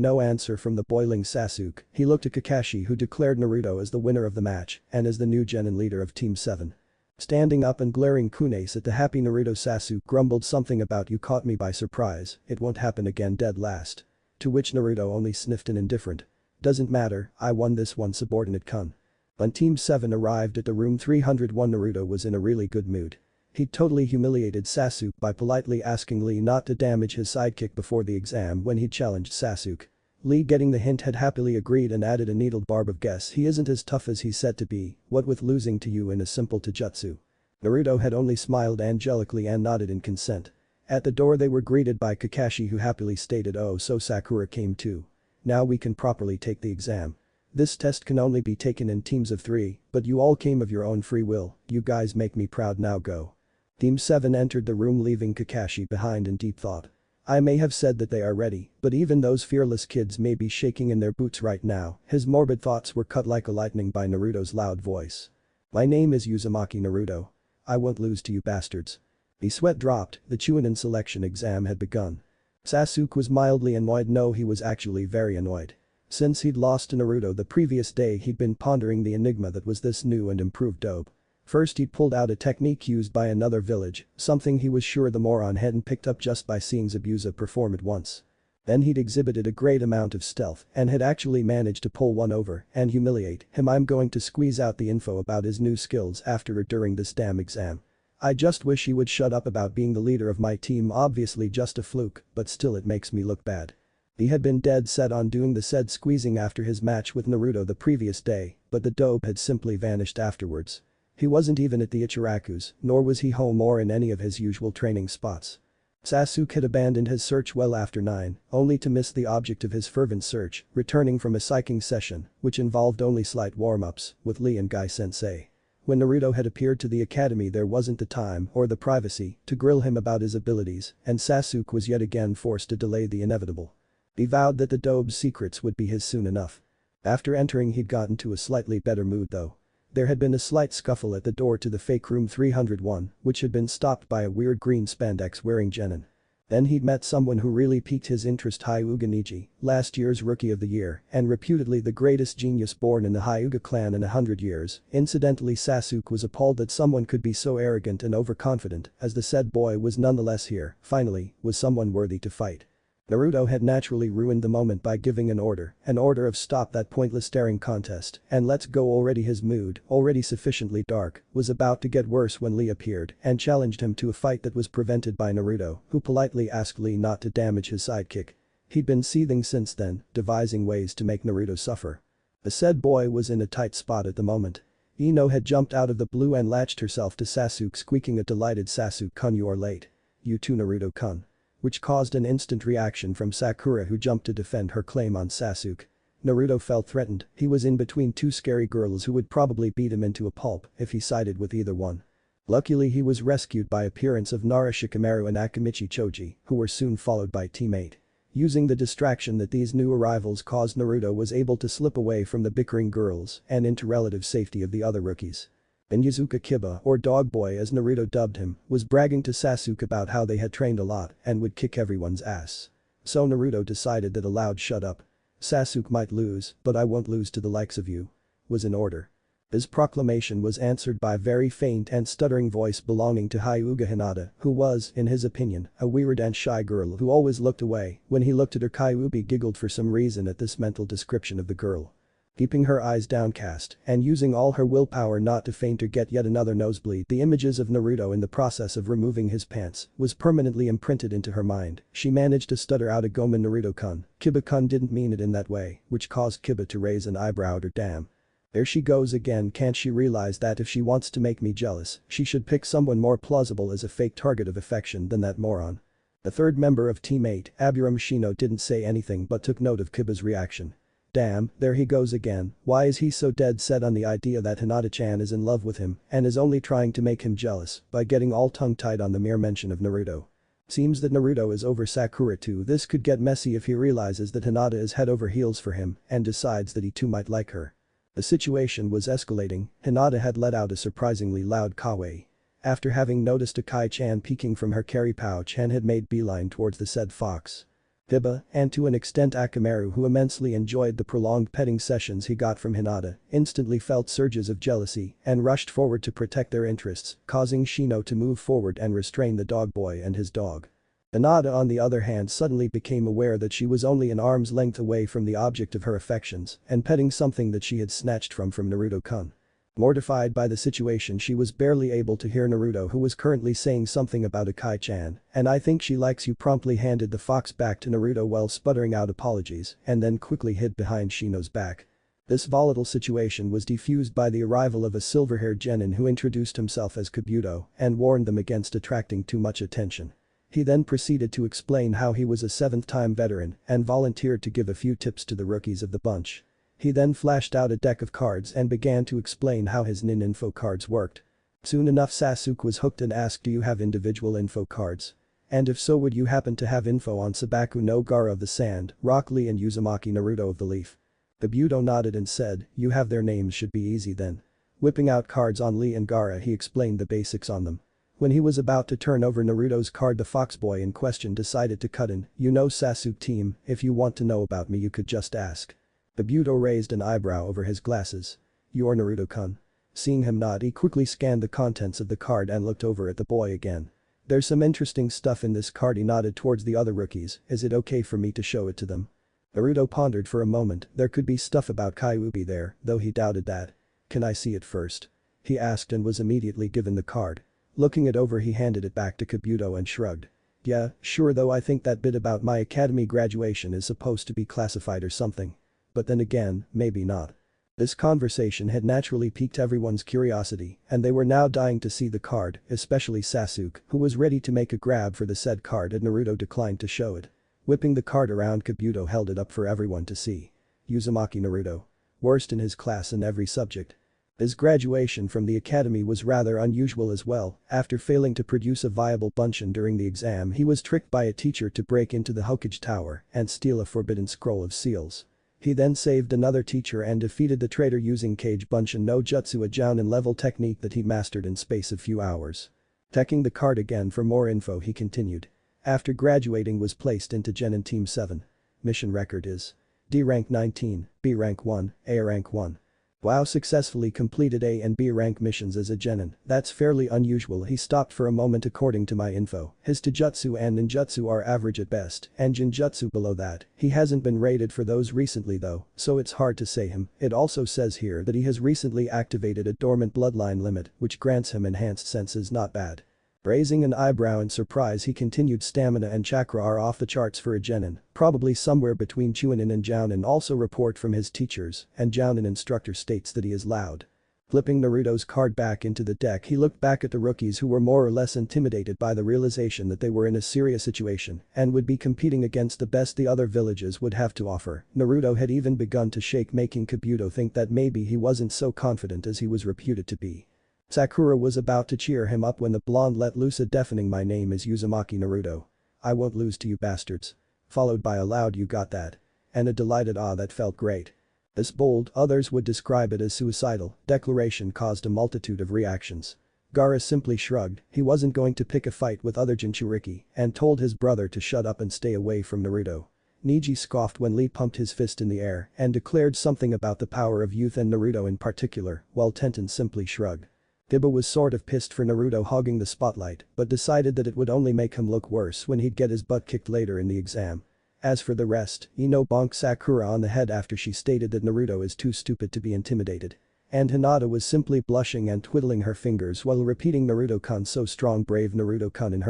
no answer from the boiling Sasuke, he looked at Kakashi, who declared Naruto as the winner of the match and as the new genin leader of Team 7. Standing up and glaring kunes at the happy Naruto, Sasuke grumbled something about "You caught me by surprise, it won't happen again dead last." To which Naruto only sniffed an indifferent, "Doesn't matter, I won this one, subordinate kun." When Team 7 arrived at the room 301, Naruto was in a really good mood. He'd totally humiliated Sasuke by politely asking Lee not to damage his sidekick before the exam when he challenged Sasuke. Lee, getting the hint, had happily agreed and added a needled barb of "Guess he isn't as tough as he's said to be, what with losing to you in a simple taijutsu." Naruto had only smiled angelically and nodded in consent. At the door they were greeted by Kakashi, who happily stated, "Oh, so Sakura came too. Now we can properly take the exam. This test can only be taken in teams of 3, but you all came of your own free will, you guys make me proud, now go." Team 7 entered the room, leaving Kakashi behind in deep thought. "I may have said that they are ready, but even those fearless kids may be shaking in their boots right now." His morbid thoughts were cut like a lightning by Naruto's loud voice. "My name is Uzumaki Naruto. I won't lose to you bastards." The sweat dropped, the Chunin selection exam had begun. Sasuke was mildly annoyed. No, he was actually very annoyed. Since he'd lost to Naruto the previous day, he'd been pondering the enigma that was this new and improved dope. First he'd pulled out a technique used by another village, something he was sure the moron hadn't picked up just by seeing Zabuza perform it once. Then he'd exhibited a great amount of stealth and had actually managed to pull one over and humiliate him. I'm going to squeeze out the info about his new skills after or during this damn exam. I just wish he would shut up about being the leader of my team, obviously just a fluke, but still it makes me look bad. He had been dead set on doing the said squeezing after his match with Naruto the previous day, but the dope had simply vanished afterwards. He wasn't even at the Ichiraku's, nor was he home or in any of his usual training spots. Sasuke had abandoned his search well after 9, only to miss the object of his fervent search, returning from a psyching session, which involved only slight warm-ups, with Lee and Guy Sensei. When Naruto had appeared to the academy, there wasn't the time or the privacy to grill him about his abilities, and Sasuke was yet again forced to delay the inevitable. He vowed that the dobe's secrets would be his soon enough. After entering, he'd gotten to a slightly better mood though. There had been a slight scuffle at the door to the fake room 301, which had been stopped by a weird green spandex wearing genin. Then he'd met someone who really piqued his interest, Hyuga Neji, last year's Rookie of the Year and reputedly the greatest genius born in the Hyuga clan in 100 years. Incidentally, Sasuke was appalled that someone could be so arrogant and overconfident, as the said boy was nonetheless here, finally, was someone worthy to fight. Naruto had naturally ruined the moment by giving an order of stop that pointless staring contest and let's go already. His mood, already sufficiently dark, was about to get worse when Lee appeared and challenged him to a fight that was prevented by Naruto, who politely asked Lee not to damage his sidekick. He'd been seething since then, devising ways to make Naruto suffer. The said boy was in a tight spot at the moment. Ino had jumped out of the blue and latched herself to Sasuke, squeaking a delighted "Sasuke-kun, you are late. You too, Naruto-kun," which caused an instant reaction from Sakura, who jumped to defend her claim on Sasuke. Naruto felt threatened. He was in between two scary girls who would probably beat him into a pulp if he sided with either one. Luckily, he was rescued by appearance of Nara Shikamaru and Akamichi Choji, who were soon followed by Team 8. Using the distraction that these new arrivals caused, Naruto was able to slip away from the bickering girls and into relative safety of the other rookies. And Yazuka Kiba, or Dog Boy as Naruto dubbed him, was bragging to Sasuke about how they had trained a lot and would kick everyone's ass. So Naruto decided that a loud "shut up. Sasuke might lose, but I won't lose to the likes of you," was in order. His proclamation was answered by a very faint and stuttering voice belonging to Hyuga Hinata, who was, in his opinion, a weird and shy girl who always looked away when he looked at her. Kyuubi giggled for some reason at this mental description of the girl. Keeping her eyes downcast and using all her willpower not to faint or get yet another nosebleed, the images of Naruto in the process of removing his pants was permanently imprinted into her mind. She managed to stutter out a "Gomen, Naruto-kun. Kiba-kun didn't mean it in that way," which caused Kiba to raise an eyebrow at her. Damn. There she goes again. Can't she realize that if she wants to make me jealous, she should pick someone more plausible as a fake target of affection than that moron. The third member of Team 8, Aburame Shino, didn't say anything but took note of Kiba's reaction. Damn, there he goes again. Why is he so dead set on the idea that Hinata-chan is in love with him and is only trying to make him jealous by getting all tongue-tied on the mere mention of Naruto? Seems that Naruto is over Sakura too. This could get messy if he realizes that Hinata is head over heels for him and decides that he too might like her. The situation was escalating. Hinata had let out a surprisingly loud kawaii. After having noticed Akai-chan peeking from her carry pouch and had made beeline towards the said fox. Kiba, and to an extent Akamaru, who immensely enjoyed the prolonged petting sessions he got from Hinata, instantly felt surges of jealousy and rushed forward to protect their interests, causing Shino to move forward and restrain the dog boy and his dog. Hinata, on the other hand, suddenly became aware that she was only an arm's length away from the object of her affections and petting something that she had snatched from Naruto-kun. Mortified by the situation, she was barely able to hear Naruto, who was currently saying something about Akai-chan, and "I think she likes you," promptly handed the fox back to Naruto while sputtering out apologies and then quickly hid behind Shino's back. This volatile situation was defused by the arrival of a silver-haired genin who introduced himself as Kabuto and warned them against attracting too much attention. He then proceeded to explain how he was a 7th-time veteran and volunteered to give a few tips to the rookies of the bunch. He then flashed out a deck of cards and began to explain how his nin info cards worked. Soon enough, Sasuke was hooked and asked, "Do you have individual info cards? And if so, would you happen to have info on Sabaku no Gaara of the Sand, Rock Lee and Uzumaki Naruto of the Leaf?" Kabuto nodded and said, "You have their names, should be easy then." Whipping out cards on Lee and Gaara, he explained the basics on them. When he was about to turn over Naruto's card, the foxboy in question decided to cut in. "You know, Sasuke team, if you want to know about me you could just ask." Kabuto raised an eyebrow over his glasses. "You're Naruto-kun?" Seeing him nod, he quickly scanned the contents of the card and looked over at the boy again. There's some interesting stuff in this card. He nodded towards the other rookies. Is it okay for me to show it to them? Naruto pondered for a moment. There could be stuff about Kyuubi there, though he doubted that. Can I see it first? He asked and was immediately given the card. Looking it over, he handed it back to Kabuto and shrugged. Yeah, sure, though I think that bit about my academy graduation is supposed to be classified or something. But then again, maybe not. This conversation had naturally piqued everyone's curiosity, and they were now dying to see the card, especially Sasuke, who was ready to make a grab for the said card and Naruto declined to show it. Whipping the card around, Kabuto held it up for everyone to see. Uzumaki Naruto. Worst in his class in every subject. His graduation from the academy was rather unusual as well. After failing to produce a viable bunshin during the exam, he was tricked by a teacher to break into the Hokage tower and steal a forbidden scroll of seals. He then saved another teacher and defeated the traitor using Kage Bunshin no Jutsu, a Jounin level technique that he mastered in space of few hours. Checking the card again for more info, he continued. After graduating was placed into Genin Team 7. Mission record is D rank 19, B rank 1, A rank 1. Wow, successfully completed A and B rank missions as a Genin. That's fairly unusual. He stopped for a moment. According to my info, his Taijutsu and Ninjutsu are average at best and Jinjutsu below that. He hasn't been rated for those recently though, so it's hard to say him. It also says here that he has recently activated a dormant bloodline limit which grants him enhanced senses. Not bad. Raising an eyebrow in surprise, he continued. Stamina and chakra are off the charts for a Genin, probably somewhere between Chunin and Jounin. Also report from his teachers, and Jounin instructor states that he is loud. Flipping Naruto's card back into the deck, he looked back at the rookies who were more or less intimidated by the realization that they were in a serious situation and would be competing against the best the other villages would have to offer. Naruto had even begun to shake, making Kabuto think that maybe he wasn't so confident as he was reputed to be. Sakura was about to cheer him up when the blonde let loose a deafening "My name is Uzumaki Naruto. I won't lose to you bastards." Followed by a loud "You got that." And a delighted "Ah, that felt great." This bold, others would describe it as suicidal, declaration caused a multitude of reactions. Gaara simply shrugged. He wasn't going to pick a fight with other jinchuriki and told his brother to shut up and stay away from Naruto. Neji scoffed when Lee pumped his fist in the air and declared something about the power of youth and Naruto in particular, while Tenten simply shrugged. Gibba was sort of pissed for Naruto hogging the spotlight, but decided that it would only make him look worse when he'd get his butt kicked later in the exam. As for the rest, Ino bonked Sakura on the head after she stated that Naruto is too stupid to be intimidated. And Hinata was simply blushing and twiddling her fingers while repeating "Naruto-kun so strong, brave Naruto-kun" in her